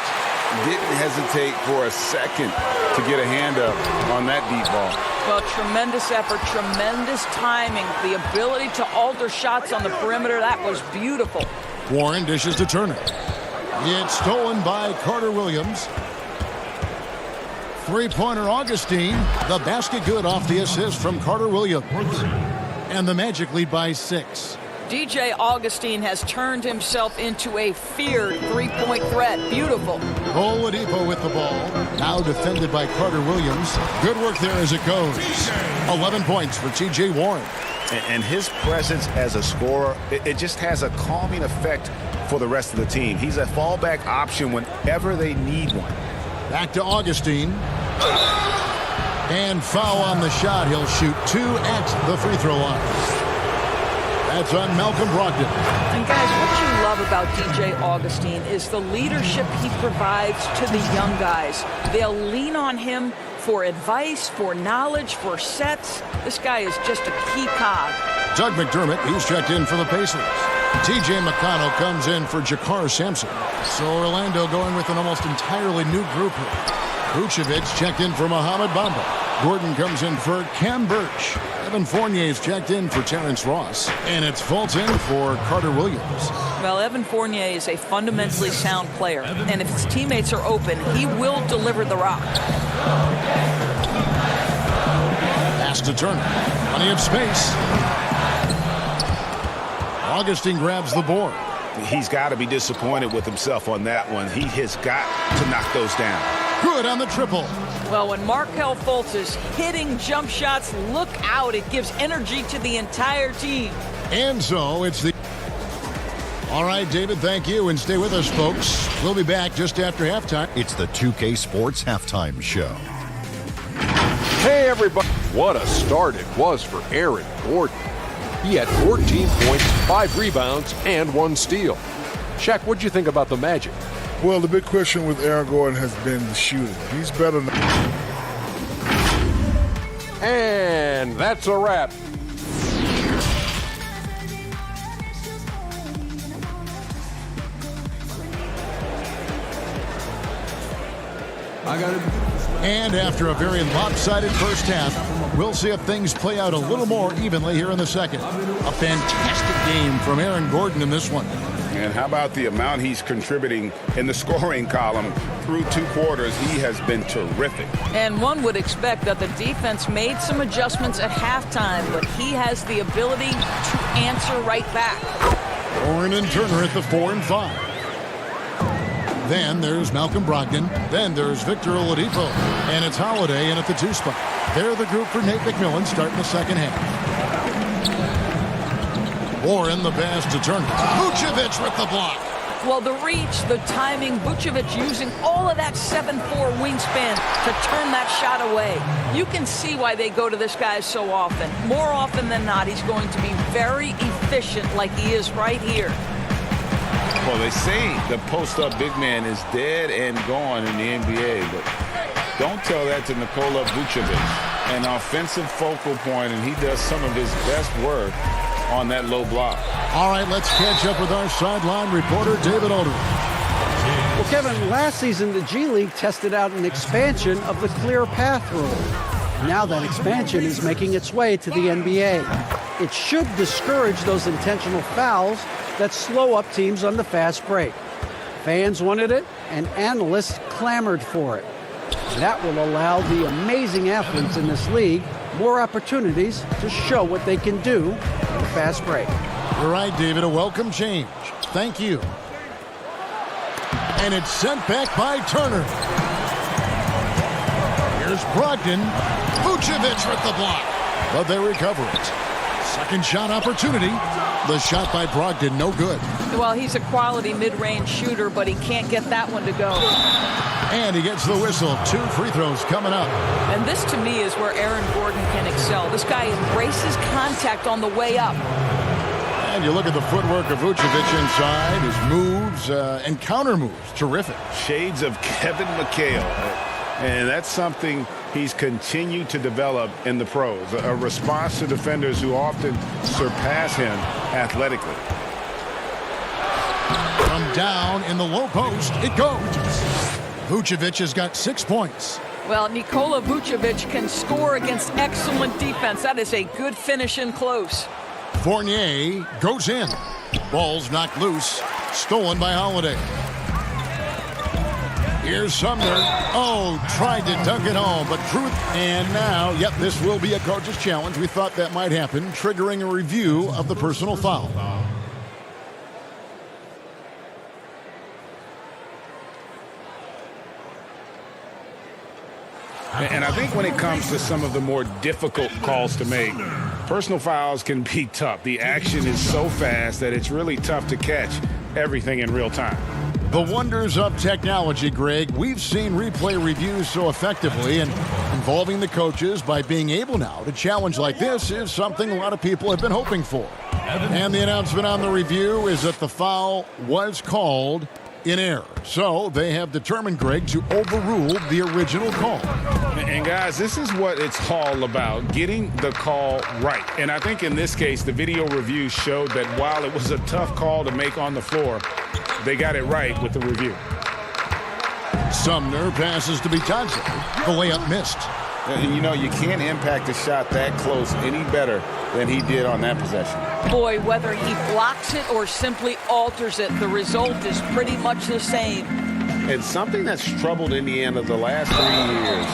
S4: Didn't hesitate for a second to get a hand up on that deep ball.
S5: Well, tremendous effort, tremendous timing, the ability to alter shots on the perimeter. That was beautiful.
S3: Warren dishes to Turner. It's stolen by Carter Williams. Three-pointer Augustine. The basket good off the assist from Carter Williams. And the Magic lead by 6.
S5: DJ Augustine has turned himself into a feared three-point threat. Beautiful.
S3: Oladipo with the ball. Now defended by Carter Williams. Good work there as it goes. 11 points for T.J. Warren.
S6: And his presence as a scorer, it just has a calming effect for the rest of the team. He's a fallback option whenever they need one.
S3: Back to Augustine. And foul on the shot. He'll shoot 2 at the free throw line. That's on Malcolm Brogdon.
S5: And guys, what you love about DJ Augustine is the leadership he provides to the young guys. They'll lean on him for advice, for knowledge, for sets. This guy is just a key cog.
S3: Doug McDermott, he's checked in for the Pacers. T.J. McConnell comes in for Jakar Sampson. So Orlando going with an almost entirely new group here. Vucevic checked in for Mohamed Bamba. Gordon comes in for Cam Birch. Evan Fournier's checked in for Terrence Ross. And it's Fulton for Carter Williams.
S5: Well, Evan Fournier is a fundamentally sound player. And if his teammates are open, he will deliver the rock.
S3: Pass to Turner. Plenty of space. Augustine grabs the board.
S6: He's got to be disappointed with himself on that one. He has got to knock those down.
S3: Good on the triple.
S5: Well, when Markelle Fultz is hitting jump shots, look out. It gives energy to the entire team.
S3: And so it's the... All right, David, thank you. And stay with us, folks. We'll be back just after halftime.
S8: It's the 2K Sports Halftime Show.
S9: Hey, everybody. What a start it was for Aaron Gordon. He had 14 points, 5 rebounds, and 1 steal. Shaq, what'd you think about the Magic?
S16: Well, the big question with Aaron Gordon has been the shooting. He's better than...
S9: And that's a wrap.
S3: And after a very lopsided first half, we'll see if things play out a little more evenly here in the second. A fantastic game from Aaron Gordon in this one.
S4: And how about the amount he's contributing in the scoring column through 2 quarters? He has been terrific.
S5: And one would expect that the defense made some adjustments at halftime, but he has the ability to answer right back.
S3: Warren and Turner at the 4 and 5. Then there's Malcolm Brogdon. Then there's Victor Oladipo. And it's Holiday in at the 2 spot. They're the group for Nate McMillan starting the second half. Warren the pass to Turner. Vucevic with the block.
S5: Well, the reach, the timing, Vucevic using all of that 7'4" wingspan to turn that shot away. You can see why they go to this guy so often. More often than not, he's going to be very efficient like he is right here.
S4: Well, they say the post-up big man is dead and gone in the NBA, but don't tell that to Nikola Vucevic. An offensive focal point, and he does some of his best work on that low block.
S3: All right, let's catch up with our sideline reporter, David Aldridge.
S10: Well, Kevin, last season the G League tested out an expansion of the clear path rule. Now that expansion is making its way to the NBA. It should discourage those intentional fouls that slow up teams on the fast break. Fans wanted it, and analysts clamored for it. That will allow the amazing athletes in this league more opportunities to show what they can do in a fast break.
S3: You're right, David. A welcome change. Thank you. And it's sent back by Turner. Here's Brogdon. Vucevic with the block. But they recover it. Second shot opportunity. The shot by Brogdon, no good.
S5: Well, he's a quality mid-range shooter, but he can't get that one to go.
S3: And he gets the whistle. 2 free throws coming up.
S5: And this, to me, is where Aaron Gordon can excel. This guy embraces contact on the way up.
S3: And you look at the footwork of Vucevic inside, his moves and counter moves. Terrific.
S6: Shades of Kevin McHale. And that's something he's continued to develop in the pros. A response to defenders who often surpass him athletically.
S3: From down in the low post, it goes. Vucevic has got 6 points.
S5: Well, Nikola Vucevic can score against excellent defense. That is a good finish in close.
S3: Fournier goes in. Ball's knocked loose. Stolen by Holiday. Here's Sumner. Oh, tried to dunk it home, but truth. And now, yep, this will be a coach's challenge. We thought that might happen, triggering a review of the personal foul.
S6: And I think when it comes to some of the more difficult calls to make, personal fouls can be tough. The action is so fast that it's really tough to catch everything in real time.
S3: The wonders of technology, Greg. We've seen replay reviews so effectively, and involving the coaches by being able now to challenge like this is something a lot of people have been hoping for. And the announcement on the review is that the foul was called in error. So they have determined, Greg, to overrule the original call.
S6: And guys, this is what it's all about, getting the call right. And I think in this case, the video review showed that while it was a tough call to make on the floor, they got it right with the review.
S3: Sumner passes to Bitadze. The layup missed.
S4: You know, you can't impact a shot that close any better than he did on that possession.
S5: Boy, whether he blocks it or simply alters it, the result is pretty much the same.
S4: It's something that's troubled Indiana the last 3 years.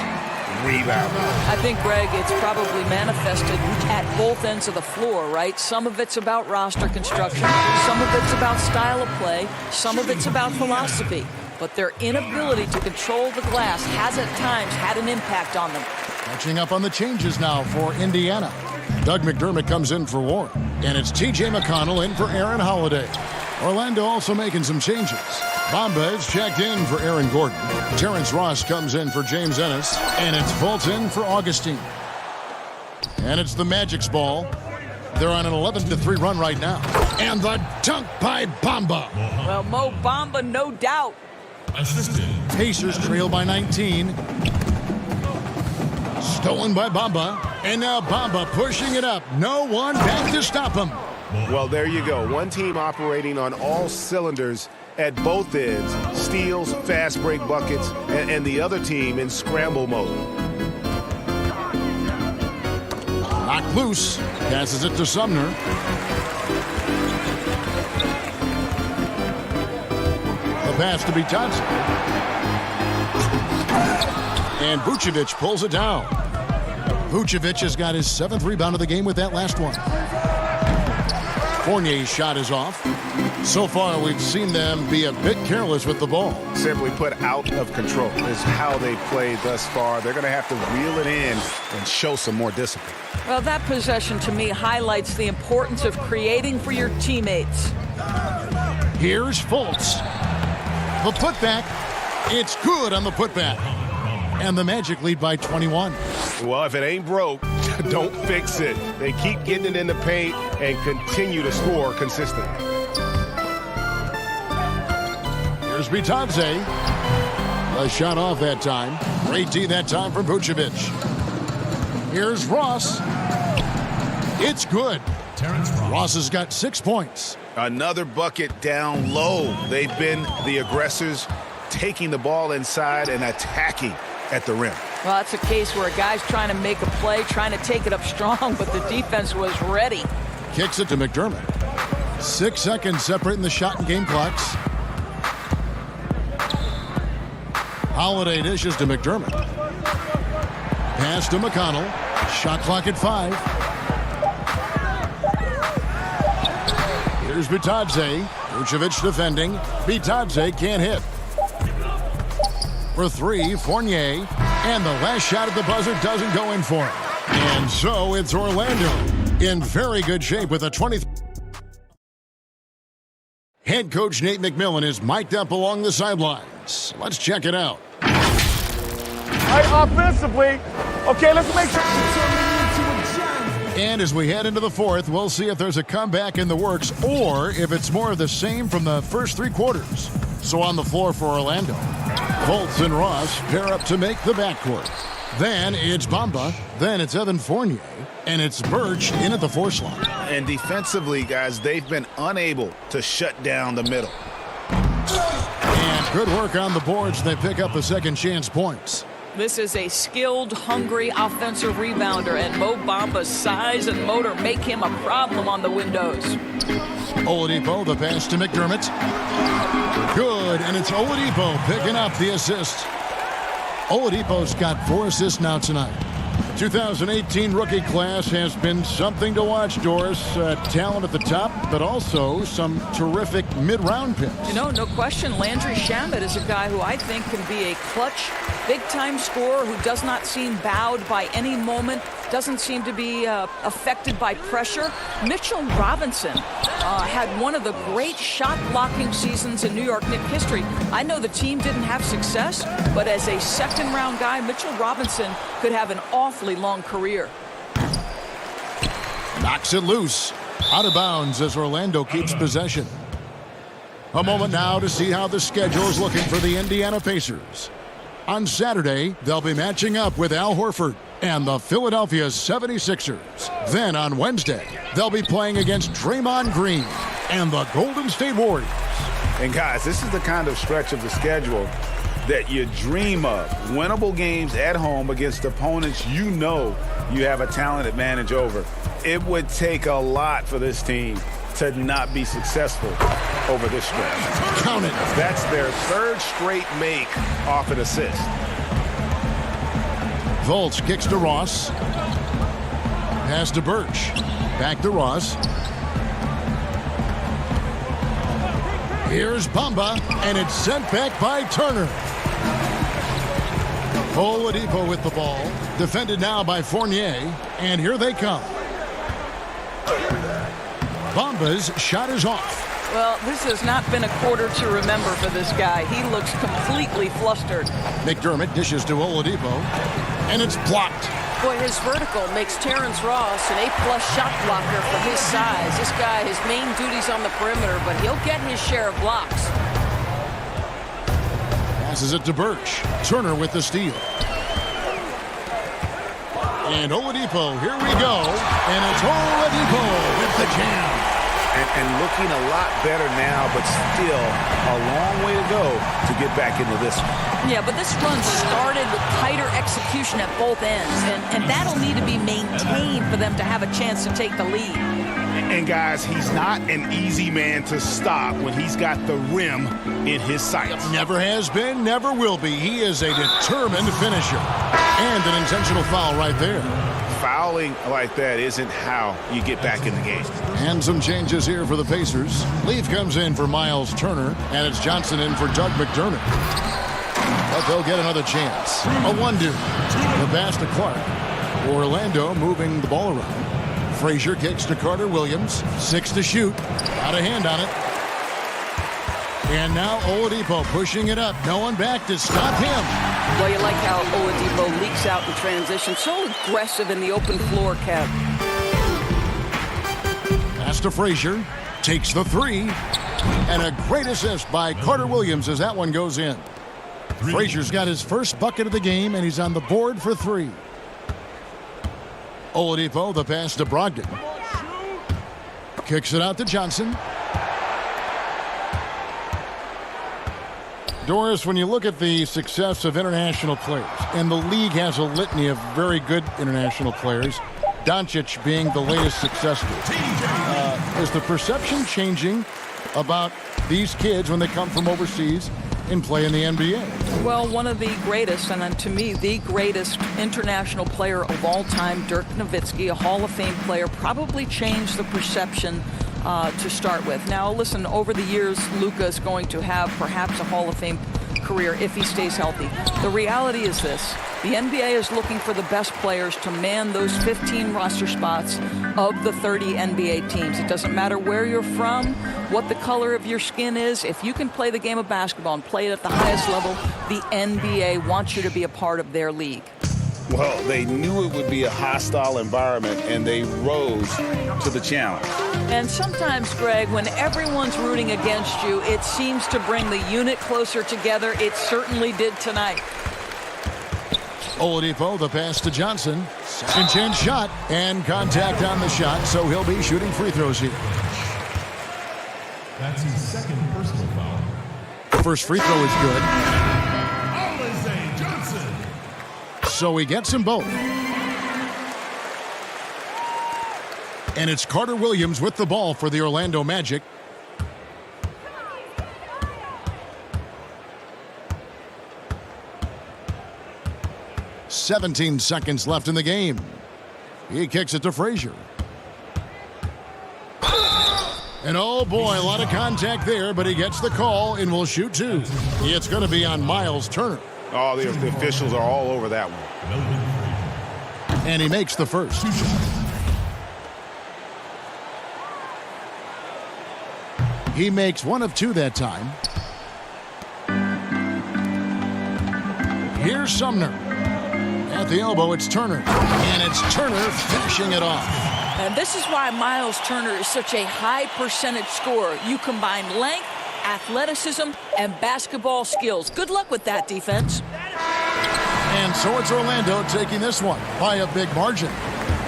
S4: Rebound.
S5: I think, Greg, it's probably manifested at both ends of the floor, right? Some of it's about roster construction. Some of it's about style of play. Some of it's about philosophy. But their inability to control the glass has at times had an impact on them.
S3: Catching up on the changes now for Indiana. Doug McDermott comes in for Warren. And it's T.J. McConnell in for Aaron Holiday. Orlando also making some changes. Bamba is checked in for Aaron Gordon. Terrence Ross comes in for James Ennis. And it's Fulton for Augustine. And it's the Magic's ball. They're on an 11-3 run right now. And the dunk by Bamba.
S5: Well, Mo Bamba, no doubt.
S3: Pacers trail by 19. Stolen by Bamba. And now Bamba pushing it up. No one back to stop him.
S6: Well, there you go. One team operating on all cylinders at both ends. Steals, fast break buckets, and the other team in scramble mode.
S3: Knocked loose. Passes it to Sumner. The pass to Bitadze. And Vucevic pulls it down. Vucevic has got his 7th rebound of the game with that last one. Fournier's shot is off. So far, we've seen them be a bit careless with the ball.
S6: Simply put, out of control is how they played thus far. They're going to have to reel it in and show some more discipline.
S5: Well, that possession to me highlights the importance of creating for your teammates.
S3: Here's Fultz. The putback. It's good on the putback. And the Magic lead by 21.
S6: Well, if it ain't broke, don't fix it. They keep getting it in the paint and continue to score consistently.
S3: Here's Bitadze. A shot off that time. Great D that time from Vucevic. Here's Ross. It's good. Ross has got 6 points.
S6: Another bucket down low. They've been the aggressors, taking the ball inside and attacking at the rim.
S5: Well, that's a case where a guy's trying to make a play, trying to take it up strong, but the defense was ready.
S3: Kicks it to McDermott. 6 seconds separating the shot and game clocks. Holiday dishes to McDermott. Pass to McConnell. Shot clock at 5. Here's Bitadze. Vucevic defending. Bitadze can't hit. For 3, Fournier. And the last shot at the buzzer doesn't go in for him. And so it's Orlando in very good shape with a 20. Head coach Nate McMillan is mic'd up along the sidelines. Let's check it out.
S17: All right, offensively, okay, let's make sure.
S3: And as we head into the fourth, we'll see if there's a comeback in the works or if it's more of the same from the first 3 quarters. So on the floor for Orlando, Fultz and Ross pair up to make the backcourt. Then it's Bamba, then it's Evan Fournier, and it's Birch in at the 4 slot.
S6: And defensively, guys, they've been unable to shut down the middle.
S3: And good work on the boards. They pick up the second chance points.
S5: This is a skilled, hungry offensive rebounder, and Mo Bamba's size and motor make him a problem on the windows.
S3: Oladipo, the pass to McDermott. Good, and it's Oladipo picking up the assist. Oladipo's got 4 assists now tonight. 2018 rookie class has been something to watch, Doris. Talent at the top, but also some terrific mid-round picks.
S5: You know, no question, Landry Shamet is a guy who I think can be a clutch, big-time scorer who does not seem bowed by any moment, doesn't seem to be affected by pressure. Mitchell Robinson had one of the great shot-blocking seasons in New York Knicks history. I know the team didn't have success, but as a second-round guy, Mitchell Robinson could have an awfully long career.
S3: Knocks it loose. Out of bounds as Orlando keeps possession. A moment now to see how the schedule is looking for the Indiana Pacers. On Saturday, they'll be matching up with Al Horford and the Philadelphia 76ers. Then on Wednesday, they'll be playing against Draymond Green and the Golden State Warriors.
S6: And guys, this is the kind of stretch of the schedule that you dream of. Winnable games at home against opponents you know you have a talent advantage over. It would take a lot for this team to not be successful over this stretch.
S3: Count it.
S6: That's their 3rd straight make off an assist.
S3: Fultz kicks to Ross. Pass to Birch. Back to Ross. Here's Bamba, and it's sent back by Turner. Oladipo with the ball. Defended now by Fournier, and here they come. Bamba's shot is off.
S5: Well, this has not been a quarter to remember for this guy. He looks completely flustered.
S3: McDermott dishes to Oladipo, and it's blocked.
S18: Boy, his vertical makes Terrence Ross an A-plus shot blocker for his size. This guy, his main duty's on the perimeter, but he'll get his share of blocks.
S3: Passes it to Birch. Turner with the steal. And Oladipo, here we go. And it's Oladipo with the jam.
S6: And looking a lot better now, but still a long way to go to get back into this one.
S5: Yeah, but this run started with tighter execution at both ends, and that'll need to be maintained for them to have a chance to take the lead.
S6: And guys, he's not an easy man to stop when he's got the rim in his sights.
S3: Never has been, never will be. He is a determined finisher. And an intentional foul right there.
S6: Fouling like that isn't how you get back in the game.
S3: And some changes here for the Pacers. Leaf comes in for Miles Turner, and it's Johnson in for Doug McDermott. But they'll get another chance. A 1-2. The pass to Clark. Orlando moving the ball around. Frazier kicks to Carter Williams. 6 to shoot. Got a hand on it. And now Oladipo pushing it up. No one back to stop him.
S18: Well, you like how Oladipo leaks out in transition. So aggressive in the open floor, Kev.
S3: Pass to Frazier. Takes the 3. And a great assist by Carter Williams as that one goes in. Frazier's got his first bucket of the game, and he's on the board for 3. Oladipo, the pass to Brogdon. Kicks it out to Johnson. Doris, when you look at the success of international players, and the league has a litany of very good international players, Doncic being the latest successful, is the perception changing about these kids when they come from overseas and play in the NBA.
S5: Well, one of the greatest, and to me, the greatest international player of all time, Dirk Nowitzki, a Hall of Fame player, probably changed the perception to start with. Now, listen, over the years, Luka is going to have perhaps a Hall of Fame career if he stays healthy. The reality is this. The NBA is looking for the best players to man those 15 roster spots of the 30 NBA teams. It doesn't matter where you're from, what the color of your skin is. If you can play the game of basketball and play it at the highest level, the NBA wants you to be a part of their league.
S4: Well, they knew it would be a hostile environment, and they rose to the challenge.
S5: And sometimes, Greg, when everyone's rooting against you, it seems to bring the unit closer together. It certainly did tonight.
S3: Oladipo, the pass to Johnson. Intense shot and contact on the shot, so he'll be shooting free throws here.
S7: That's his second personal foul.
S3: The first free throw is good.
S7: Alize Johnson.
S3: So he gets them both. And it's Carter Williams with the ball for the Orlando Magic. "17 seconds left in the game. He kicks it to Frazier. And oh boy, a lot of contact there, but he gets the call and will shoot two. It's going to be on Miles Turner.
S6: Oh, the officials are all over that one.
S3: And he makes the first. He makes one of two that time. Here's Sumner. At the elbow, it's Turner. And it's Turner finishing it off.
S5: And this is why Miles Turner is such a high percentage scorer. You combine length, athleticism, and basketball skills. Good luck with that, defense.
S3: And so it's Orlando taking this one by a big margin.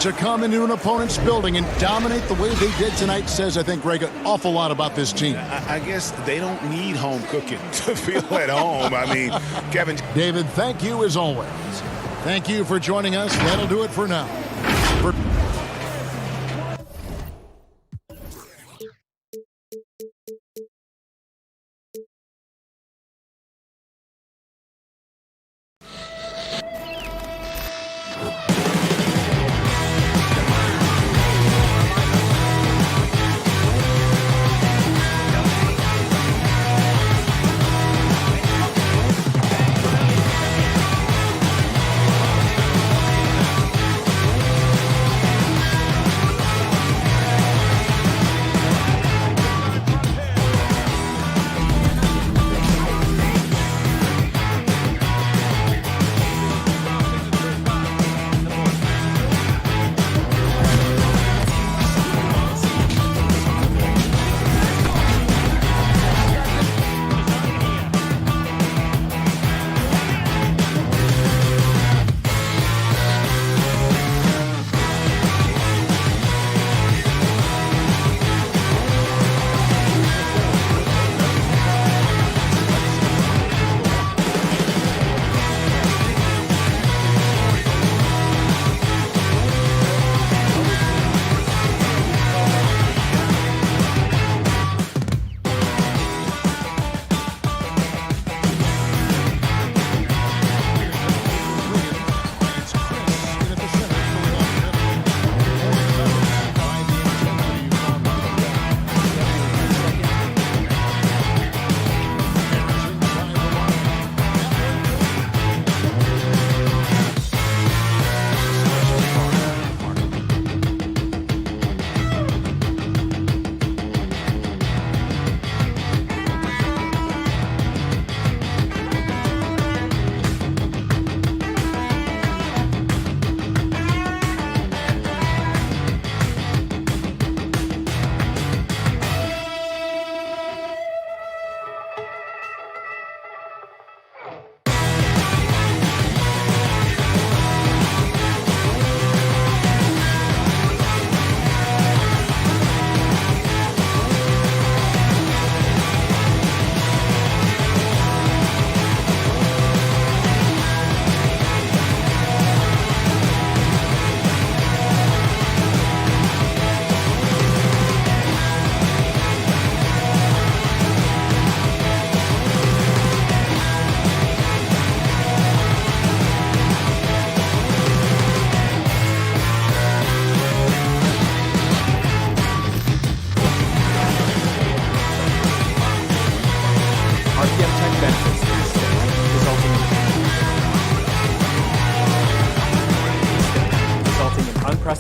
S3: To come into an opponent's building and dominate the way they did tonight says, I think, Greg, an awful lot about this team.
S6: I guess they don't need home cooking to feel at home. I mean, Kevin.
S3: David, thank you as always. Thank you for joining us. That'll do it for now.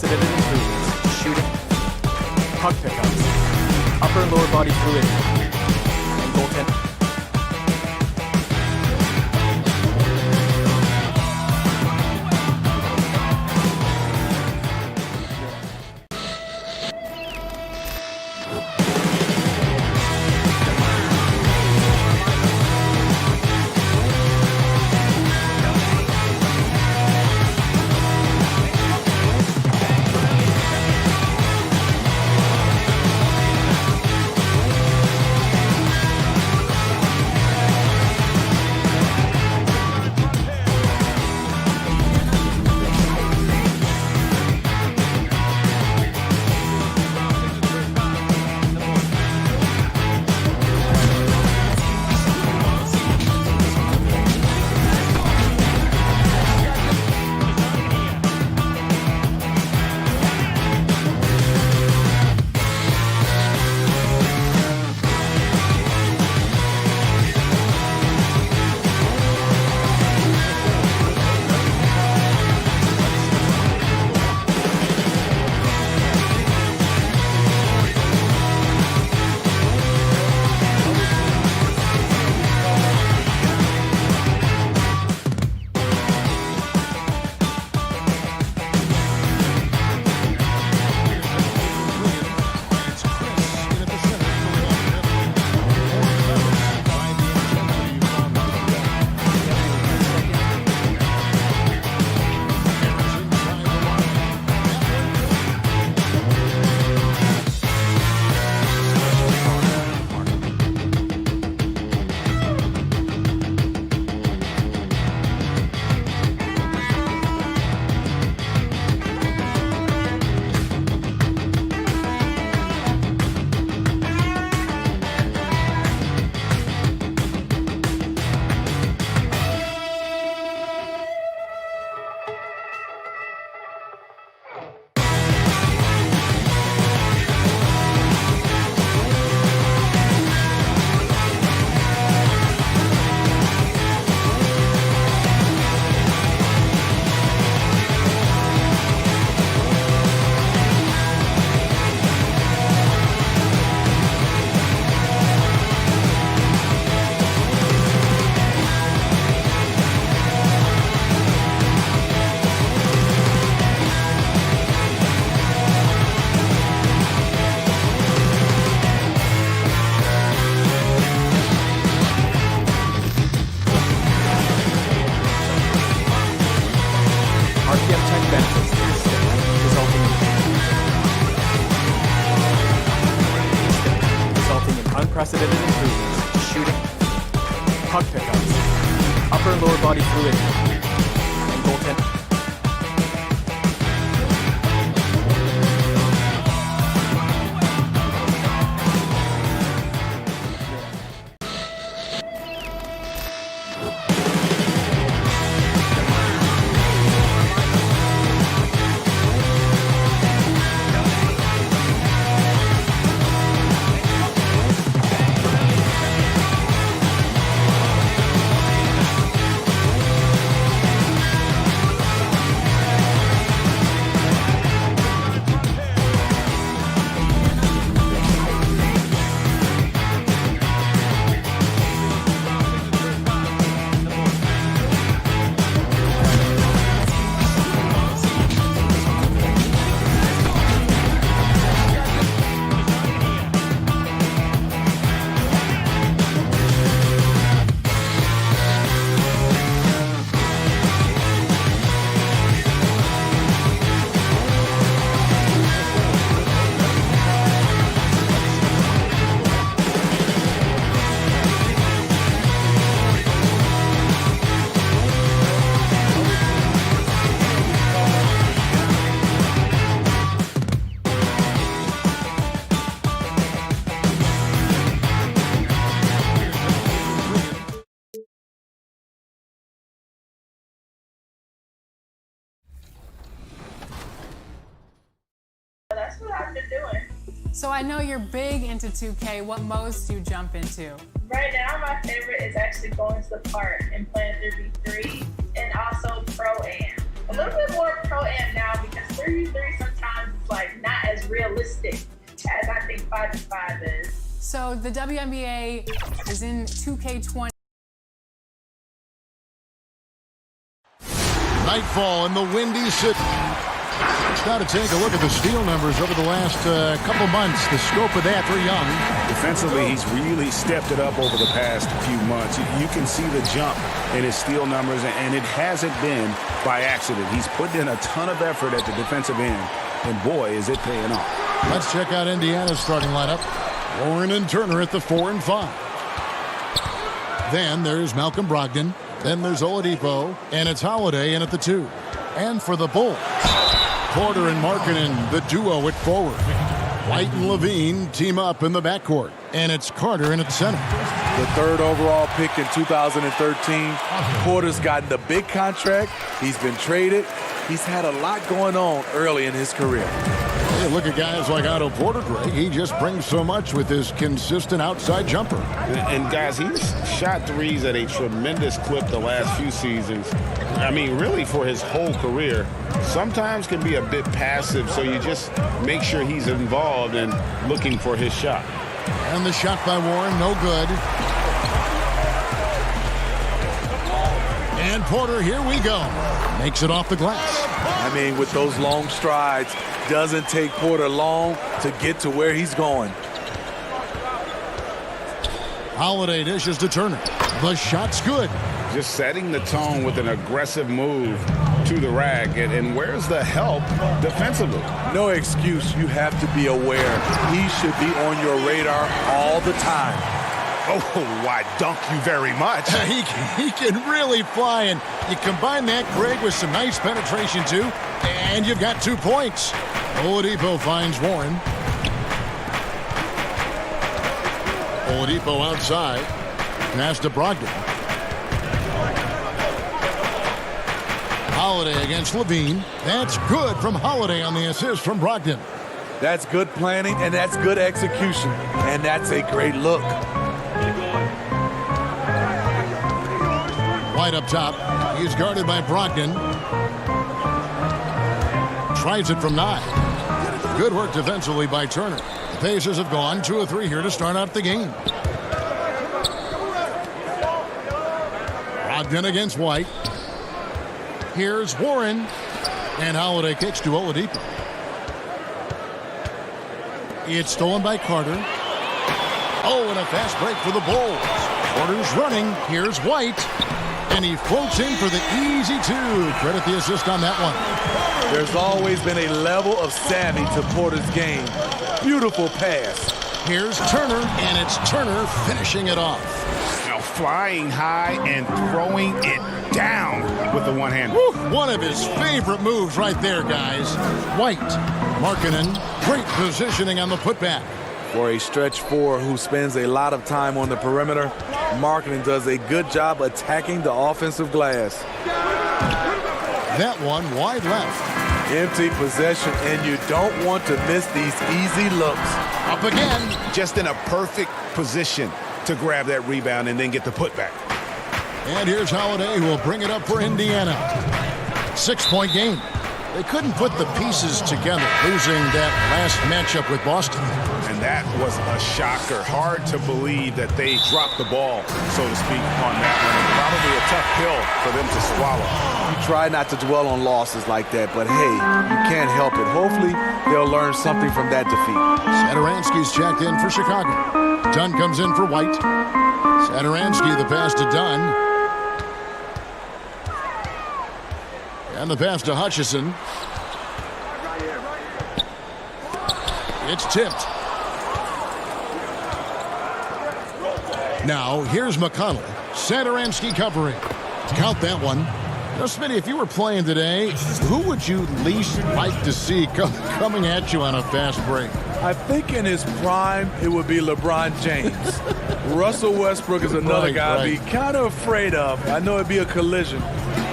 S11: unprecedented improvements. Shooting, puck pickups, upper and lower body fluidity, and goaltending. Unprecedented improvements. Shooting, puck pickups, upper and lower body fluidity, and goaltending.
S14: That's what I've been doing.
S1: So I know you're big into 2K. What modes do you jump into?
S14: Right now, my favorite is actually going to the park and playing 3v3 and also Pro-Am. A little bit more Pro-Am now because 3v3 sometimes sometimes it's like not as realistic as I think 5-5 is.
S1: So the WNBA is in 2K20.
S3: Nightfall in the Windy City. Let's now to take a look at the steal numbers over the last couple months. The scope of that for Young.
S6: Defensively, he's really stepped it up over the past few months. You can see the jump in his steal numbers, and it hasn't been by accident. He's put in a ton of effort at the defensive end, and boy, is it paying off.
S3: Let's check out Indiana's starting lineup. Warren and Turner at the 4 and 5. Then there's Malcolm Brogdon. Then there's Oladipo, and it's Holiday in at the 2. And for the Bulls, Porter and Markkanen, the duo at forward. White and Levine team up in the backcourt, and it's Carter in at center.
S19: The 3rd overall pick in 2013. Porter's gotten the big contract. He's been traded. He's had a lot going on early in his career.
S3: Hey, look at guys like Otto Porter, Greg. He just brings so much with his consistent outside jumper.
S4: And guys, he's shot threes at a tremendous clip the last few seasons. I mean, really for his whole career. Sometimes can be a bit passive, so you just make sure he's involved and looking for his shot.
S3: And the shot by Warren, no good. And Porter, here we go. Makes it off the glass.
S19: I mean, with those long strides, doesn't take Porter long to get to where he's going.
S3: Holiday dishes to Turner. The shot's good.
S4: Just setting the tone with an aggressive move to the rack. And where's the help defensively?
S19: No excuse. You have to be aware. He should be on your radar all the time.
S6: Oh, why, dunk you very much.
S3: He can really fly, and you combine that, Greg, with some nice penetration, too, and you've got 2 points. Oladipo finds Warren. Oladipo outside. Pass to Brogdon. Holiday against Levine. That's good from Holiday on the assist from Brogdon.
S19: That's good planning, and that's good execution, and that's a great look.
S3: White up top. He's guarded by Brogdon. Tries it from 9. Good work defensively by Turner. The Pacers have gone 2 of 3 here to start out the game. Brogdon against White. Here's Warren. And Holiday kicks to Oladipo. It's stolen by Carter. Oh, and a fast break for the Bulls. Porter's running. Here's White. And he floats in for the easy 2. Credit the assist on that one.
S19: There's always been a level of savvy to Porter's game. Beautiful pass.
S3: Here's Turner, and it's Turner finishing it off.
S6: Now flying high and throwing it down with the one hand.
S3: One of his favorite moves right there, guys. White, Markkanen, great positioning on the putback.
S19: For a stretch 4 who spends a lot of time on the perimeter, Markkanen does a good job attacking the offensive glass.
S3: That one wide left.
S19: Empty possession, and you don't want to miss these easy looks.
S3: Up again.
S6: Just in a perfect position to grab that rebound and then get the putback.
S3: And here's Holiday, who will bring it up for Indiana. 6-point game. They couldn't put the pieces together, losing that last matchup with Boston.
S6: And that was a shocker. Hard to believe that they dropped the ball, so to speak, on that one. And probably a tough pill for them to swallow.
S19: You try not to dwell on losses like that, but hey, you can't help it. Hopefully, they'll learn something from that defeat.
S3: Satoransky's checked in for Chicago. Dunn comes in for White. Satoransky, the pass to Dunn. And the pass to Hutchison. It's tipped. Now, here's McConnell. Satoransky covering. Count that one. Now, Smitty, if you were playing today, who would you least like to see coming at you on a fast break?
S19: I think in his prime, it would be LeBron James. Russell Westbrook is another guy I'd be kind of afraid of. I know it'd be a collision.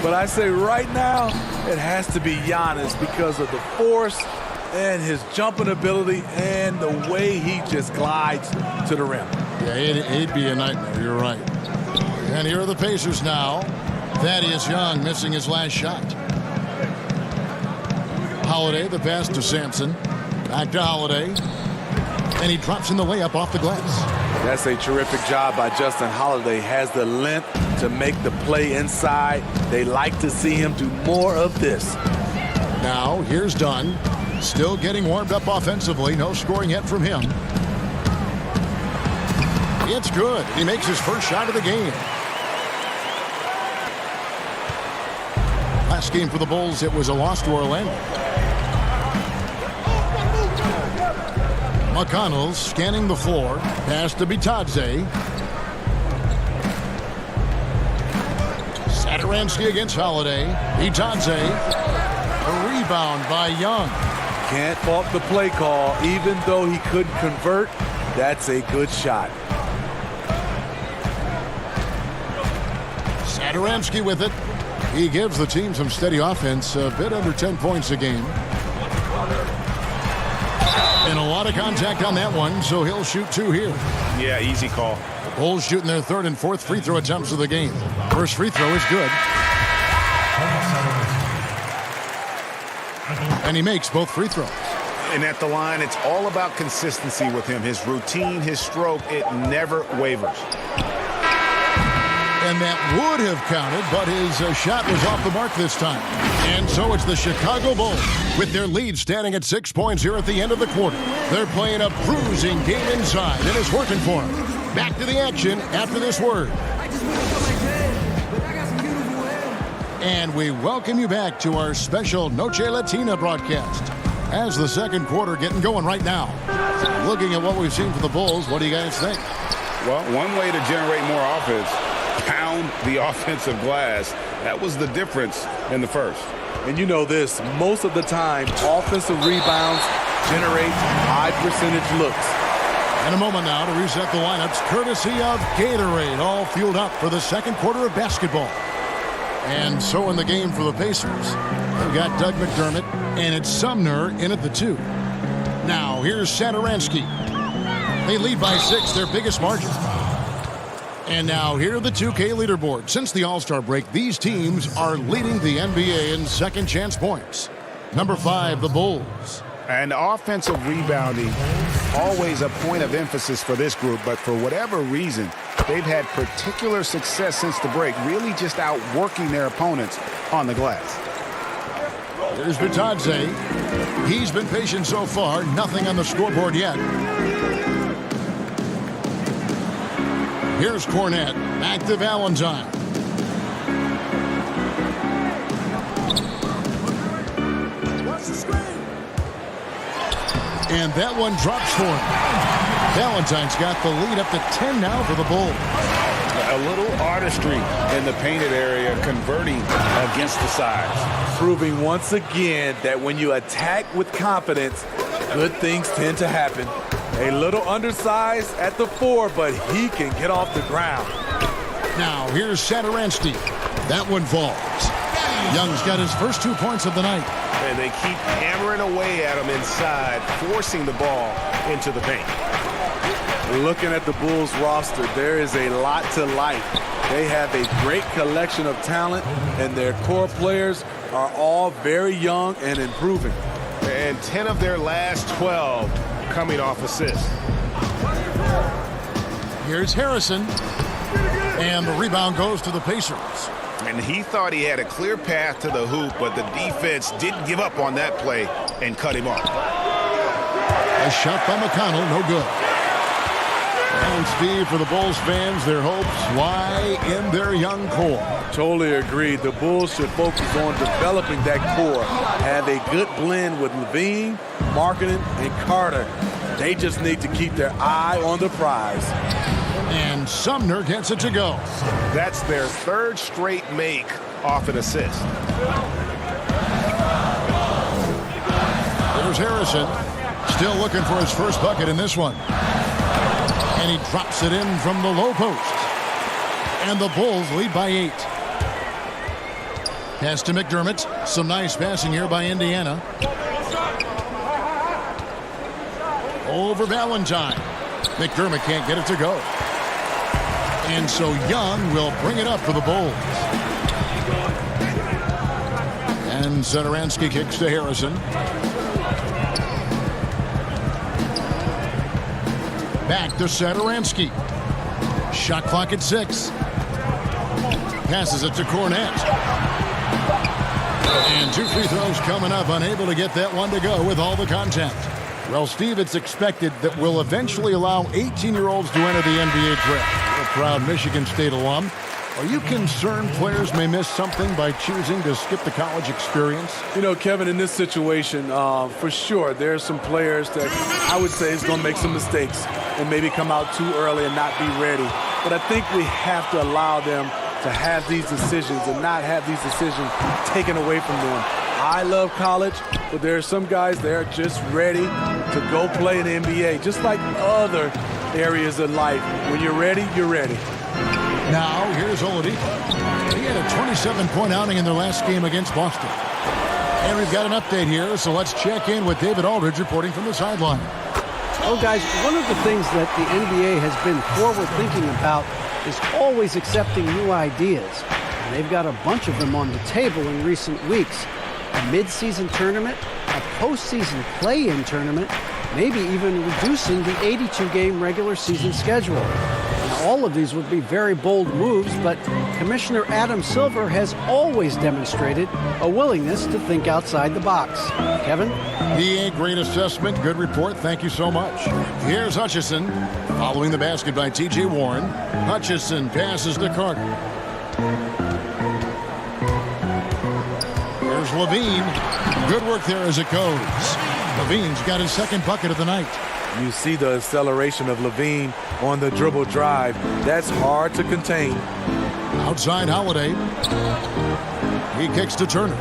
S19: But I say right now, it has to be Giannis because of the force and his jumping ability and the way he just glides to the rim.
S3: Yeah, it'd be a nightmare. You're right. And here are the Pacers now. Thaddeus Young missing his last shot. Holiday, the pass to Sampson. Back to Holiday. And he drops in the layup off the glass.
S19: That's a terrific job by Justin Holiday. Has the length to make the play inside. They like to see him do more of this.
S3: Now, here's Dunn. Still getting warmed up offensively. No scoring yet from him. It's good. He makes his first shot of the game. Last game for the Bulls, it was a loss to Orlando. McConnell scanning the floor. Pass to Bitadze. Satoransky against Holiday. Bitadze. A rebound by Young.
S19: Can't fault the play call. Even though he couldn't convert, that's a good shot.
S3: Satoransky with it. He gives the team some steady offense, a bit under 10 points a game. And a lot of contact on that one, so he'll shoot 2 here.
S6: Yeah, easy call.
S3: The Bulls shooting their 3rd and 4th free throw attempts of the game. First free throw is good. And he makes both free throws.
S6: And at the line, it's all about consistency with him. His routine, his stroke, it never wavers.
S3: And that would have counted, but his shot was off the mark this time. And so it's the Chicago Bulls with their lead standing at 6 points here at the end of the quarter. They're playing a bruising game inside, and it's working for them. Back to the action after this word. And we welcome you back to our special Noche Latina broadcast. As the second quarter getting going right now. Looking at what we've seen for the Bulls, what do you guys think?
S4: Well, one way to generate more offense, pound the offensive glass. That was the difference in the first.
S19: And you know this, most of the time, offensive rebounds generate high percentage looks.
S3: In a moment now to reset the lineups, courtesy of Gatorade, all fueled up for the second quarter of basketball. And so in the game for the Pacers, we've got Doug McDermott, and it's Sumner in at the 2. Now, here's Satoransky. They lead by 6, their biggest margin. And now, here are the 2K leaderboard. Since the All-Star break, these teams are leading the NBA in second chance points. Number 5, the Bulls.
S6: And offensive rebounding, always a point of emphasis for this group, but for whatever reason, they've had particular success since the break, really just outworking their opponents on the glass.
S3: There's Bitadze. He's been patient so far, nothing on the scoreboard yet. Here's Cornette, back to Valentine. And that one drops for him. Valentine's got the lead up to 10 now for the Bulls.
S4: A little artistry in the painted area, converting against the size.
S19: Proving once again that when you attack with confidence, good things tend to happen. A little undersized at the 4, but he can get off the ground.
S3: Now, here's Satoransky. That one falls. Young's got his first 2 points of the night.
S6: And they keep hammering away at him inside, forcing the ball into the paint.
S19: Looking at the Bulls roster, there is a lot to like. They have a great collection of talent, and their core players are all very young and improving.
S6: And 10 of their last 12 coming off assists.
S3: Here's Harrison. And the rebound goes to the Pacers.
S6: And he thought he had a clear path to the hoop, but the defense didn't give up on that play and cut him off.
S3: A shot by McConnell, no good. And Steve, for the Bulls fans, their hopes lie in their young core.
S19: Totally agree. The Bulls should focus on developing that core. Have a good blend with Levine, Markkanen, and Carter. They just need to keep their eye on the prize.
S3: And Sumner gets it to go.
S6: That's their 3rd straight make off an assist.
S3: There's Harrison. Still looking for his first bucket in this one. And he drops it in from the low post. And the Bulls lead by 8. Pass to McDermott. Some nice passing here by Indiana. Over Valentine. McDermott can't get it to go. And so Young will bring it up for the Bulls. And Satoransky kicks to Harrison. Back to Satoransky. Shot clock at 6. Passes it to Cornette. And 2 free throws coming up. Unable to get that one to go with all the contact. Well, Steve, it's expected that we'll eventually allow 18-year-olds to enter the NBA draft. You're a proud Michigan State alum. Are you concerned players may miss something by choosing to skip the college experience?
S19: You know, Kevin, in this situation, for sure, there are some players that I would say is going to make some mistakes and maybe come out too early and not be ready. But I think we have to allow them to have these decisions and not have these decisions taken away from them. I love college, but there are some guys that are just ready to go play in the NBA, just like other areas of life. When you're ready, you're ready.
S3: Now, here's Oladipo. He had a 27-point outing in their last game against Boston. And we've got an update here, so let's check in with David Aldridge reporting from the sideline.
S10: Oh, guys, one of the things that the NBA has been forward-thinking about is always accepting new ideas. And they've got a bunch of them on the table in recent weeks. A mid-season tournament, a postseason play-in tournament, maybe even reducing the 82-game regular season schedule. Now, all of these would be very bold moves, but Commissioner Adam Silver has always demonstrated a willingness to think outside the box. Kevin?
S3: PA, great assessment, good report, thank you so much. Here's Hutchison, following the basket by T.J. Warren. Hutchison passes to Carter. Here's Levine. Good work there as it goes. Levine's got his second bucket of the night.
S19: You see the acceleration of Levine on the dribble drive. That's hard to contain.
S3: Outside Holiday. He kicks to Turner.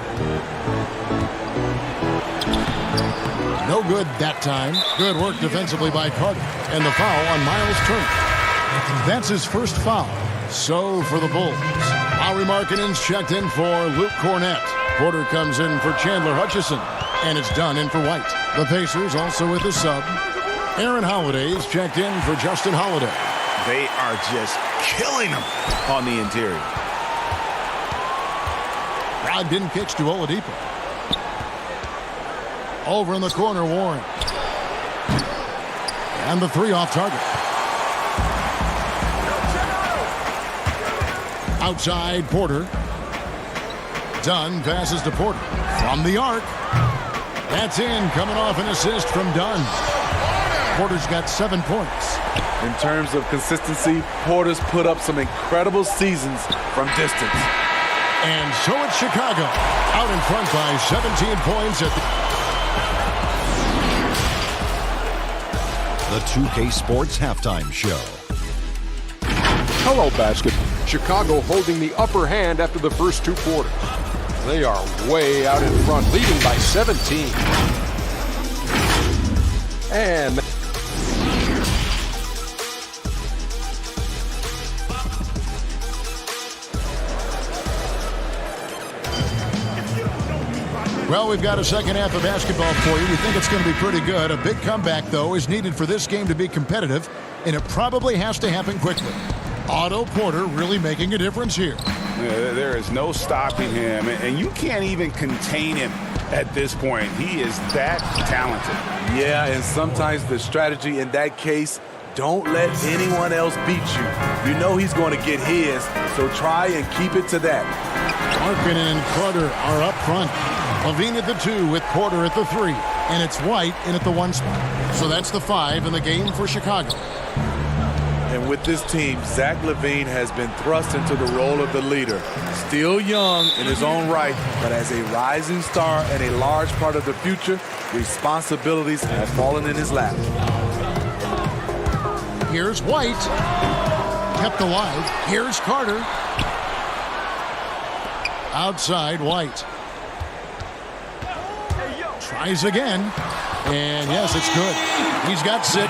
S3: No good that time. Good work defensively by Carter. And the foul on Miles Turner. That's his first foul. So for the Bulls. Lauri Markkanen's checked in for Luke Cornette. Porter comes in for Chandler Hutchison. And it's done in for White. The Pacers also with a sub. Aaron Holiday is checked in for Justin Holiday.
S4: They are just killing them on the interior.
S3: Brogdon kicks to Oladipo. Over in the corner, Warren. And the 3 off target. Outside, Porter. Dunn passes to Porter. From the arc. That's in, coming off an assist from Dunn. Porter's got 7 points.
S19: In terms of consistency, Porter's put up some incredible seasons from distance.
S3: And so it's Chicago, out in front by 17 points at
S8: the 2K Sports Halftime Show.
S9: Hello, basket. Chicago holding the upper hand after the first 2 quarters. They are way out in front, leading by 17. And
S3: well, we've got a second half of basketball for you. We think it's going to be pretty good. A big comeback, though, is needed for this game to be competitive, and it probably has to happen quickly. Otto Porter really making a difference here.
S4: Yeah, there is no stopping him, and you can't even contain him at this point. He is that talented.
S19: Yeah, and sometimes the strategy in that case, don't let anyone else beat you. You know he's going to get his, so try and keep it to that.
S3: Markkanen and Carter are up front. Levine at the 2 with Porter at the 3. And it's White in at the 1 spot. So that's the 5 in the game for Chicago.
S19: And with this team, Zach LaVine has been thrust into the role of the leader. Still young in his own right, but as a rising star and a large part of the future, responsibilities have fallen in his lap.
S3: Here's White. Kept alive. Here's Carter. Outside, White. Tries again. And yes, it's good. He's got 6.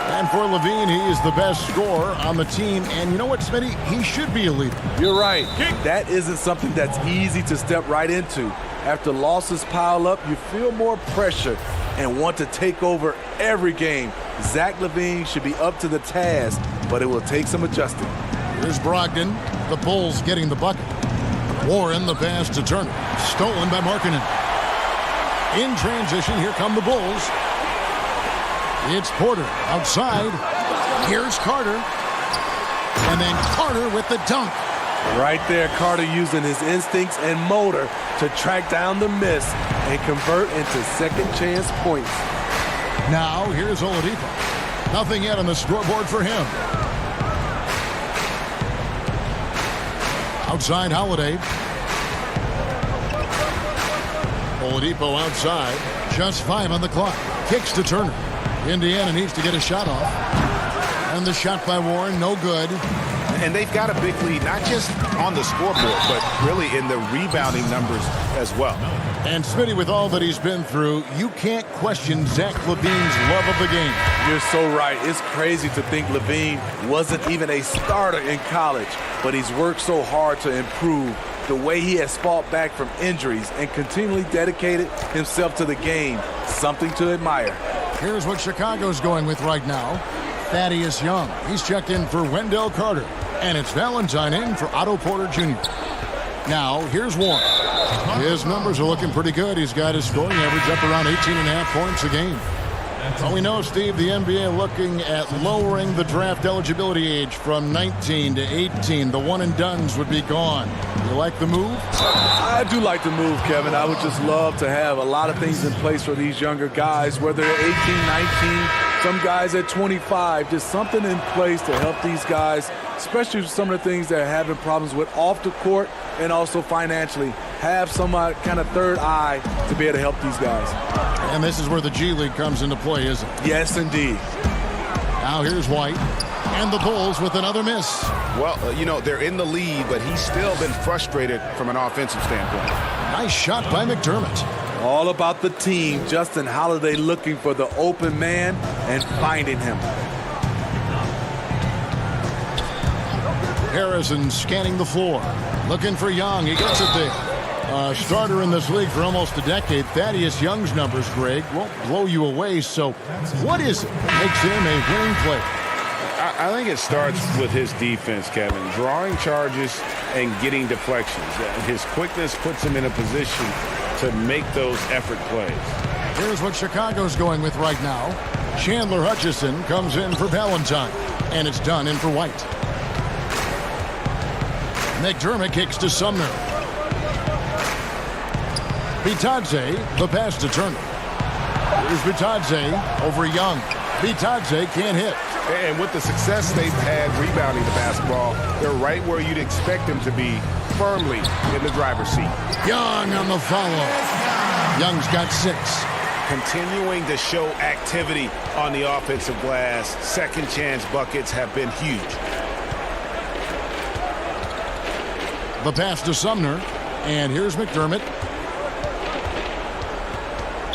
S3: And for Levine, he is the best scorer on the team. And you know what, Smitty? He should be a leader.
S19: You're right. That isn't something that's easy to step right into. After losses pile up, you feel more pressure and want to take over every game. Zach LaVine should be up to the task, but it will take some adjusting.
S3: Here's Brogdon. The Bulls getting the bucket. Warren, the pass to Turner. Stolen by Markkanen. In transition, here come the Bulls. It's Porter outside. Here's Carter. And then Carter with the dunk.
S19: Right there, Carter using his instincts and motor to track down the miss and convert into second chance points.
S3: Now, here's Oladipo. Nothing yet on the scoreboard for him. Outside Holiday. Oladipo outside. Just 5 on the clock. Kicks to Turner. Indiana needs to get a shot off. And the shot by Warren, no good.
S4: And they've got a big lead, not just on the scoreboard, but really in the rebounding numbers as well.
S3: And Smitty, with all that he's been through, you can't question Zach LaVine's love of the game.
S19: You're so right. It's crazy to think LaVine wasn't even a starter in college, but he's worked so hard to improve. The way he has fought back from injuries and continually dedicated himself to the game, something to admire.
S3: Here's what Chicago's going with right now. Thaddeus Young. He's checked in for Wendell Carter. And it's Valentine in for Otto Porter Jr. Now, here's Warren. His numbers are looking pretty good. He's got his scoring average up around 18.5 points a game. Well, we know, Steve, the NBA looking at lowering the draft eligibility age from 19 to 18. The one-and-dones would be gone. You like the move?
S19: I do like the move, Kevin. I would just love to have a lot of things in place for these younger guys, whether they're 18, 19, some guys at 25. Just something in place to help these guys, especially with some of the things they're having problems with off the court and also financially. Have some kind of third eye to be able to help these guys.
S3: And this is where the G League comes into play, isn't it?
S19: Yes, indeed.
S3: Now here's White. And the Bulls with another miss.
S4: Well, they're in the lead, but he's still been frustrated from an offensive standpoint.
S3: Nice shot by McDermott.
S19: All about the team. Justin Holiday looking for the open man and finding him.
S3: Harrison scanning the floor. Looking for Young. He gets it there. Starter in this league for almost a decade. Thaddeus Young's numbers, Greg, won't blow you away. So what is it that makes him a winning player?
S4: I think it starts with his defense, Kevin. Drawing charges and getting deflections. His quickness puts him in a position to make those effort plays.
S3: Here's what Chicago's going with right now. Chandler Hutchison comes in for Valentine. And it's done in for White. McDermott kicks to Sumner. Bitadze, the pass to Turner. Here's Bitadze over Young. Bitadze can't hit.
S4: And with the success they've had rebounding the basketball, they're right where you'd expect them to be, firmly in the driver's seat.
S3: Young on the follow. Young's got 6.
S4: Continuing to show activity on the offensive glass. Second chance buckets have been huge.
S3: The pass to Sumner. And here's McDermott.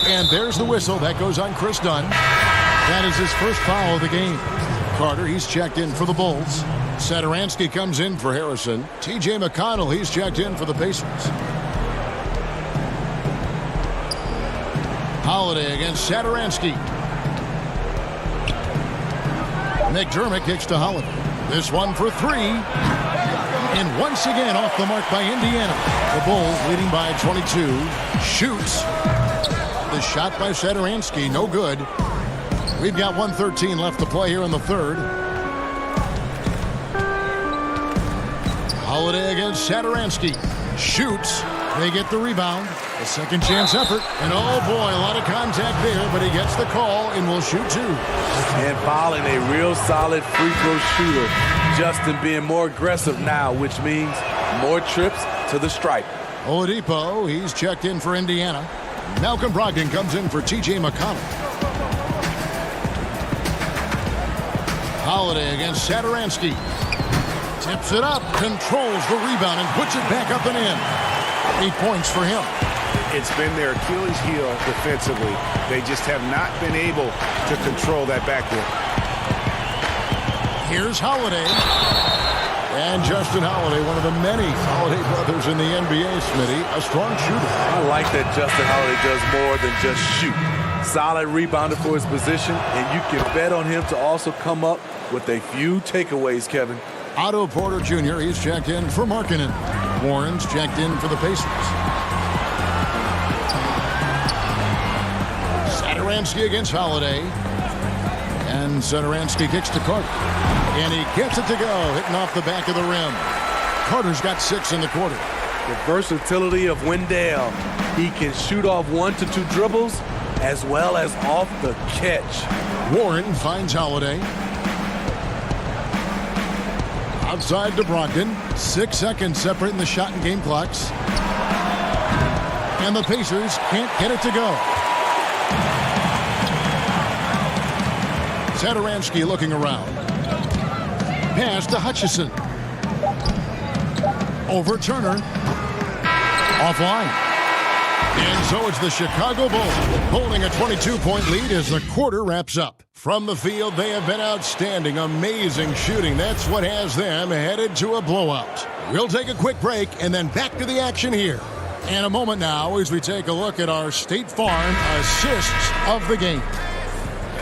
S3: And there's the whistle. That goes on Chris Dunn. That is his first foul of the game. Carter, he's checked in for the Bulls. Satoransky comes in for Harrison. T.J. McConnell, he's checked in for the Pacers. Holiday against Satoransky. McDermott kicks to Holiday. This one for 3. And once again off the mark by Indiana. The Bulls leading by 22. Shoots. The shot by Satoransky, no good. We've got 1:13 left to play here in the third. Holiday against Satoransky. Shoots. They get the rebound. A second chance effort. And oh boy, a lot of contact there, but he gets the call and will shoot 2.
S19: And fouling a real solid free throw shooter. Justin being more aggressive now, which means more trips to the stripe.
S3: Oladipo, he's checked in for Indiana. Malcolm Brogdon comes in for T.J. McConnell. Holiday against Satoransky. Tips it up, controls the rebound, and puts it back up and in. 8 points for him.
S4: It's been their Achilles heel defensively. They just have not been able to control that backcourt.
S3: Here's Holiday. And Justin Holiday, one of the many Holiday brothers in the NBA, Smitty, a strong shooter.
S19: I like that Justin Holiday does more than just shoot. Solid rebounder for his position, and you can bet on him to also come up with a few takeaways, Kevin.
S3: Otto Porter Jr., he's checked in for Markkanen. Warren's checked in for the Pacers. Satoransky against Holiday. And Satoransky kicks to Carter. And he gets it to go, hitting off the back of the rim. Carter's got 6 in the quarter.
S19: The versatility of Wendell. He can shoot off 1 to 2 dribbles as well as off the catch.
S3: Warren finds Holiday. Outside to Brogdon. 6 seconds separating the shot and game clocks. And the Pacers can't get it to go. Satoransky looking around. Pass to Hutchison. Over Turner. Offline. And so it's the Chicago Bulls holding a 22-point lead as the quarter wraps up. From the field, they have been outstanding, amazing shooting. That's what has them headed to a blowout. We'll take a quick break and then back to the action here. And a moment now as we take a look at our State Farm assists of the game.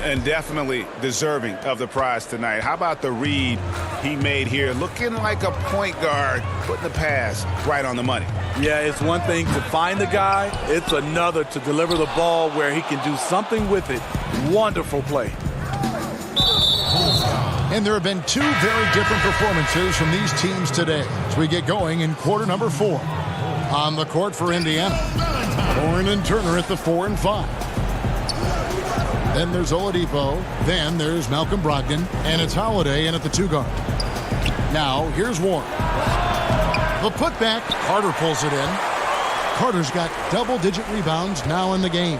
S6: And definitely deserving of the prize tonight. How about the read he made here? Looking like a point guard, putting the pass right on the money.
S19: Yeah, it's one thing to find the guy. It's another to deliver the ball where he can do something with it. Wonderful play.
S3: And there have been 2 very different performances from these teams today as we get going in quarter number 4. On the court for Indiana, Warren and Turner at the 4 and 5. Then there's Oladipo. Then there's Malcolm Brogdon. And it's Holiday in at the 2 guard. Now, here's Warren. The putback. Carter pulls it in. Carter's got double-digit rebounds now in the game.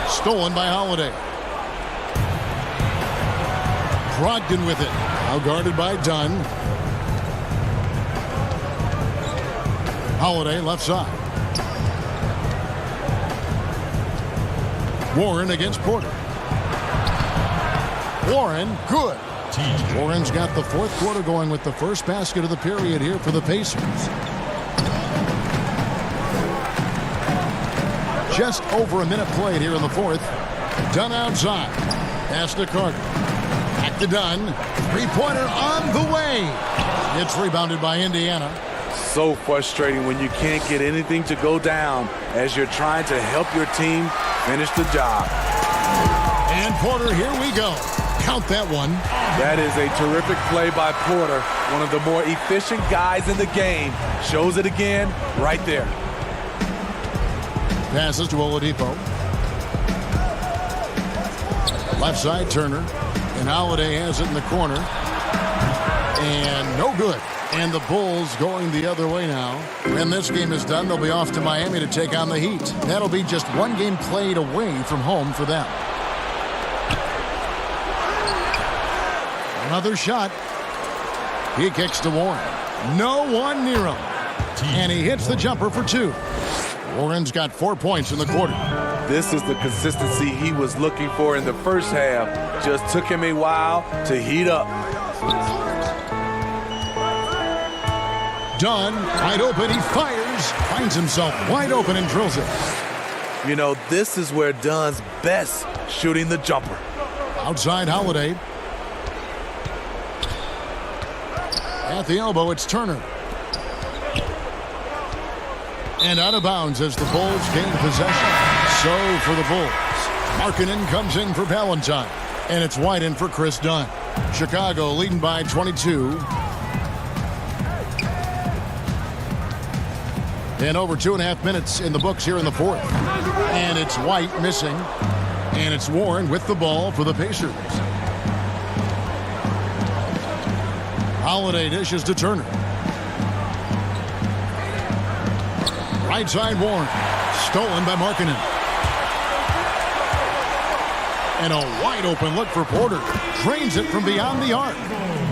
S3: Stolen by Holiday. Brogdon with it. Now guarded by Dunn. Holiday left side. Warren against Porter. Warren, good. Warren's got the 4th quarter going with the first basket of the period here for the Pacers. Just over a minute played here in the 4th. Dunn outside. Pass to Carter. Back to Dunn. 3-pointer on the way. It's rebounded by Indiana.
S19: So frustrating when you can't get anything to go down as you're trying to help your team finish the job.
S3: And Porter, here we go. Count that one.
S19: That is a terrific play by Porter. One of the more efficient guys in the game. Shows it again right there.
S3: Passes to Oladipo. Left side, Turner. And Holiday has it in the corner. And no good. And the Bulls going the other way now. When this game is done, they'll be off to Miami to take on the Heat. That'll be just 1 game played away from home for them. Another shot. He kicks to Warren. No one near him. And he hits the jumper for 2. Warren's got 4 points in the quarter.
S19: This is the consistency he was looking for in the first half. Just took him a while to heat up.
S3: Dunn, wide open, he fires, finds himself wide open and drills it.
S19: You know, this is where Dunn's best, shooting the jumper.
S3: Outside Holiday. At the elbow, it's Turner. And out of bounds as the Bulls gain possession. So for the Bulls, Markkanen comes in for Valentine. And it's wide in for Chris Dunn. Chicago leading by 22. And over 2.5 minutes in the books here in the 4th. And it's White missing. And it's Warren with the ball for the Pacers. Holiday dishes to Turner. Right side Warren. Stolen by Markkanen. And a wide open look for Porter. Drains it from beyond the arc.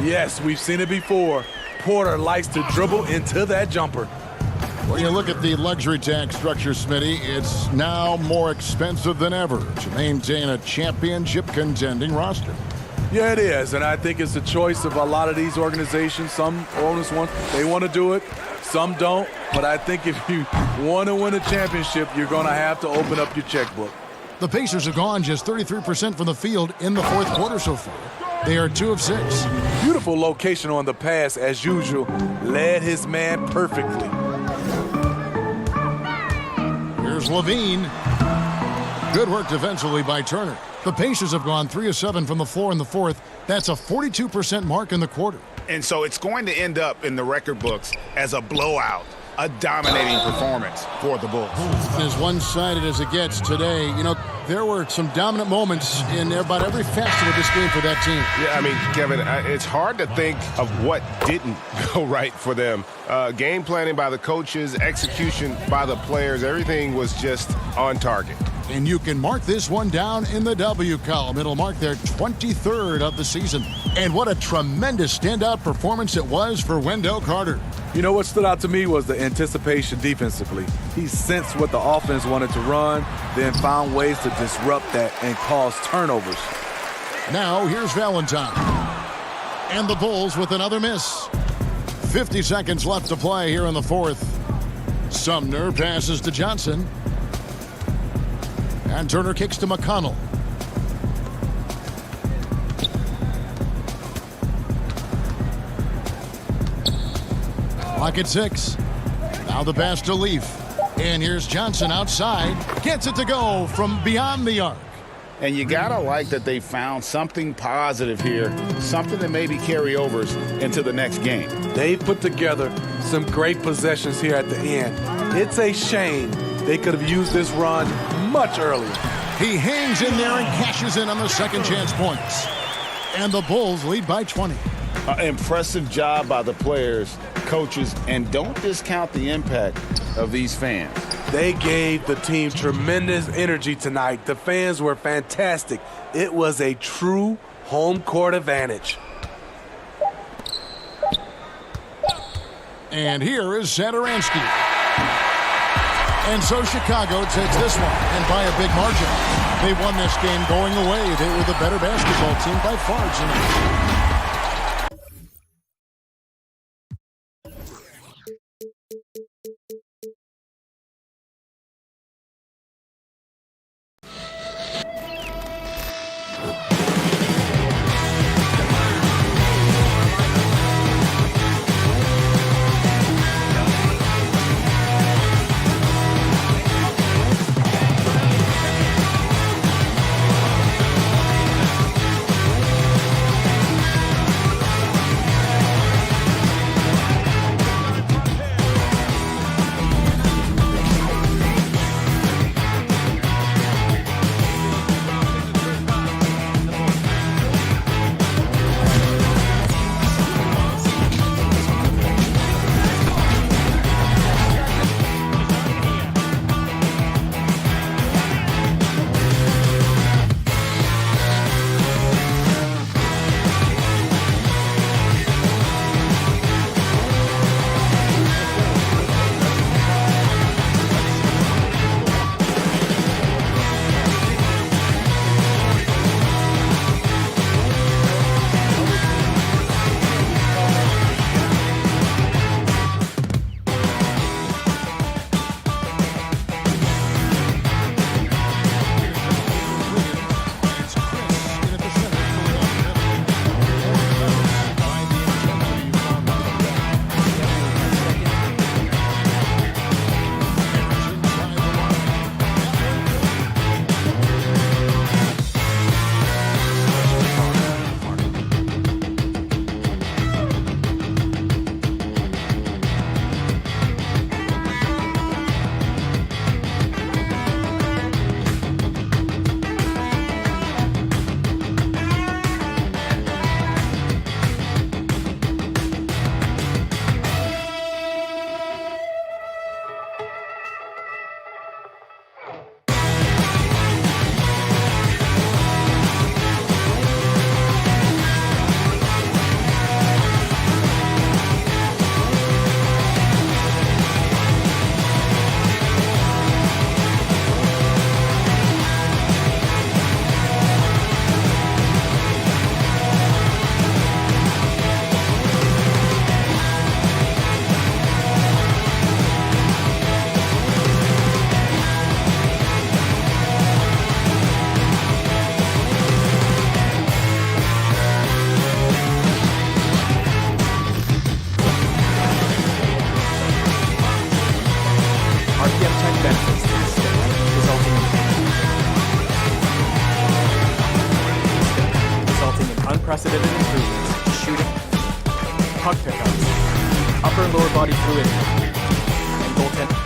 S19: Yes, we've seen it before. Porter likes to dribble into that jumper.
S3: When you look at the luxury tax structure, Smitty, it's now more expensive than ever to maintain a championship contending roster.
S19: Yeah, it is, and I think it's the choice of a lot of these organizations. Some owners want to do it, some don't. But I think if you want to win a championship, you're going to have to open up your checkbook.
S3: The Pacers have gone just 33% from the field in the 4th quarter so far. They are 2 of 6.
S19: Beautiful location on the pass, as usual. Led his man perfectly.
S3: Here's Levine. Good work defensively by Turner. The Pacers have gone 3 of 7 from the floor in the fourth. That's a 42% mark in the quarter.
S4: And so it's going to end up in the record books as a blowout, a dominating performance for the Bulls.
S3: As one-sided as it gets today, you know, there were some dominant moments in about every facet of this game for that team.
S20: Yeah, I mean, Kevin, it's hard to think of what didn't go right for them. Game planning by the coaches, execution by the players, everything was just on target.
S3: And you can mark this one down in the W column. It'll mark their 23rd of the season. And what a tremendous standout performance it was for Wendell Carter.
S19: You know what stood out to me was the anticipation defensively. He sensed what the offense wanted to run, then found ways to disrupt that and cause turnovers.
S3: Now here's Valentine. And the Bulls with another miss. 50 seconds left to play here in the fourth. Sumner passes to Johnson. And Turner kicks to McConnell. Clock at 6. Now the pass to Leaf. And here's Johnson outside. Gets it to go from beyond the arc.
S4: And you gotta like that they found something positive here, something that maybe carry overs into the next game.
S19: They put together some great possessions here at the end. It's a shame they could have used this run much earlier.
S3: He hangs in there and cashes in on the second chance points. And the Bulls lead by 20.
S4: Impressive job by the players, coaches, and don't discount the impact of these fans.
S19: They gave the team tremendous energy tonight. The fans were fantastic. It was a true home court advantage.
S3: And here is Satoransky. And so Chicago takes this one, and by a big margin. They won this game going away. They were the better basketball team by far tonight.
S11: unprecedented improvements to shooting, puck pickups, upper and lower body fluidity, and goaltending.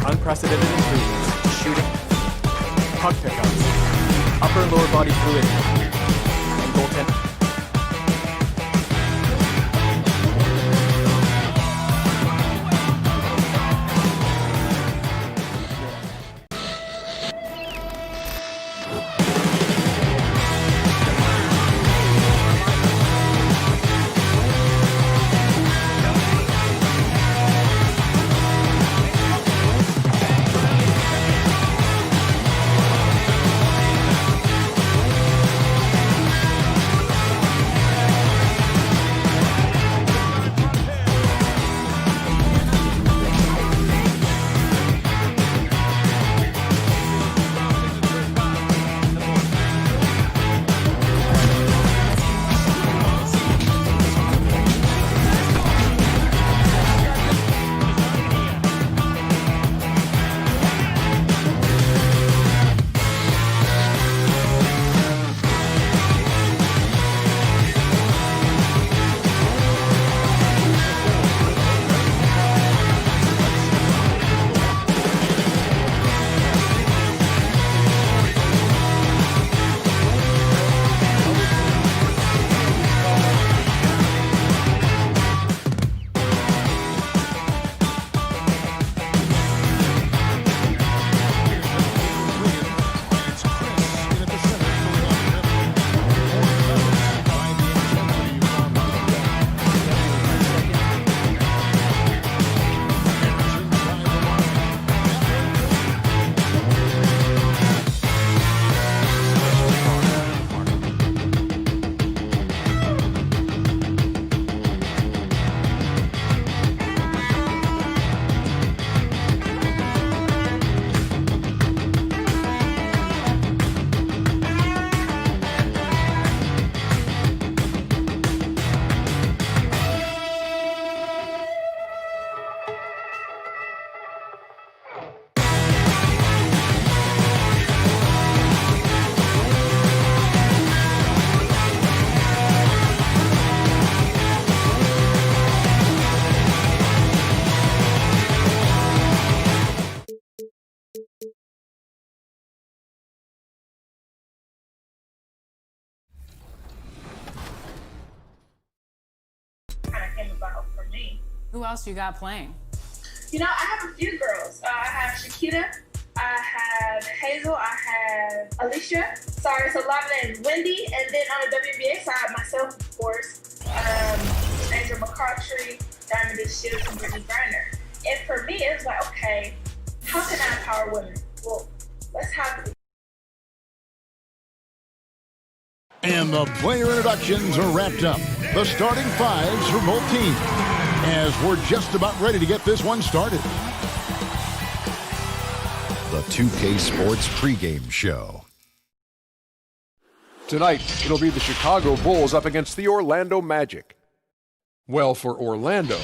S11: Unprecedented improvements to shooting, puck pickups, upper and lower body fluidity, and goaltending.
S14: kind of came about for me.
S1: Who else you got playing?
S14: You know, I have a few girls. I have Shakita, I have Hazel, I have Alicia. Sorry, it's a lot of names. Wendy, and then on the WNBA side, myself, of course, Angel McCartry, Diamond Shields, and Brittany Griner. And for me, it was like, okay, how can I empower women? Well, let's have.
S3: And the player introductions are wrapped up. The starting fives for both teams, as we're just about ready to get this one started.
S8: The 2K Sports pregame show.
S9: Tonight, it'll be the Chicago Bulls up against the Orlando Magic. Well, for Orlando,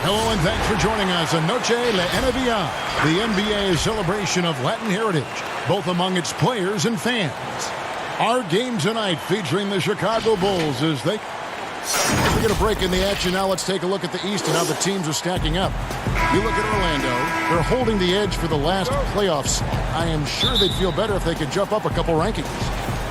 S3: Hello and thanks for joining us on Noche La NBA, the NBA's celebration of Latin heritage, both among its players and fans. Our game tonight featuring the Chicago Bulls as they get a break in the action. Now let's take a look at the East and how the teams are stacking up. You look at Orlando, they're holding the edge for the last playoffs. I am sure they'd feel better if they could jump up a couple rankings.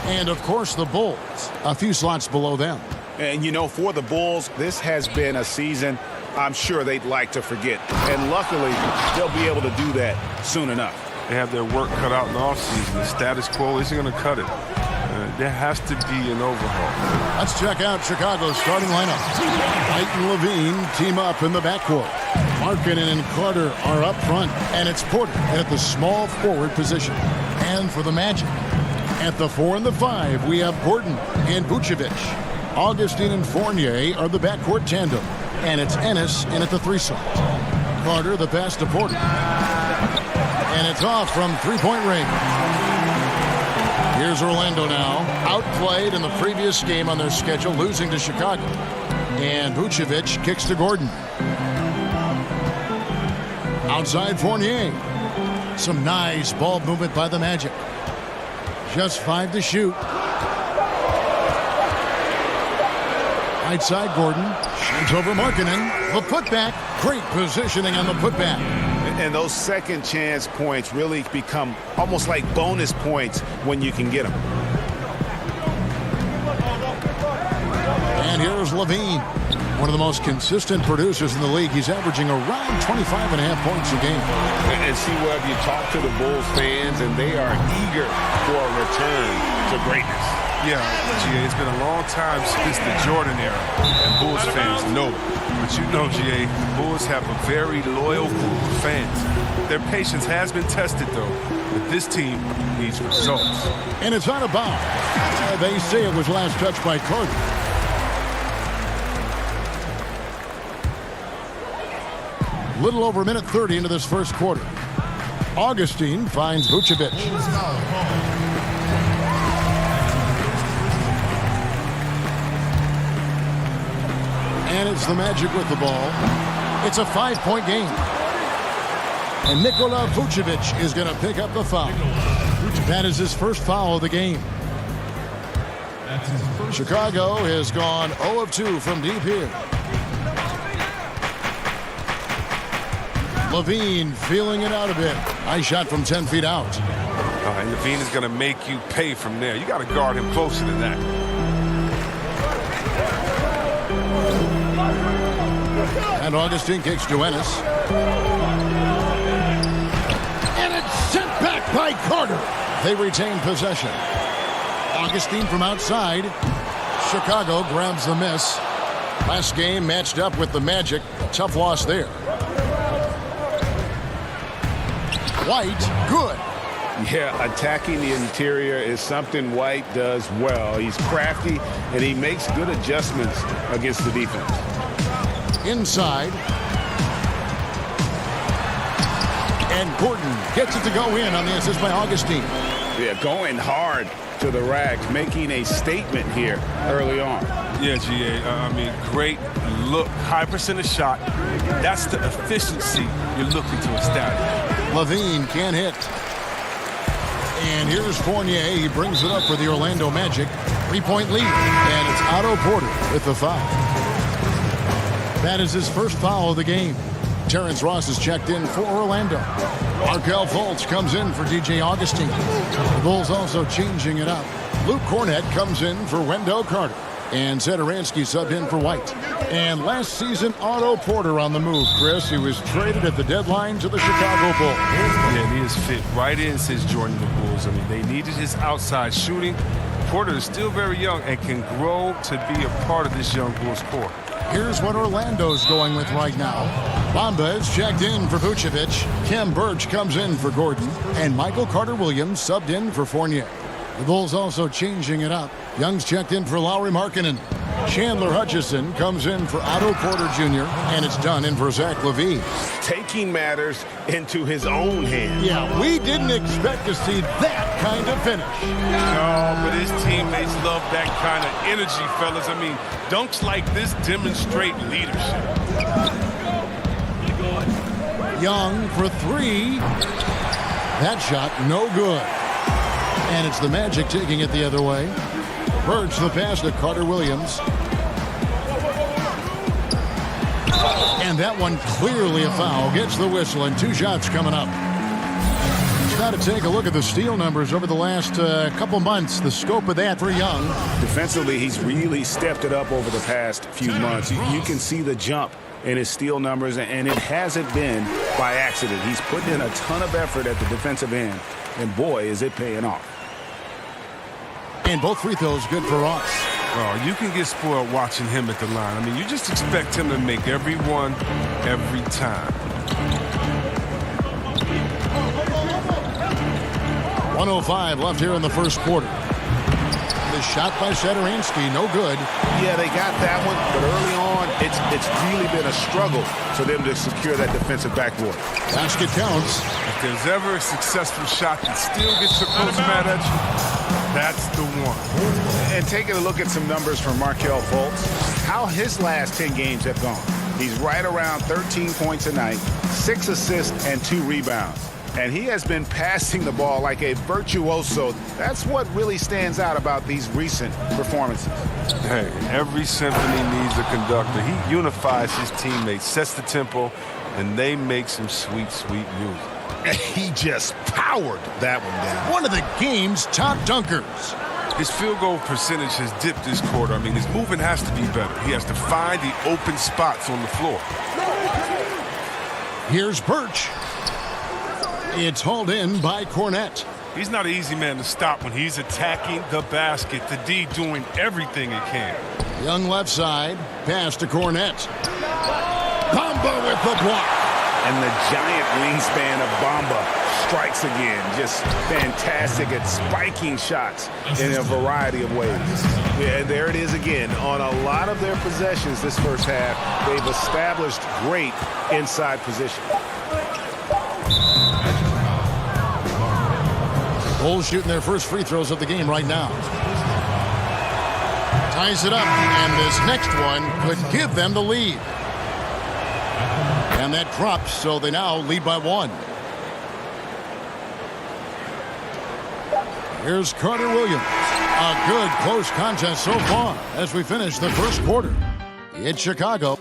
S3: And of course the Bulls, a few slots below them.
S6: And you know, for the Bulls, this has been a season I'm sure they'd like to forget. And luckily, they'll be able to do that soon enough.
S12: They have their work cut out in the offseason. The status quo isn't going to cut it. There has to be an overhaul.
S3: Let's check out Chicago's starting lineup. White and Levine team up in the backcourt. Markkanen and Carter are up front, and it's Porter at the small forward position. And for the Magic, at the 4 and the 5, we have Gordon and Vucevic. Augustine and Fournier are the backcourt tandem, and it's Ennis in at the 3 slot. Carter the pass to Porter, and it's off from three-point range. Here's Orlando now, outplayed in the previous game on their schedule, losing to Chicago. And Vucevic kicks to Gordon. Outside Fournier. Some nice ball movement by the Magic. Just 5 to shoot. Right side Gordon. Shoots over Markkanen. The putback. Great positioning on the putback.
S6: And those second chance points really become almost like bonus points when you can get them.
S3: And here's Levine, one of the most consistent producers in the league. He's averaging around 25.5 points a game.
S6: And see, Webb, you talk to the Bulls fans, and they are eager for a return to greatness.
S12: Yeah, GA, it's been a long time since the Jordan era, and Bulls fans know it. But you know, GA, Bulls have a very loyal group of fans. Their patience has been tested, though, but this team needs results.
S3: And it's out of bounds. They say it was last touched by Carter. Little over a minute 30 into this first quarter. Augustine finds Vucevic. And it's the Magic with the ball. It's a 5-point game. And Nikola Vucevic is going to pick up the foul. That is his first foul of the game. Chicago has gone 0 of 2 from deep here. Levine feeling it out a bit. Nice shot from 10 feet out.
S12: And Levine is going to make you pay from there. You got to guard him closer than that.
S3: And Augustine kicks to Ennis. And it's sent back by Carter. They retain possession. Augustine from outside. Chicago grabs the miss. Last game matched up with the Magic. Tough loss there. White, good.
S6: Yeah, attacking the interior is something White does well. He's crafty, and he makes good adjustments against the defense.
S3: Inside. And Gordon gets it to go in on the assist by Augustine.
S6: Yeah, going hard to the rack, making a statement here early on.
S12: Yeah, GA, I mean, great look, high percentage shot. That's the efficiency you're looking to establish.
S3: Levine can't hit. And here's Fournier. He brings it up for the Orlando Magic. 3-point lead. And it's Otto Porter with the foul. That is his first foul of the game. Terrence Ross is checked in for Orlando. Markelle Fultz comes in for DJ Augustine. The Bulls also changing it up. Luke Cornett comes in for Wendell Carter. And Zedaransky subbed in for White. And last season, Otto Porter on the move, Chris. He was traded at the deadline to the Chicago Bulls.
S12: Yeah, he has fit right in since joining the Bulls. I mean, they needed his outside shooting. Porter is still very young and can grow to be a part of this young Bulls core.
S3: Here's what Orlando's going with right now. Bamba is checked in for Vucevic. Khem Birch comes in for Gordon. And Michael Carter-Williams subbed in for Fournier. The Bulls also changing it up. Young's checked in for Lauri Markkanen. Chandler Hutchison comes in for Otto Porter Jr. And it's done in for Zach LaVine.
S20: Taking matters into his own hands.
S3: Yeah, we didn't expect to see that kind of finish.
S12: No, but his teammates love that kind of energy, fellas. I mean, dunks like this demonstrate leadership.
S3: Young for three. That shot, no good. And it's the Magic taking it the other way. Birch the pass to Carter-Williams. And that one clearly a foul. Gets the whistle and 2 shots coming up. Got to take a look at the steal numbers over the last couple months. The scope of that for Young.
S6: Defensively, he's really stepped it up over the past few months. You can see the jump in his steal numbers, and it hasn't been by accident. He's put in a ton of effort at the defensive end, and boy, is it paying off.
S3: And both free throws good for Ross.
S12: Oh, you can get spoiled watching him at the line. I mean, you just expect him to make every one, every time.
S3: 1:05 left here in the first quarter. The shot by Zedaransky, no good.
S6: Yeah, they got that one, but early on, it's really been a struggle for them to secure that defensive backboard.
S3: Basket counts.
S12: If there's ever a successful shot that still gets your coach mad at you, that's the one.
S6: And taking a look at some numbers from Markelle Fultz, how his last 10 games have gone. He's right around 13 points a night, 6 assists, and 2 rebounds. And he has been passing the ball like a virtuoso. That's what really stands out about these recent performances.
S12: Hey, every symphony needs a conductor. He unifies his teammates, sets the tempo, and they make some sweet, sweet music.
S6: He just powered that one down.
S3: One of the game's top dunkers.
S12: His field goal percentage has dipped this quarter. I mean, his movement has to be better. He has to find the open spots on the floor.
S3: Here's Birch. It's hauled in by Cornett.
S12: He's not an easy man to stop when he's attacking the basket. The D doing everything he can.
S3: Young left side. Pass to Cornett. Bamba with the block.
S6: And the giant wingspan of Bamba strikes again. Just fantastic at spiking shots in a variety of ways. Yeah, there it is again. On a lot of their possessions this first half, they've established great inside position.
S3: Bulls shooting their first free throws of the game right now. Ties it up, and this next one could give them the lead. And that drops, so they now lead by 1. Here's Carter-Williams. A good close contest so far as we finish the first quarter. It's Chicago.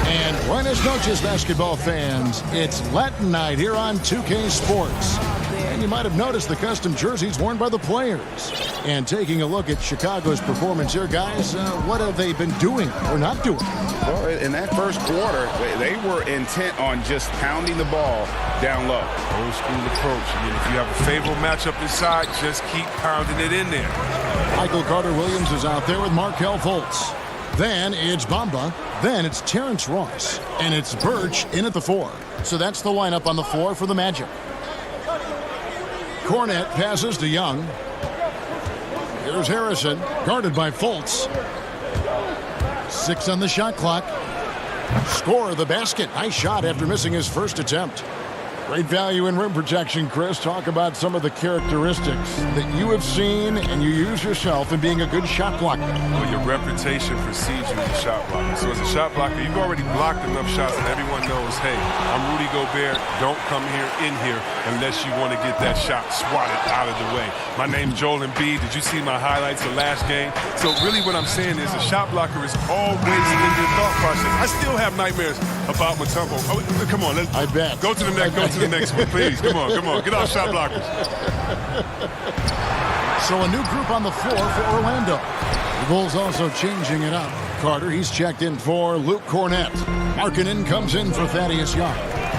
S3: And buenas noches, basketball fans. It's Latin night here on 2K Sports. And you might have noticed the custom jerseys worn by the players. And taking a look at Chicago's performance here, guys, what have they been doing or not doing?
S6: Well, in that first quarter, they were intent on just pounding the ball down low.
S12: Old school approach. I mean, if you have a favorable matchup inside, just keep pounding it in there.
S3: Michael Carter-Williams is out there with Markelle Fultz. Then it's Bamba. Then it's Terrence Ross. And it's Birch in at the 4. So that's the lineup on the floor for the Magic. Cornett passes to Young. Here's Harrison, guarded by Fultz. 6 on the shot clock. Score the basket. Nice shot after missing his first attempt. Great value in rim protection, Chris. Talk about some of the characteristics that you have seen and you use yourself in being a good shot blocker.
S12: Well, your reputation precedes you as a shot blocker. So as a shot blocker, you've already blocked enough shots that everyone knows, hey, I'm Rudy Gobert. Don't come in here unless you want to get that shot swatted out of the way. My name's Joel Embiid. Did you see my highlights of last game? So really what I'm saying is a shot blocker is always in your thought process. I still have nightmares about Mutombo. Oh, come on,
S3: I bet.
S12: Go to the next. Go to the next one, please. Come on. Get off shot blockers.
S3: So a new group on the floor for Orlando. The Bulls also changing it up. Carter, he's checked in for Luke Cornett. Markkanen comes in for Thaddeus Young.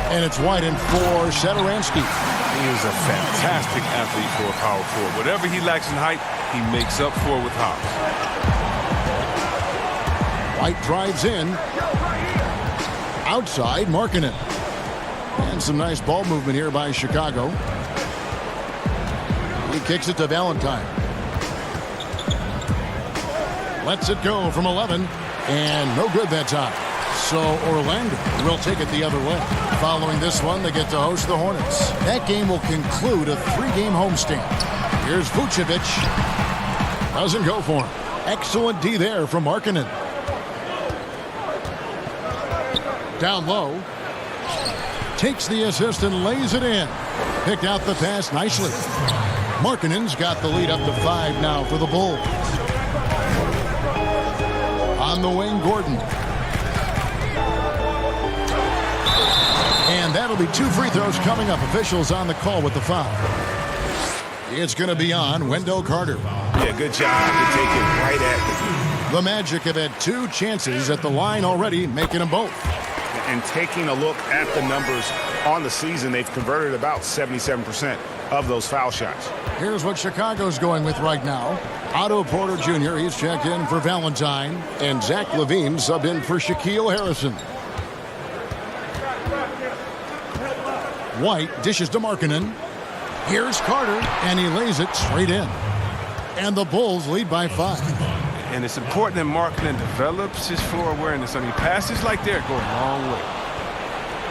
S3: And it's White in for Satoransky.
S12: He is a fantastic athlete for a power forward. Whatever he lacks in height, he makes up for with hops.
S3: White drives in. Outside, Markkanen. And some nice ball movement here by Chicago. He kicks it to Valentine. Lets it go from 11. And no good that time. So Orlando will take it the other way. Following this one, they get to host the Hornets. That game will conclude a 3-game homestand. Here's Vucevic. Doesn't go for him. Excellent D there from Markkanen. Down low. Takes the assist and lays it in. Picked out the pass nicely. Markkanen's got the lead up to 5 now for the Bulls. On the wing, Gordon. And that'll be 2 free throws coming up. Officials on the call with the foul. It's going to be on Wendell Carter.
S20: Yeah, good job to take it right at
S3: the Magic have had 2 chances at the line already, making them both.
S6: And taking a look at the numbers on the season, they've converted about 77% of those foul shots.
S3: Here's what Chicago's going with right now. Otto Porter Jr., he's checked in for Valentine. And Zach LaVine subbed in for Shaquille Harrison. White dishes to Markkanen. Here's Carter, and he lays it straight in. And the Bulls lead by 5.
S12: And it's important that Markkanen develops his floor awareness. I mean, passes like that go a long way.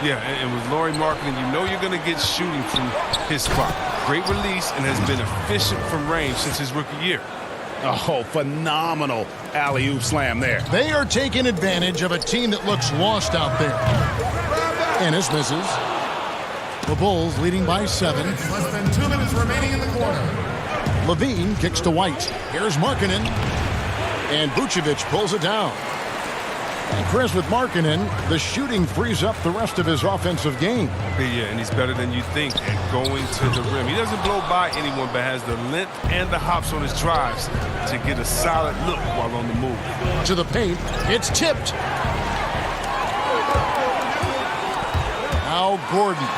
S12: Yeah, and with Lauri Markkanen, you know you're going to get shooting from his spot. Great release and has been efficient from range since his rookie year.
S6: Oh, phenomenal alley-oop slam there.
S3: They are taking advantage of a team that looks lost out there. Ennis misses. The Bulls leading by 7.
S7: Less than 2 minutes remaining in the quarter.
S3: LaVine kicks to White. Here's Markkanen. And Vucevic pulls it down. And Chris, with Markkanen, the shooting frees up the rest of his offensive game.
S12: Yeah, and he's better than you think at going to the rim. He doesn't blow by anyone, but has the length and the hops on his drives to get a solid look while on the move.
S3: To the paint, it's tipped. Now Gordon.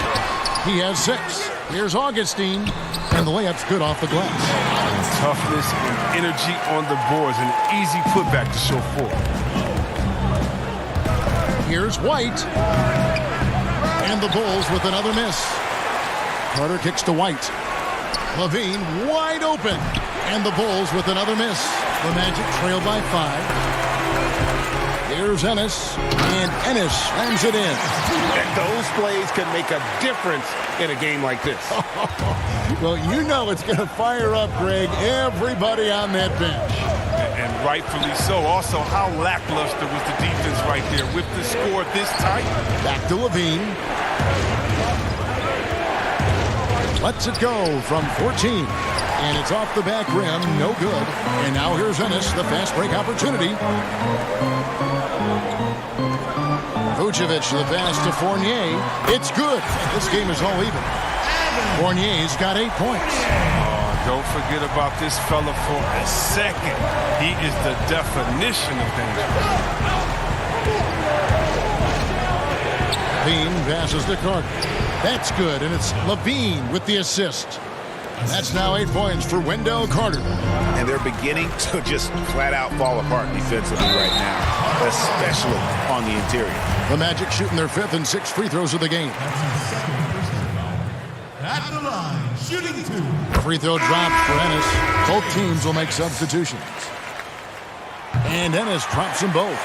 S3: He has 6. Here's Augustine. And the layup's good off the glass.
S12: Toughness and energy on the boards. An easy putback to show forth.
S3: Here's White. And the Bulls with another miss. Carter kicks to White. LaVine wide open. And the Bulls with another miss. The Magic trail by 5. Here's Ennis. And Ennis slams it in.
S20: And those plays can make a difference in a game like this.
S3: Well, you know it's going to fire up, Greg, everybody on that bench.
S12: And rightfully so. Also, how lackluster was the defense right there with the score this tight.
S3: Back to LaVine. Lets it go from 14. And it's off the back rim, no good. And now here's Ennis, the fast break opportunity. Vucevic, the pass to Fournier. It's good. This game is all even. Fournier's got 8 points.
S12: Don't forget about this fella for a second. He is the definition of danger.
S3: LaVine passes to Carter. That's good, and it's LaVine with the assist. That's now 8 points for Wendell Carter.
S6: And they're beginning to just flat out fall apart defensively right now, especially on the interior.
S3: The Magic shooting their 5th and 6th free throws of the game.
S7: At the line, shooting 2.
S3: Free throw dropped for Ennis. Both teams will make substitutions. And Ennis drops them both.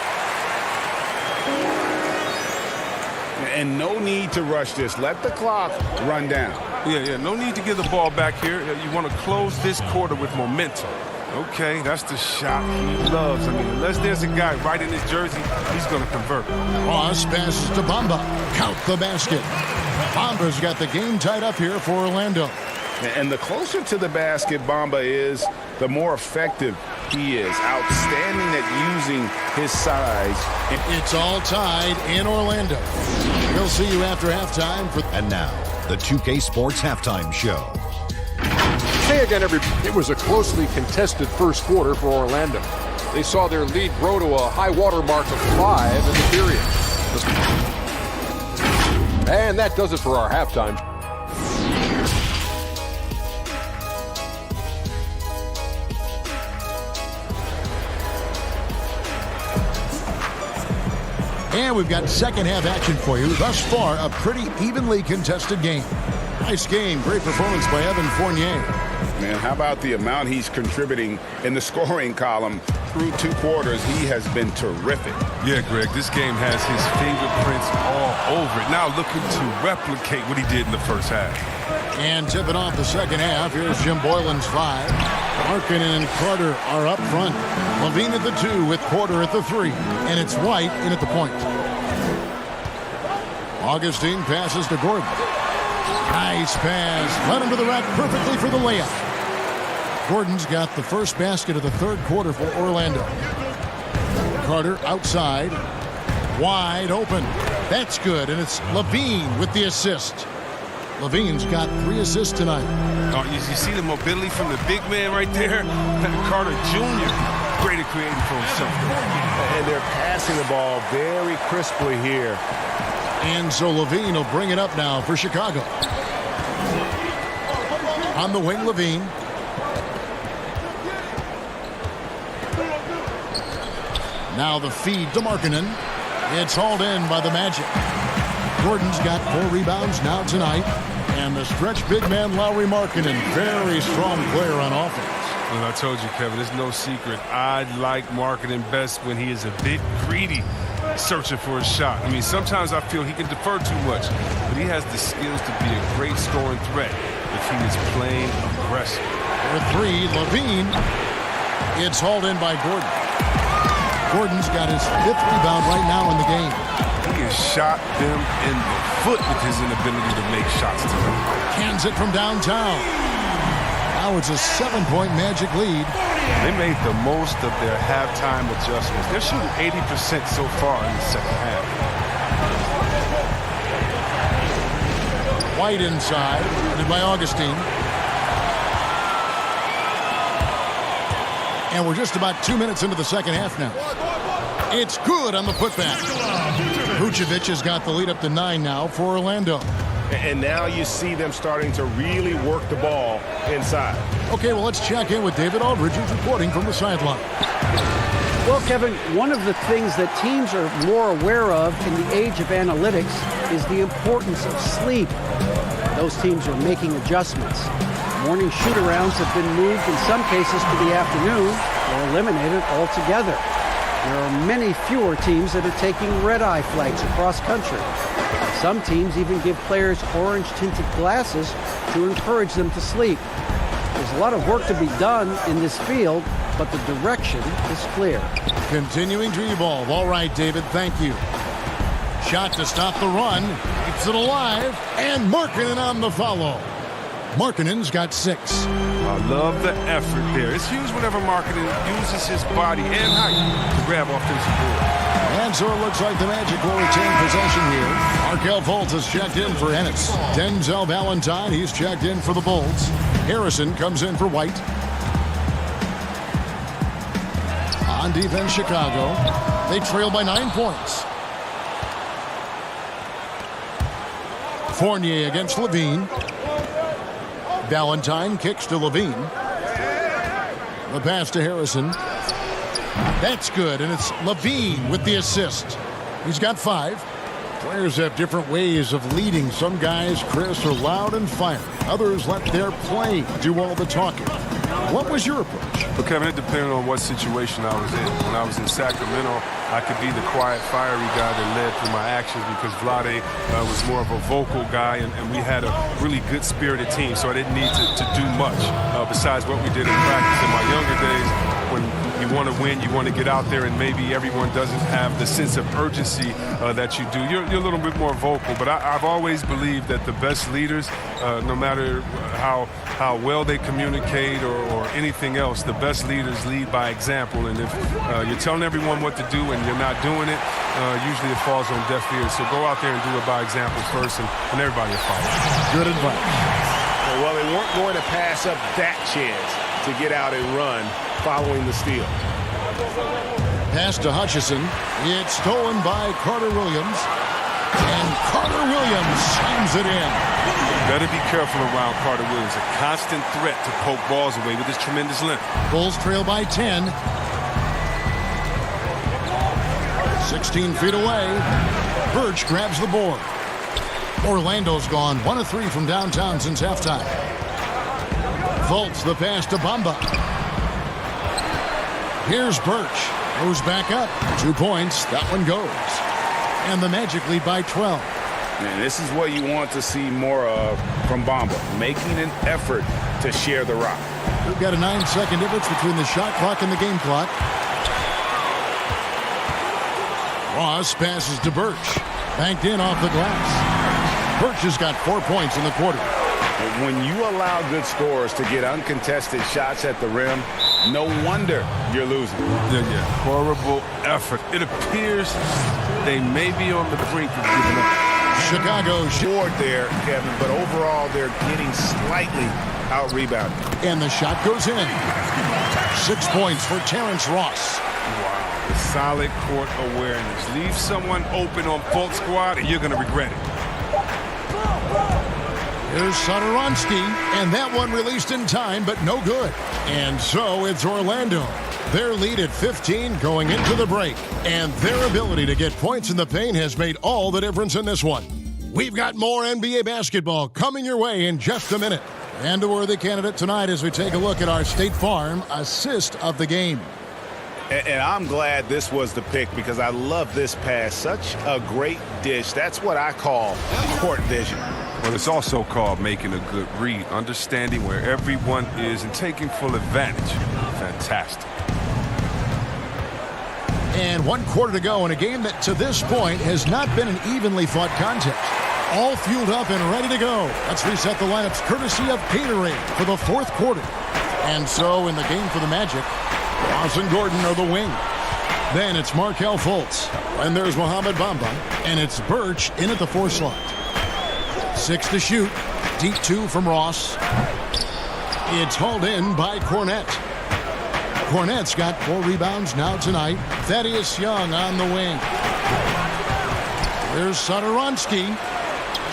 S4: And no need to rush this. Let the clock run down.
S12: Yeah, no need to give the ball back here. You want to close this quarter with momentum. Okay, that's the shot he loves. I mean, unless there's a guy right in his jersey, he's going to convert.
S3: Ross passes to Bamba. Count the basket. Bamba's got the game tied up here for Orlando.
S4: And the closer to the basket Bamba is, the more effective he is. Outstanding at using his size.
S3: It's all tied in Orlando. We'll see you after halftime.
S8: And now, the 2K Sports Halftime Show.
S9: Hey again, everybody. It was a closely contested first quarter for Orlando. They saw their lead grow to a high water mark of 5 in the period. And that does it for our halftime.
S3: And we've got second half action for you. Thus far, a pretty evenly contested game. Nice game. Great performance by Evan Fournier.
S4: Man, how about the amount he's contributing in the scoring column through 2 quarters? He has been terrific.
S12: Yeah, Greg, this game has his fingerprints all over it. Now looking to replicate what he did in the first half.
S3: And tipping off the second half, here's Jim Boylan's 5. Markkanen and Carter are up front. LaVine at the 2 with Porter at the 3. And it's White in at the point. Augustine passes to Gordon. Nice pass. Led him to the rack perfectly for the layup. Gordon's got the first basket of the third quarter for Orlando. Carter outside. Wide open. That's good. And it's LaVine with the assist. LaVine's got 3 assists tonight.
S12: Oh, you see the mobility from the big man right there? Carter Jr. great at creating for himself.
S20: And they're passing the ball very crisply here.
S3: And so LaVine will bring it up now for Chicago. On the wing, LaVine. Now the feed to Markkanen. It's hauled in by the Magic. Gordon's got 4 rebounds now tonight. And the stretch big man, Lauri Markkanen, very strong player on offense.
S12: Well, I told you, Kevin, it's no secret. I like Markkanen best when he is a bit greedy, searching for a shot. I mean, sometimes I feel he can defer too much, but he has the skills to be a great scoring threat if he is playing aggressive.
S3: For 3, LaVine. It's hauled in by Gordon. Gordon's got his 5th rebound right now in the game.
S12: He has shot them in the foot with his inability to make shots tonight.
S3: Cans it from downtown. Now it's a 7-point Magic lead.
S12: They made the most of their halftime adjustments. They're shooting 80% so far in the second half.
S3: White inside, led by Augustine. And we're just about 2 minutes into the second half now. It's good on the putback. Vucevic has got the lead up to 9 now for Orlando.
S20: And now you see them starting to really work the ball inside.
S3: Okay, well, let's check in with David Aldridge, who's reporting from the sideline.
S10: Well, Kevin, one of the things that teams are more aware of in the age of analytics is the importance of sleep. Those teams are making adjustments. Morning shoot-arounds have been moved in some cases to the afternoon or eliminated altogether. There are many fewer teams that are taking red-eye flights across country. Some teams even give players orange-tinted glasses to encourage them to sleep. There's a lot of work to be done in this field, but the direction is clear.
S3: Continuing to evolve. All right, David, thank you. Shot to stop the run. Keeps it alive. And Markkanen on the follow. Markkanen's got 6.
S12: I love the effort there. It's huge whenever Markkanen uses his body and height to grab offensive boards.
S3: And so it looks like the Magic will retain possession here. Markelle Fultz has checked in for Ennis. Denzel Valentine, he's checked in for the Bulls. Harrison comes in for White. On defense, Chicago. They trail by 9 points. Fournier against LaVine. Valentine kicks to LaVine. The pass to Harrison. That's good, and it's LaVine with the assist. He's got 5. Players have different ways of leading. Some guys, Chris, are loud and fiery. Others let their play do all the talking. What was your approach?
S12: But Kevin, it depended on what situation I was in. When I was in Sacramento, I could be the quiet, fiery guy that led through my actions because Vlade was more of a vocal guy, and we had a really good spirited team, so I didn't need to do much besides what we did in practice. In my younger days, when you want to win, you want to get out there, and maybe everyone doesn't have the sense of urgency that you do. You're a little bit more vocal, but I've always believed that the best leaders, no matter how well they communicate or anything else, the best leaders lead by example. And if you're telling everyone what to do and you're not doing it, usually it falls on deaf ears. So go out there and do it by example first, and everybody will follow.
S3: Good advice.
S20: Well, they weren't going to pass up that chance to get out and run following the steal.
S3: Pass to Hutchison. It's stolen by Carter Williams. And Carter Williams slams it in.
S12: Better be careful around Carter Williams. A constant threat to poke balls away with his tremendous length.
S3: Bulls trail by 10. 16 feet away. Birch grabs the board. Orlando's gone 1 of 3 from downtown since halftime. Fultz the pass to Bamba. Here's Birch. Goes back up. 2 points. That one goes. And the Magic lead by 12.
S6: Man, this is what you want to see more of from Bamba, making an effort to share the rock.
S3: We've got a 9-second difference between the shot clock and the game clock. Ross passes to Birch. Banked in off the glass. Birch has got 4 points in the quarter.
S6: When you allow good scorers to get uncontested shots at the rim, no wonder you're losing.
S12: Yeah. Horrible effort. It appears they may be on the brink of giving up.
S3: Chicago
S6: short there, Kevin, but overall they're getting slightly out-rebounded.
S3: And the shot goes in. 6 points for Terrence Ross.
S12: Wow. The solid court awareness. Leave someone open on Fultz squad and you're going to regret it.
S3: Here's Satoransky, and that one released in time, but no good. And so it's Orlando. Their lead at 15 going into the break, and their ability to get points in the paint has made all the difference in this one. We've got more NBA basketball coming your way in just a minute. And a worthy candidate tonight as we take a look at our State Farm assist of the game.
S6: And I'm glad this was the pick because I love this pass. Such a great dish. That's what I call court vision.
S12: Well, it's also called making a good read, understanding where everyone is and taking full advantage. Fantastic.
S3: And 1 quarter to go in a game that to this point has not been an evenly fought contest. All fueled up and ready to go. Let's reset the lineups courtesy of Gatorade for the 4th quarter. And so in the game for the Magic, Ross and Gordon are the wing. Then it's Markelle Fultz. And there's Mohamed Bamba. And it's Birch in at the 4 slot. 6 to shoot. Deep 2 from Ross. It's hauled in by Cornette. Cornette's got 4 rebounds now tonight. Thaddeus Young on the wing. There's Satoransky.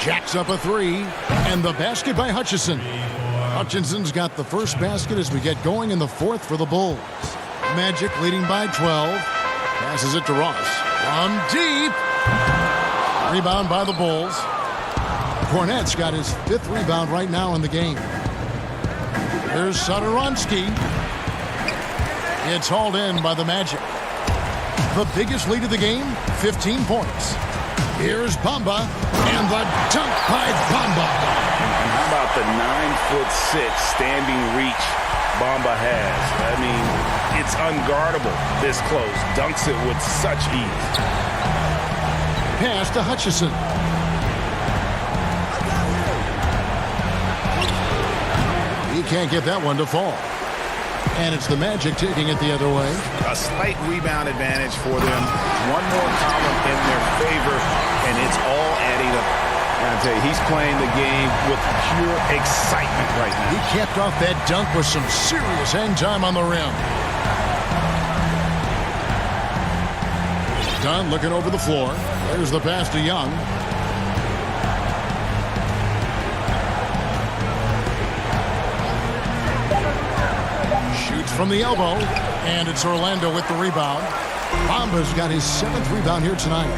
S3: Jacks up a 3. And the basket by Hutchison. Hutchinson's got the first basket as we get going in the 4th for the Bulls. Magic leading by 12. Passes it to Ross. From deep. Rebound by the Bulls. Cornette's got his 5th rebound right now in the game. Here's Satoransky. It's hauled in by the Magic. The biggest lead of the game, 15 points. Here's Bamba, and the dunk by Bamba.
S6: How about the 9'6" standing reach Bamba has? I mean, it's unguardable this close. Dunks it with such ease.
S3: Pass to Hutchison. He can't get that one to fall. And it's the Magic taking it the other way.
S6: A slight rebound advantage for them. One more column in their favor, and it's all adding up. I tell you, he's playing the game with pure excitement right now.
S3: He capped off that dunk with some serious hang time on the rim. Dunn looking over the floor. There's the pass to Young. Shoots from the elbow, and it's Orlando with the rebound. Bamba's got his 7th rebound here tonight.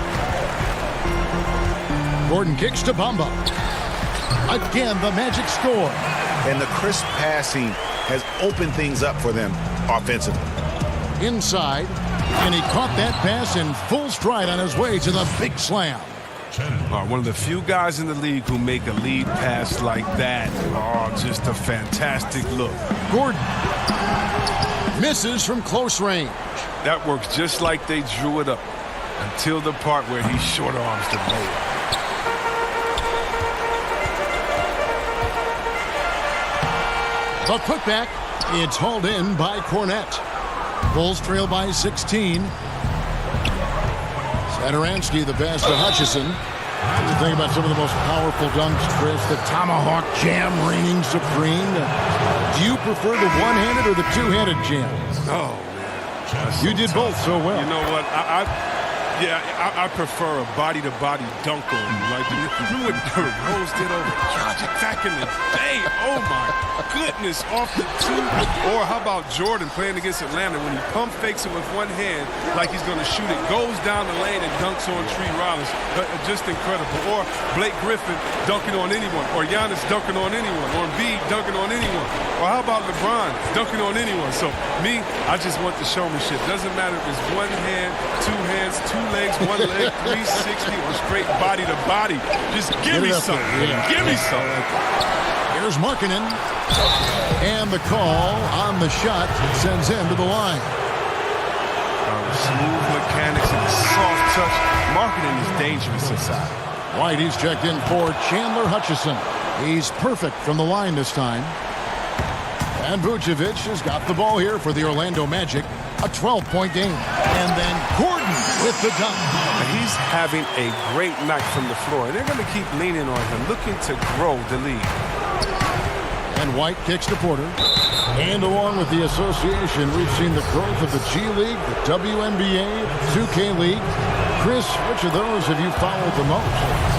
S3: Gordon kicks to Bamba. Again, the Magic score.
S6: And the crisp passing has opened things up for them offensively.
S3: Inside, and he caught that pass in full stride on his way to the big slam.
S12: One of the few guys in the league who make a lead pass like that. Oh, just a fantastic look.
S3: Gordon misses from close range.
S12: That works just like they drew it up until the part where he short arms the layup.
S3: The putback, it's hauled in by Cornette. Bulls trail by 16. Satoransky, the pass to Hutchison. What do you think about some of the most powerful dunks, Chris? The tomahawk jam reigning supreme. Do you prefer the one-handed or the two-handed jam?
S12: Oh, man.
S3: You did both so well.
S12: You know what? I prefer a body-to-body dunk on you. Like, remember what Derrick Rose did over Dragic back in the day? Oh, my goodness. Off the two. Or how about Jordan playing against Atlanta when he pump fakes it with one hand like he's going to shoot it, goes down the lane and dunks on Tree Rollins. Just incredible. Or Blake Griffin dunking on anyone. Or Giannis dunking on anyone. Or Embiid dunking on anyone. Or how about LeBron dunking on anyone? So, me, I just want the showmanship. Doesn't matter if it's one hand, two hands, two legs, one leg, 360, or straight body to body. Just give me something. Give me something.
S3: Here's Markkanen. And the call on the shot sends him to the line.
S12: Smooth mechanics and soft touch. Markkanen is dangerous inside.
S3: White, he's checked in for Chandler Hutchison. He's perfect from the line this time. And Vucevic has got the ball here for the Orlando Magic. A 12-point game. And then Gordon with the dunk.
S12: He's having a great night from the floor. And they're going to keep leaning on him, looking to grow the lead.
S3: And White kicks to Porter. And along with the association, we've seen the growth of the G League, the WNBA, the 2K League. Chris, which of those have you followed the most?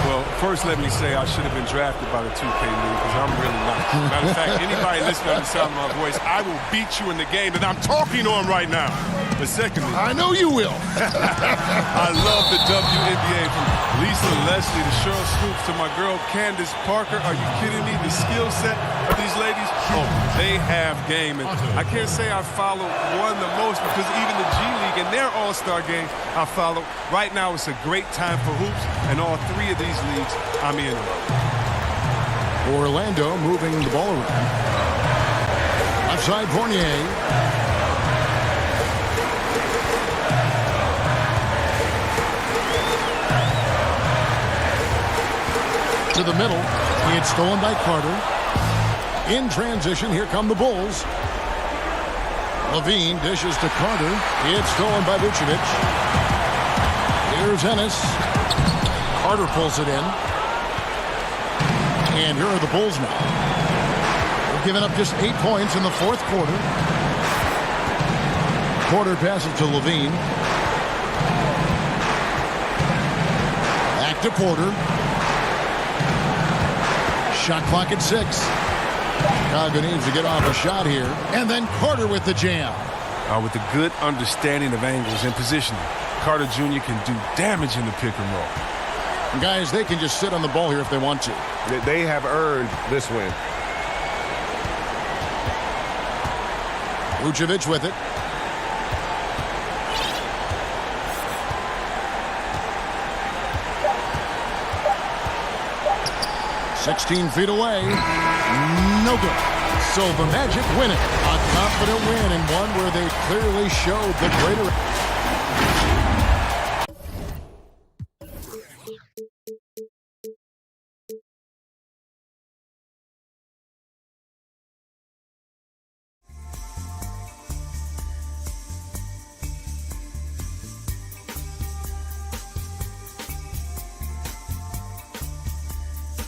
S12: Well, first let me say I should have been drafted by the 2K League because I'm really not. Matter of fact, anybody listening to the sound of my voice, I will beat you in the game that I'm talking on right now. But secondly,
S3: I know you will.
S12: I love the WNBA from Lisa Leslie to Cheryl Stoops to my girl Candace Parker. Are you kidding me? The skill set of these ladies, oh, they have game. And I can't say I follow one the most because even the G League and their All-Star game I follow. Right now it's a great time for hoops, and all three of these leagues I'm in.
S3: Orlando moving the ball around. Left side, Fournier. To the middle. It's stolen by Carter. In transition, here come the Bulls. Levine dishes to Carter. It's stolen by Vucevic. Here's Ennis. Carter pulls it in. And here are the Bulls now. They've given up just 8 points in the fourth quarter. Porter passes to Levine. Back to Porter. Shot clock at 6. Chicago needs to get off a shot here. And then Carter with the jam.
S12: With a good understanding of angles and positioning, Carter Jr. can do damage in the pick and roll.
S3: And guys, they can just sit on the ball here if they want to.
S20: They have earned this win.
S3: Vucevic with it. "16 feet away. No good. So the Magic win it. A confident win and one where they clearly showed the greater.